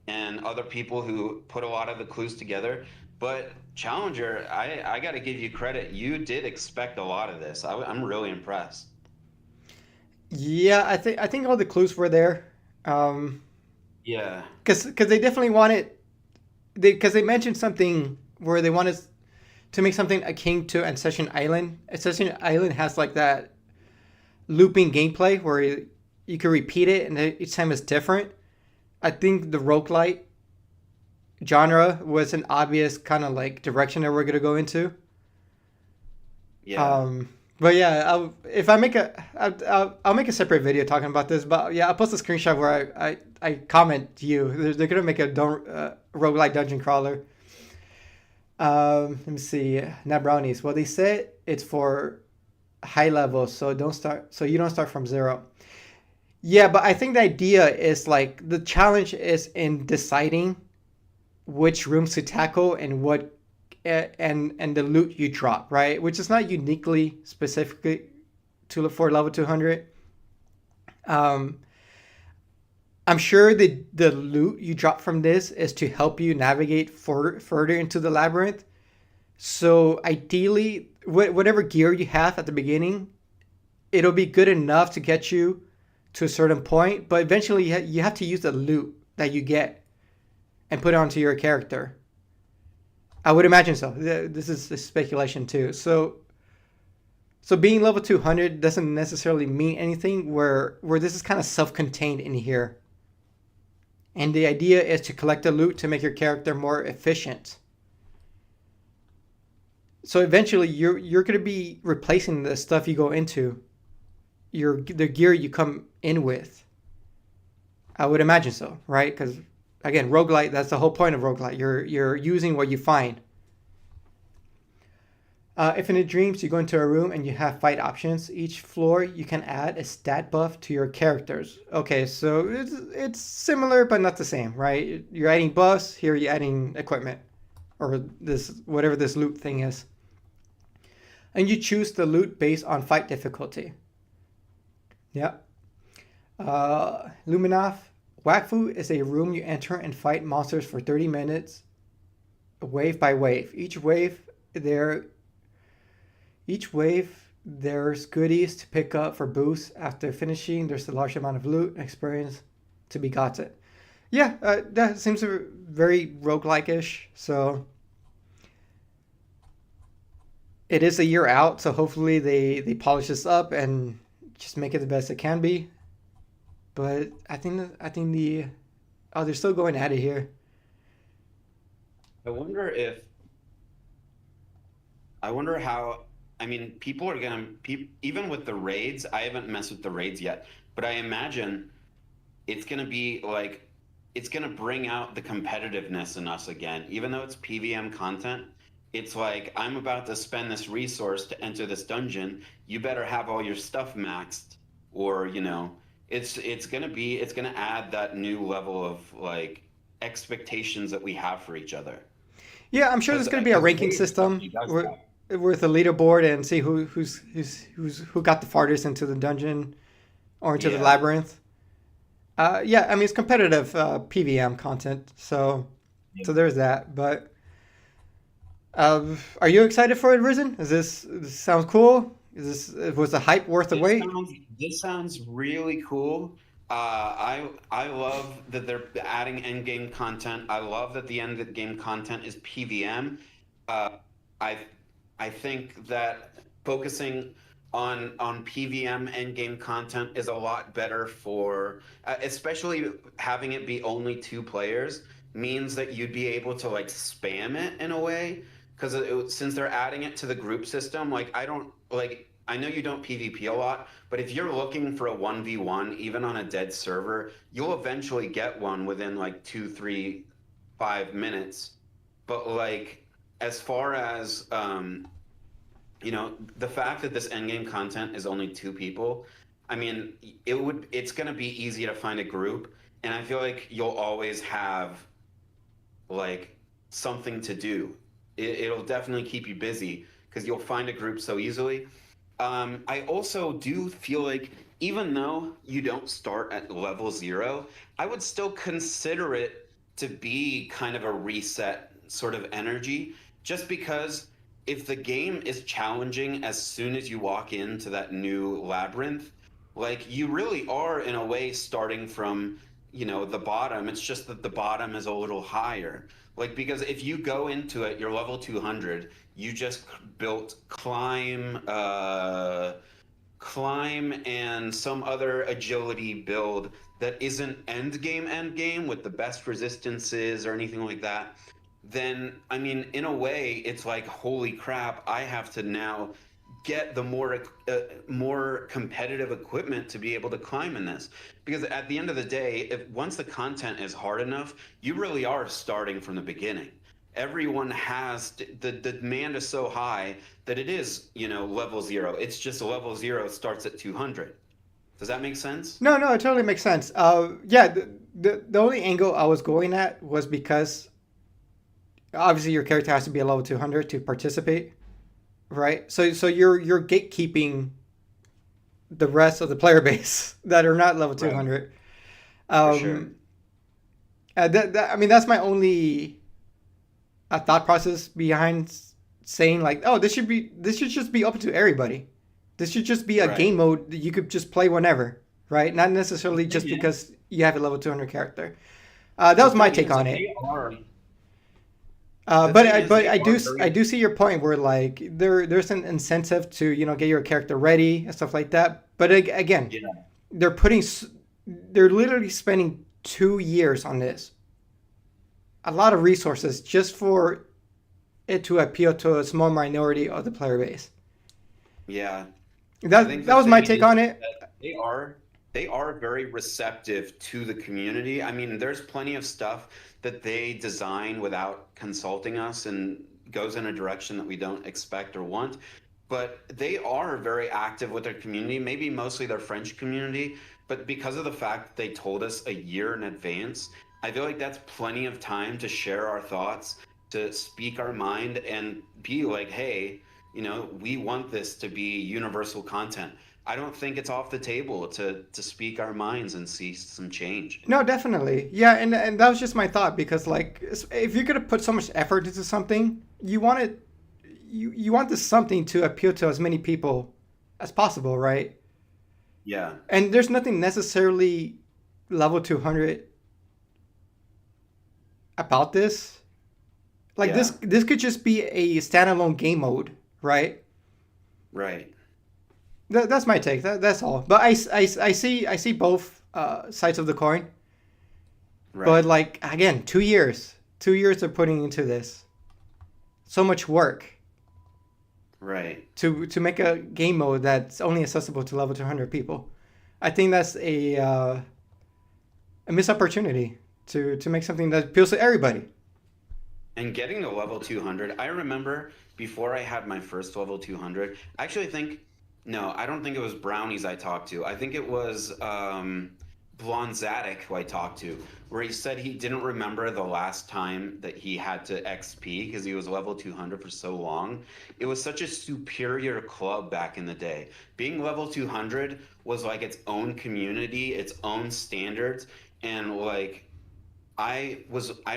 and other people who put a lot of the clues together. But Challenger, I got to give you credit. You did expect a lot of this. I'm really impressed. Yeah, I think all the clues were there. Yeah. Because they definitely wanted, because they mentioned something where they wanted to make something akin to Ancession Island. Ancession Island has like that looping gameplay where you can repeat it and each time it's different. I think the roguelite genre was an obvious kind of like direction that we're gonna go into. Yeah. But yeah, if I make I'll make a separate video talking about this. But yeah, I'll post a screenshot where I comment to you. They're gonna make a roguelike dungeon crawler. Let me see. Not brownies. Well, they said it's for high levels, so you don't start from zero. Yeah, but I think the idea is like the challenge is in deciding which rooms to tackle and what and the loot you drop, right? Which is not uniquely specifically to for level 200. I'm sure the loot you drop from this is to help you navigate further into the labyrinth. So ideally, whatever gear you have at the beginning, it'll be good enough to get you to a certain point, but eventually you have to use the loot that you get and put it onto your character. I would imagine so. This is speculation too. So being level 200 doesn't necessarily mean anything where this is kind of self-contained in here. And the idea is to collect the loot to make your character more efficient. So eventually you're going to be replacing the stuff you go into, the gear you come in with. I would imagine so, right? Because again, roguelite, that's the whole point of roguelite. You're using what you find. If in the dreams you go into a room and you have fight options, each floor you can add a stat buff to your characters. Okay, so it's similar but not the same, right? You're adding buffs, here you're adding equipment. Or this whatever this loot thing is. And you choose the loot based on fight difficulty. Yeah. Luminaf. Wakfu is a room you enter and fight monsters for 30 minutes, wave by wave. Each wave, there's goodies to pick up for boosts. After finishing, there's a large amount of loot and experience to be gotten. Yeah, that seems very roguelike-ish. So it is a year out, so hopefully they polish this up and just make it the best it can be. But I think they're still going at it here. I wonder how, I mean, people are even with the raids, I haven't messed with the raids yet, but I imagine it's gonna be like, it's gonna bring out the competitiveness in us again. Even though it's PVM content, it's like, I'm about to spend this resource to enter this dungeon, you better have all your stuff maxed, or, it's gonna add that new level of like expectations that we have for each other. Yeah, I'm sure there's going to be a ranking system with a leaderboard and see who got the farthest into the dungeon or into the labyrinth. Yeah, I mean it's competitive PVM content, so there's that. But are you excited for it, Risen? This sounds cool? Was the hype worth the wait? This sounds really cool. I love that they're adding end game content. I love that the end game content is PVM. I think that focusing on PVM end game content is a lot better for, especially having it be only 2 players means that you'd be able to like spam it in a way. Because since they're adding it to the group system, like I know you don't PvP a lot, but if you're looking for a 1v1, even on a dead server, you'll eventually get one within like 2, 3, 5 minutes. But like, as far as, the fact that this endgame content is only 2 people, I mean, it's going to be easy to find a group, and I feel like you'll always have like something to do. It'll definitely keep you busy because you'll find a group so easily. I also do feel like even though you don't start at level 0, I would still consider it to be kind of a reset sort of energy, just because if the game is challenging as soon as you walk into that new labyrinth, like you really are in a way starting from, the bottom. It's just that the bottom is a little higher. Like, because if you go into it, you're level 200, you just built climb and some other agility build that isn't end game with the best resistances or anything like that, then I mean, in a way, it's like, holy crap, I have to now get the more competitive equipment to be able to climb in this. Because at the end of the day, if once the content is hard enough, you really are starting from the beginning. Everyone has the demand is so high that it is, level 0. It's just level 0 starts at 200. Does that make sense? No, it totally makes sense. Yeah, the only angle I was going at was because obviously your character has to be a level 200 to participate, right? So you're gatekeeping the rest of the player base that are not level 200. For sure. I mean, that's my only thought process behind saying like, oh, this should just be open to everybody. This should just be a game mode that you could just play whenever, right? Not necessarily just because you have a level 200 character. That was my take on it. But I do see your point where like there's an incentive to get your character ready and stuff like that. But again, they're literally spending 2 years on this. A lot of resources just for it to appeal to a small minority of the player base. Yeah. That was my take on it. They are very receptive to the community. I mean, there's plenty of stuff that they design without consulting us and goes in a direction that we don't expect or want. But they are very active with their community, maybe mostly their French community. But because of the fact that they told us a year in advance, I feel like that's plenty of time to share our thoughts, to speak our mind, and be like, hey, we want this to be universal content. I don't think it's off the table to speak our minds and see some change. No, definitely. Yeah, and that was just my thought, because like if you're gonna put so much effort into something, you want this something to appeal to as many people as possible, right? Yeah. And there's nothing necessarily level 200 about this. Like this could just be a standalone game mode, right? Right. That's my take. That's all. But I see both sides of the coin. Right. But like again, 2 years. 2 years they're putting into this. So much work. Right. To make a game mode that's only accessible to level 200 people. I think that's a missed opportunity to make something that appeals to everybody. And getting to level 200, I remember before I had my first level 200, I don't think it was Brownies I talked to. I think it was Blonzatic who I talked to, where he said he didn't remember the last time that he had to XP because he was level 200 for so long. It was such a superior club back in the day. Being level 200 was like its own community, its own standards, and like I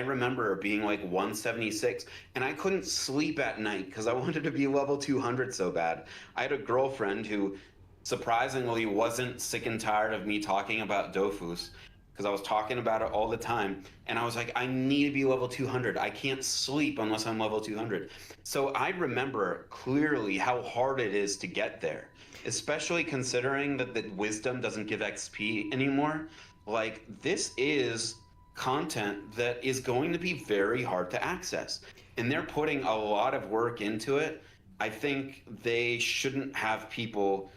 remember being like 176 and I couldn't sleep at night because I wanted to be level 200 so bad. I had a girlfriend who surprisingly wasn't sick and tired of me talking about Dofus, because I was talking about it all the time, and I was like, I need to be level 200. I can't sleep unless I'm level 200. So I remember clearly how hard it is to get there, especially considering that the wisdom doesn't give XP anymore. Like, this is content that is going to be very hard to access, and they're putting a lot of work into it. I think they shouldn't have people,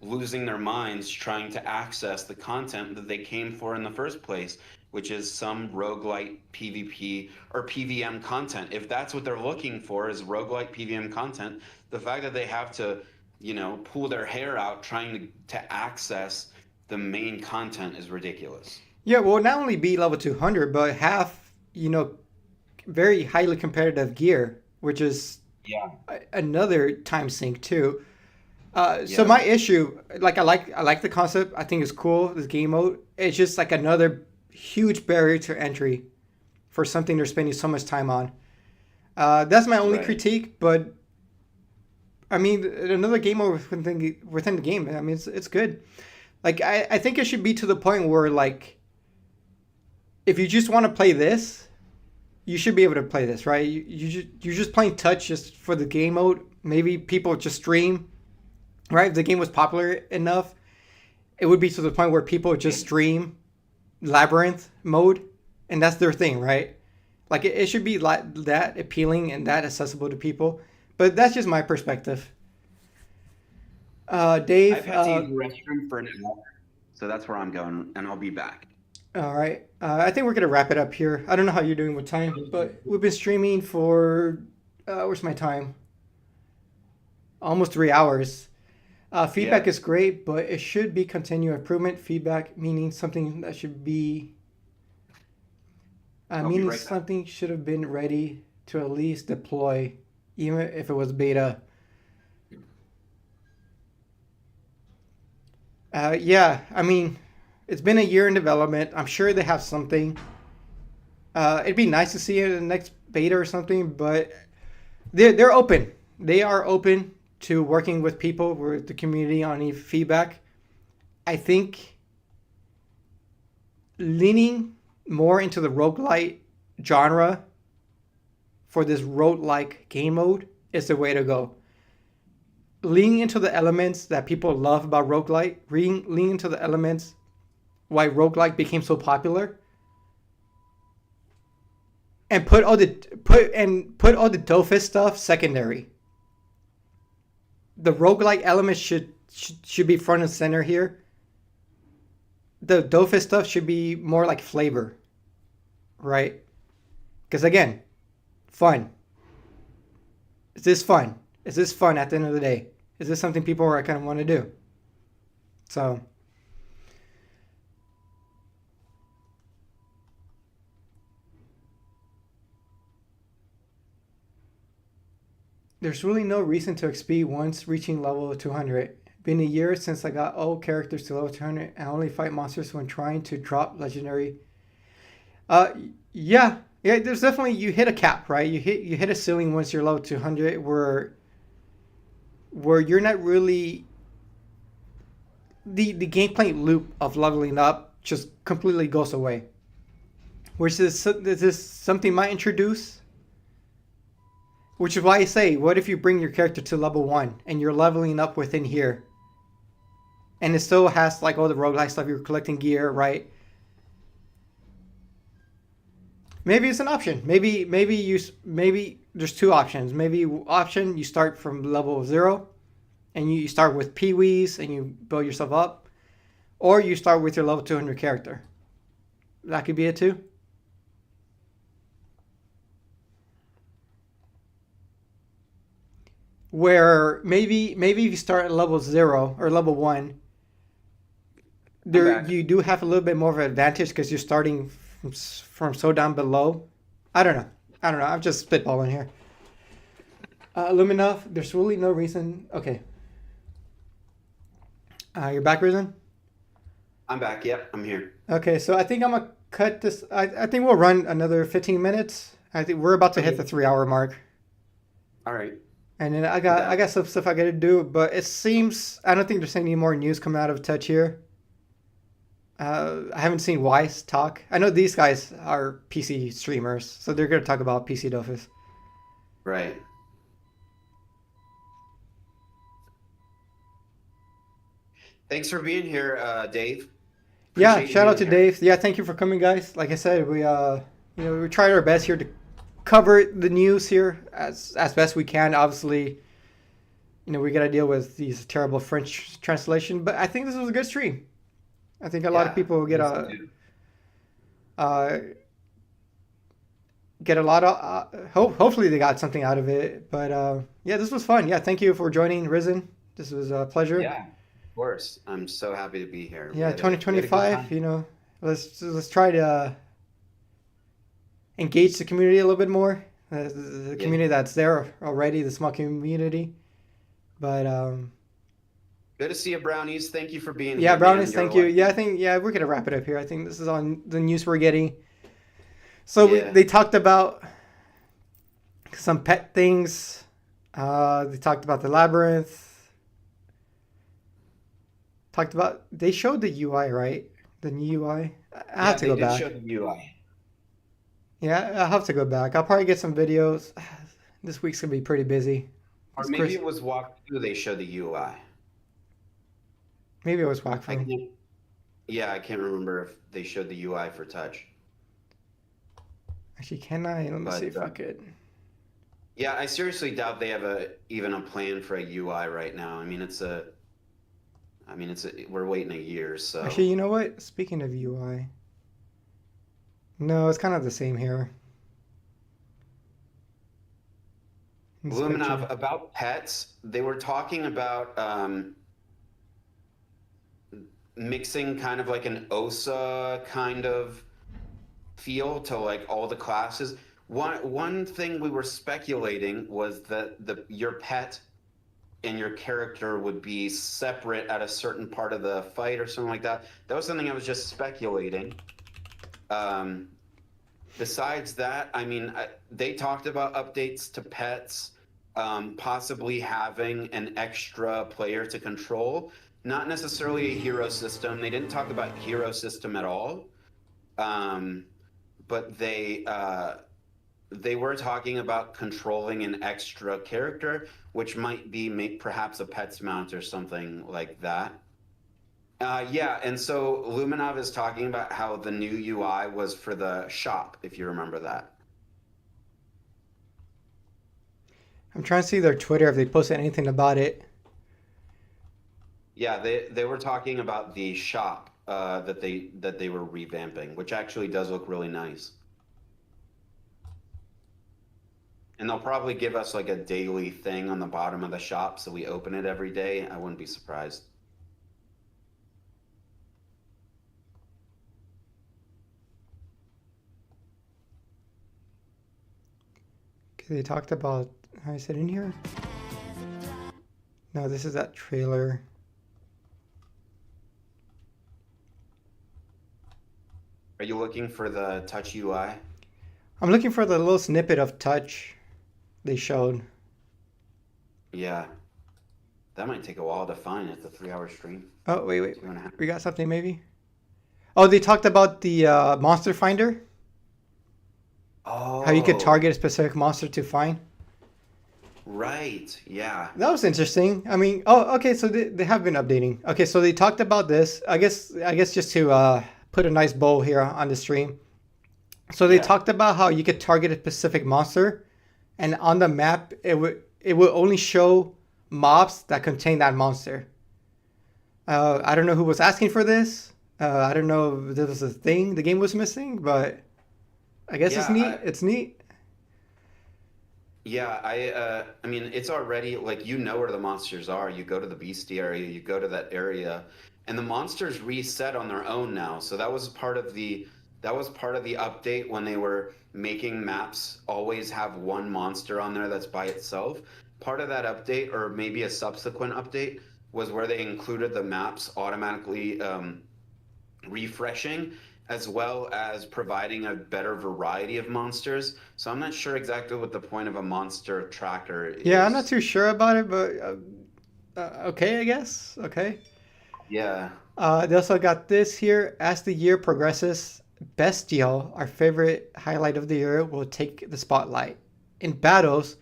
losing their minds trying to access the content that they came for in the first place, which is some roguelite PvP or PVM content. If that's what they're looking for is roguelite PVM content, the fact that they have to, pull their hair out trying to access the main content is ridiculous. Yeah, well, not only be level 200, but have, very highly competitive gear, which is another time sink too. So my issue, like I like the concept. I think it's cool. This game mode. It's just like another huge barrier to entry for something they're spending so much time on. That's my only critique. But I mean, another game mode within the game. I mean, it's good. Like I think it should be to the point where like, if you just want to play this, you should be able to play this, right? You're just playing touch just for the game mode. Maybe people just stream. Right, if the game was popular enough, it would be to the point where people just stream Labyrinth mode, and that's their thing, right? Like it should be like that appealing and that accessible to people. But that's just my perspective. Dave, I've had to use the restroom for an hour, so that's where I'm going, and I'll be back. All right, I think we're gonna wrap it up here. I don't know how you're doing with time, but we've been streaming for where's my time? Almost 3 hours. Feedback is great, but it should be continual improvement. Feedback meaning something that should be, meaning something should have been ready to at least deploy, even if it was beta. Yeah, I mean, it's been a year in development. I'm sure they have something. It'd be nice to see it in the next beta or something, but they're open. They are open to working with people, with the community on any feedback. I think leaning more into the roguelite genre for this roguelike game mode is the way to go. Leaning into the elements that people love about roguelite, leaning into the elements why roguelike became so popular, and put all the dofus stuff secondary. The roguelike elements should be front and center here. The dofus stuff should be more like flavor, right? Because again, fun. Is this fun? Is this fun at the end of the day? Is this something people are kind of want to do? So, there's really no reason to XP once reaching level 200. Been a year since I got all characters to level 200 and only fight monsters when trying to drop legendary. Yeah, there's definitely, you hit a cap, right? You hit a ceiling once you're level 200 where you're not really, the gameplay loop of leveling up just completely goes away. Which is something might introduce. Which is why I say, what if you bring your character to level 1 and you're leveling up within here? And it still has like all the roguelike stuff, you're collecting gear, right? Maybe it's an option. Maybe there's two options. Maybe option, you start from level 0 and you start with peewees and you build yourself up. Or you start with your level 200 character. That could be it too. Where maybe if you start at level 0 or level 1, you do have a little bit more of an advantage because you're starting from so down below. I don't know. I'm just spitballing here. Luminov, there's really no reason. Okay. You're back, Risen? I'm back. Yep, I'm here. Okay, so I think I'm gonna cut this. I think we'll run another 15 minutes. I think we're about to hit the 3-hour mark. All right. And then I got some stuff I got to do, but it seems I don't think there's any more news coming out of Touch here. I haven't seen Weiss talk. I know these guys are PC streamers, so they're gonna talk about PC Dofus. Right. Thanks for being here, Dave. Yeah, shout out to Dave. Yeah, thank you for coming, guys. Like I said, we we tried our best here to cover the news here as best we can. Obviously, we got to deal with these terrible French translation, but I think this was a good stream. I think a lot of people get a lot of hopefully they got something out of it. But yeah, this was fun. Yeah, thank you for joining, Risen. This was a pleasure. Yeah, of course. I'm so happy to be here. Yeah, We had a good 2025. time. You know, let's try to engage the community a little bit more. The Yeah. community that's there already, the small community. But Good to see you, Brownies. Thank you for being yeah, here, Brownies, man. You're thank you. like- Yeah, I think we're gonna wrap it up here. I think this is on the news we're getting. So Yeah. they talked about some pet things. They talked about the labyrinth. They showed the UI, right? The new UI. I have to go they did back. show the UI. Yeah, I'll have to go back. I'll probably get some videos. This week's gonna be pretty busy. Or It's maybe Chris- it was walkthrough. They showed the UI. Maybe it was I walkthrough. can't, yeah, I can't remember if they showed the UI for touch. Actually, can I? Let me But, see if I could. Yeah, I seriously doubt they have even a plan for a UI right now. I mean, we're waiting a year, so. Actually, you know what? Speaking of UI, no, it's kind of the same here. This Luminov, picture. about pets, they were talking about mixing kind of like an OSA kind of feel to like all the classes. One thing we were speculating was that your pet and your character would be separate at a certain part of the fight or something like that. That was something I was just speculating. Besides that, I mean, they talked about updates to pets, possibly having an extra player to control. Not necessarily a hero system. They didn't talk about hero system at all. But they were talking about controlling an extra character, which might be perhaps a pet's mount or something like that. Yeah, and so Luminov is talking about how the new UI was for the shop, if you remember that. I'm trying to see their Twitter if they posted anything about it. Yeah, they were talking about the shop that they were revamping, which actually does look really nice. And they'll probably give us like a daily thing on the bottom of the shop so we open it every day. I wouldn't be surprised. Okay, they talked about. Is it in here? No, this is that trailer. Are you looking for the touch UI? I'm looking for the little snippet of touch they showed. Yeah. That might take a while to find. It's a 3-hour stream. Oh, wait. 2.5. We got something maybe? Oh, they talked about the monster finder. Oh. How you could target a specific monster to find. Right. Yeah. That was interesting. I mean, okay, so they have been updating. Okay, so they talked about this. I guess just to put a nice bow here on the stream. So they talked about how you could target a specific monster, and on the map it will only show mobs that contain that monster. I don't know who was asking for this. I don't know if this was a thing the game was missing, but I guess it's neat. It's neat. Yeah, I mean, it's already like you know where the monsters are. You go to the beastie area, you go to that area, and the monsters reset on their own now. So that was part of the update when they were making maps always have one monster on there that's by itself. Part of that update, or maybe a subsequent update, was where they included the maps automatically refreshing, as well as providing a better variety of monsters. So I'm not sure exactly what the point of a monster tracker is. Yeah, I'm not too sure about it, but okay, I guess. Okay. Yeah. They also got this here. As the year progresses, Bestial, our favorite highlight of the year, will take the spotlight. In battles,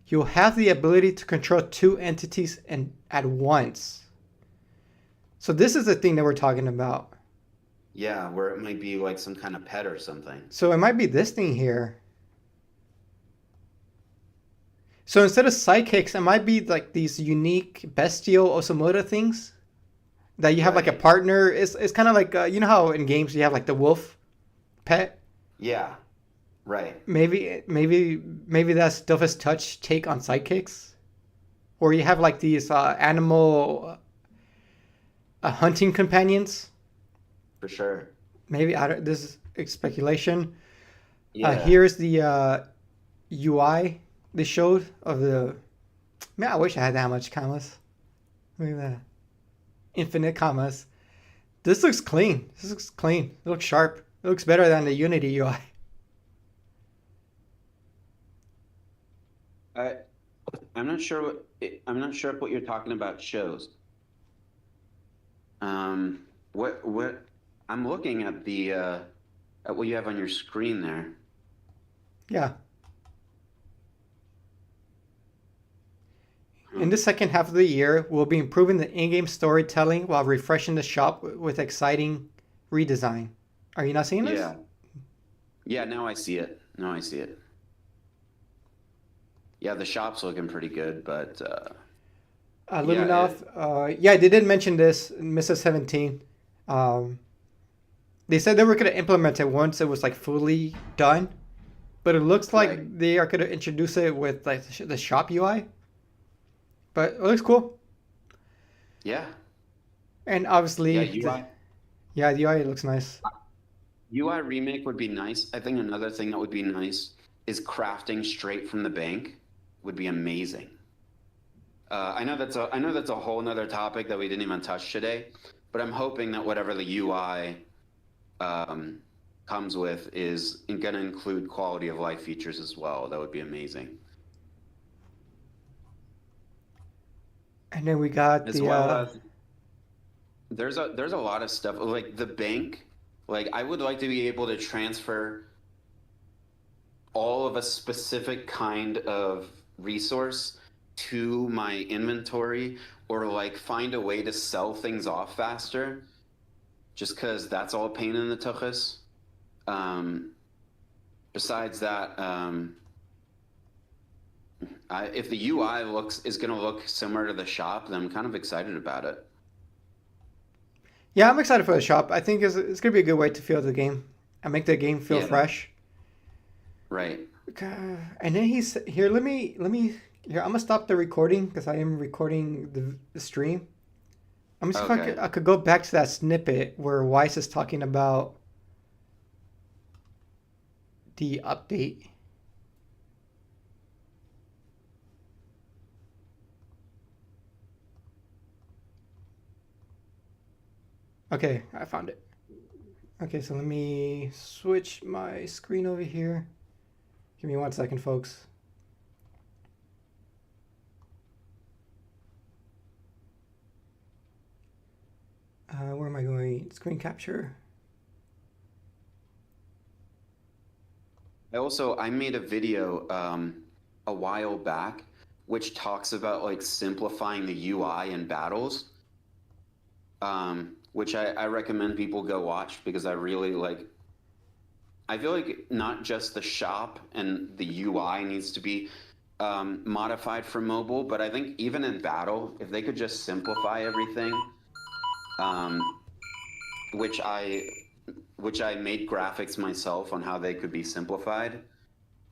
you'll have the ability to control 2 entities at once. So this is the thing that we're talking about. Yeah, where it might be like some kind of pet or something. So it might be this thing here. So instead of sidekicks, it might be like these unique Bestial Osamoda things that you have like a partner. It's kind of like, you know how in games you have like the wolf pet? Yeah, right. Maybe that's Dofus Touch take on sidekicks. or you have like these animal hunting companions. For sure. Maybe I don't. This is speculation. Yeah. Here's the UI they showed of the. Man, I wish I had that much commas. Look at that. Infinite commas. This looks clean. This looks clean. It looks sharp. It looks better than the Unity UI. I'm not sure what you're talking about shows. What I'm looking at the at what you have on your screen there. Yeah. In the second half of the year, we'll be improving the in-game storytelling while refreshing the shop with exciting redesign. Are you not seeing this? Yeah. Yeah, now I see it. Now I see it. Yeah, the shop's looking pretty good, but Luminoff, yeah, they did mention this in Mrs. 17. They said they were going to implement it once it was like fully done, but it looks like they are going to introduce it with like the shop UI. But it looks cool. Yeah. And obviously, UI. The UI looks nice. UI remake would be nice. I think another thing that would be nice is crafting straight from the bank would be amazing. I know that's a whole nother topic that we didn't even touch today, but I'm hoping that whatever the UI comes with is going to include quality of life features as well. That would be amazing. And then we got as well as there's a lot of stuff like the bank. Like I would like to be able to transfer all of a specific kind of resource to my inventory, or like find a way to sell things off faster, just because that's all a pain in the tuchus. Besides that, if the UI is going to look similar to the shop, then I'm kind of excited about it. Yeah, I'm excited for the shop. I think it's going to be a good way to feel the game and make the game feel fresh. Right. And then he's here. Let me here. I'm gonna stop the recording because I am recording the stream. I'm just I could go back to that snippet where Weiss is talking about the update. Okay, I found it. Okay, so let me switch my screen over here. Give me 1 second, folks. Where am I going? Screen capture. I made a video a while back which talks about like simplifying the UI in battles, which I recommend people go watch because I really like. I feel like not just the shop and the UI needs to be modified for mobile, but I think even in battle, if they could just simplify everything, which I made graphics myself on how they could be simplified.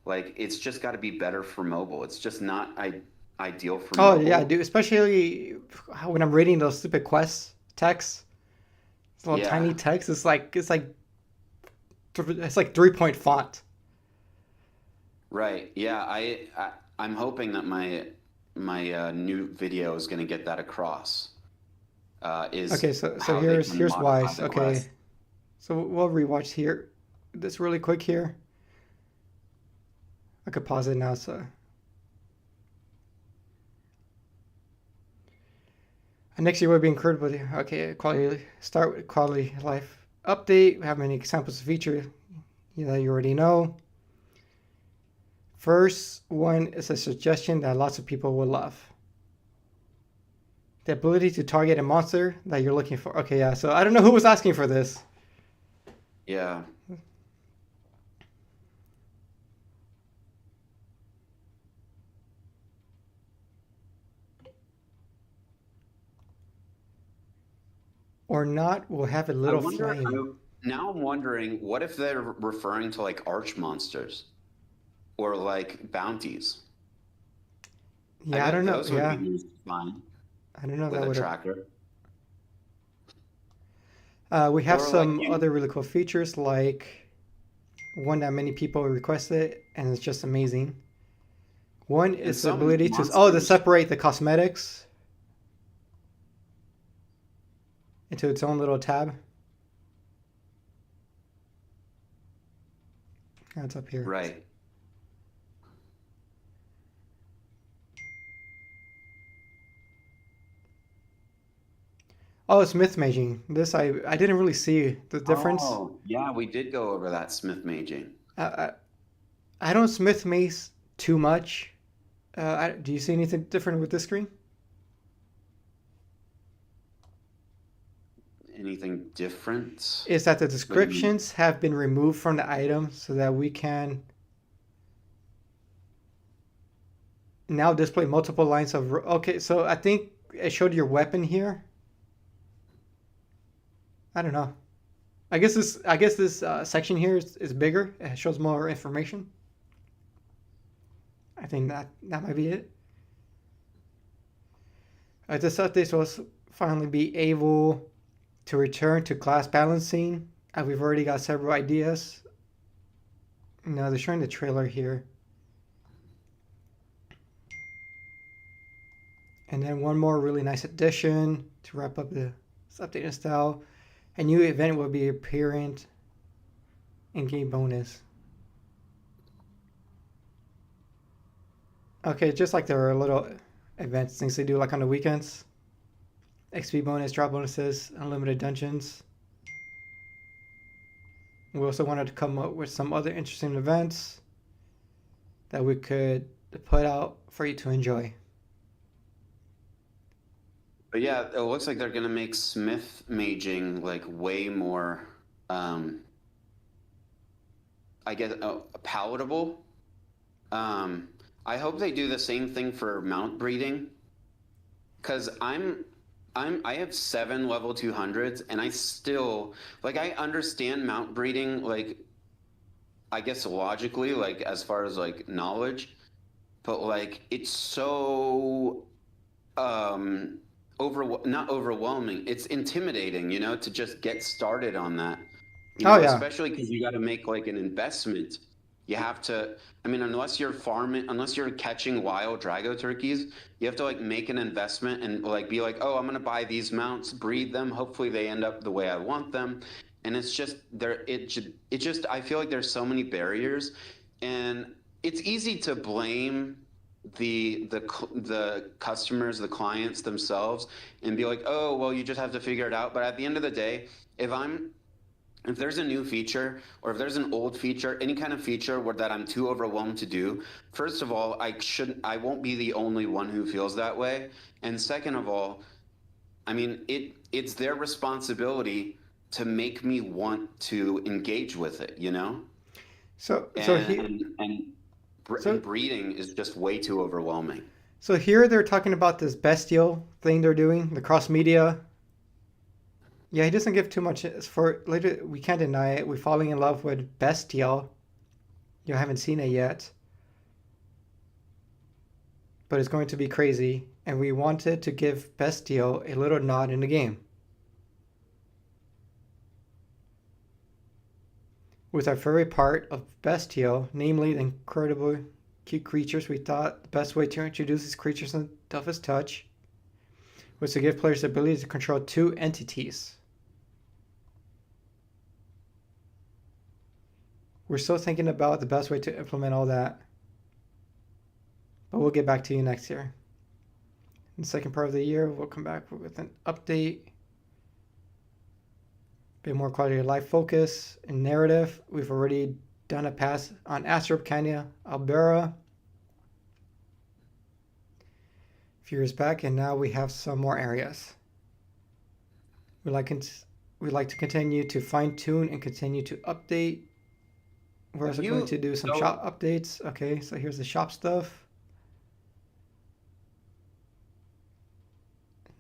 Like it's just got to be better for mobile. It's just not ideal for mobile. Oh yeah, dude. Especially when I'm reading those stupid quest texts, it's little tiny text. It's like 3-point font. Right. Yeah. I'm hoping that my new video is going to get that across. Okay. So here's Wise. Okay. So we'll rewatch here. This really quick here. I could pause it now. So. And next year will be incredible. Okay. Start with quality life update. We have many examples of feature that you already know. First one is a suggestion that lots of people will love. The ability to target a monster that you're looking for. Okay, yeah. So I don't know who was asking for this. Yeah. Or not, we'll have a little flame. Now I'm wondering, what if they're referring to like arch monsters or like bounties? Yeah, I bet don't know. those would Yeah, be used fine I don't know if with that a would have. tracker. We have Or like some you, other really cool features, like one that many people requested, and it's just amazing. One and is the some ability to monsters. separate the cosmetics into its own little tab. That's up here. Right. Oh, it's myth maging. This I didn't really see the difference. Oh, yeah, we did go over that Smith maging. I I, I don't smith mace too much. Do you see anything different with this screen? Anything different? Is that the What do you mean? descriptions have been removed from the item so that we can now display multiple lines of. Okay, so I think it showed your weapon here. I don't know. I guess this section here is bigger. It shows more information. I think that might be it. This update will finally be able to return to class balancing. We've already got several ideas. No, they're showing the trailer here. And then one more really nice addition to wrap up this update and style. A new event will be appearing in game bonus. Okay, just like there are little events, things they do like on the weekends. XP bonus, drop bonuses, unlimited dungeons. We also wanted to come up with some other interesting events that we could put out for you to enjoy. But yeah, it looks like they're gonna make Smith maging like way more, I guess, palatable. I hope they do the same thing for mount breeding, because I have 7 level 200s, and I still like I understand mount breeding, like I guess logically, like as far as like knowledge, but like it's so not overwhelming. It's intimidating, to just get started on that. Oh yeah. Especially because you got to make like an investment. You have to, I mean, unless you're catching wild Drago turkeys, you have to like make an investment and like be like, oh, I'm gonna buy these mounts, breed them. Hopefully they end up the way I want them. And it's just there. It just I feel like there's so many barriers, and it's easy to blame the customers, the clients themselves, and be like, oh, well, you just have to figure it out. But at the end of the day, if there's a new feature, or if there's an old feature, any kind of feature that I'm too overwhelmed to do, first of all, I won't be the only one who feels that way. And second of all, I mean, it's their responsibility to make me want to engage with it, So breeding is just way too overwhelming. So here they're talking about this bestial thing they're doing, the cross media. Yeah, he doesn't give too much for later. We can't deny it. We're falling in love with bestial. You haven't seen it yet, but it's going to be crazy, and we wanted to give bestial a little nod in the game. With our favorite part of bestial, namely the incredibly cute creatures, we thought the best way to introduce these creatures in the toughest touch was to give players the ability to control 2 entities. We're still thinking about the best way to implement all that, but we'll get back to you next year. In the second part of the year, we'll come back with an update, bit more quality of life focus and narrative. We've already done a pass on Astrop Canyon, Albera, a few years back, and now we have some more areas. We'd like to continue to fine tune and continue to update. We're also going to do some shop updates. Okay, so here's the shop stuff.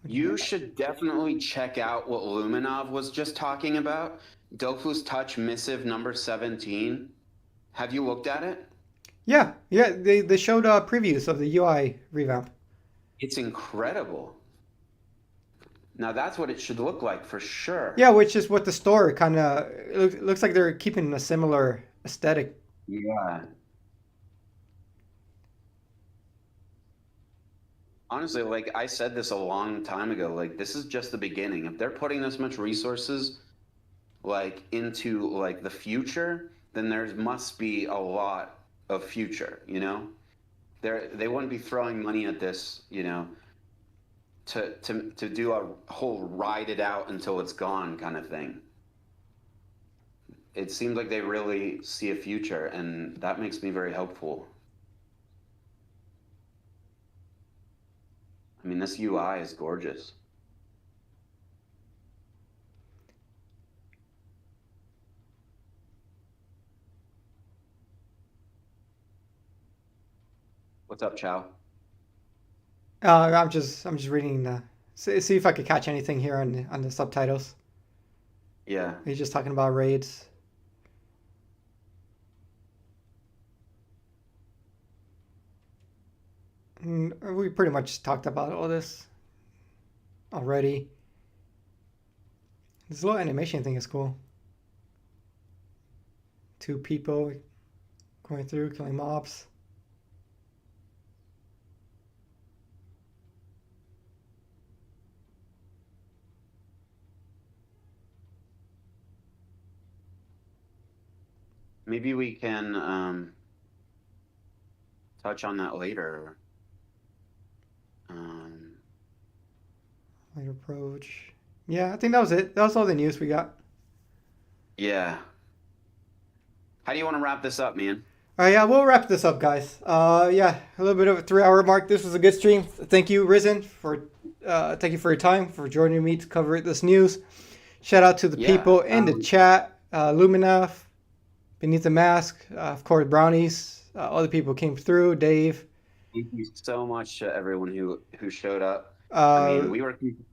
You should definitely check out what Luminov was just talking about. Dofu's Touch Missive number 17. Have you looked at it? Yeah. They showed previews of the UI revamp. It's incredible. Now that's what it should look like for sure. Yeah, which is what the store kind of looks like. They're keeping a similar aesthetic. Yeah. Honestly, like I said this a long time ago, like this is just the beginning. If they're putting this much resources like into like the future, then there must be a lot of future, you know? They wouldn't be throwing money at this, you know, to do a whole ride it out until it's gone kind of thing. It seems like they really see a future, and that makes me very hopeful. I mean, this UI is gorgeous. What's up, Chow? I'm just reading see if I could catch anything here on the subtitles. Yeah. He's just talking about raids. We pretty much talked about all this already. This little animation thing is cool. 2 people going through, killing mobs. Maybe we can touch on that later. Light approach. Yeah, I think that was it. That was all the news we got. Yeah. How do you want to wrap this up, man? All right, yeah, we'll wrap this up, guys. Yeah, a little bit of a 3-hour mark. This was a good stream. Thank you, Risen, thank you for your time, for joining me to cover this news. Shout out to the people in the chat, Lumina, Beneath the Mask, of course, Brownies, other people came through, Dave. Thank you so much to everyone who showed up. I mean,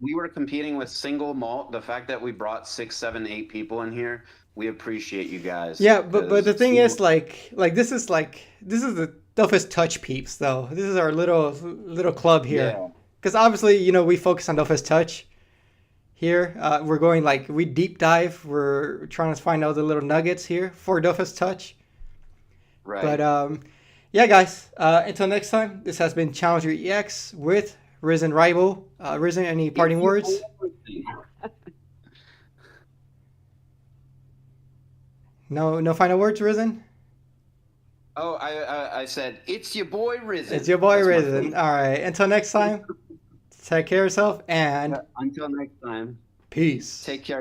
we were competing with single malt. The fact that we brought 6, 7, 8 people in here, we appreciate you guys. Yeah, but the thing is, like this is the Dofus Touch peeps, though. This is our little club here. Because obviously, you know, we focus on Dofus Touch here. We're going we deep dive. We're trying to find out the little nuggets here for Dofus Touch. Right. But yeah, guys. Until next time, this has been Challenger EX with Risen Rival. Risen, any parting words? No final words, Risen? Oh, I said, it's your boy Risen. It's your boy Risen. All right. Until next time, take care of yourself and... Until next time. Peace. Take care.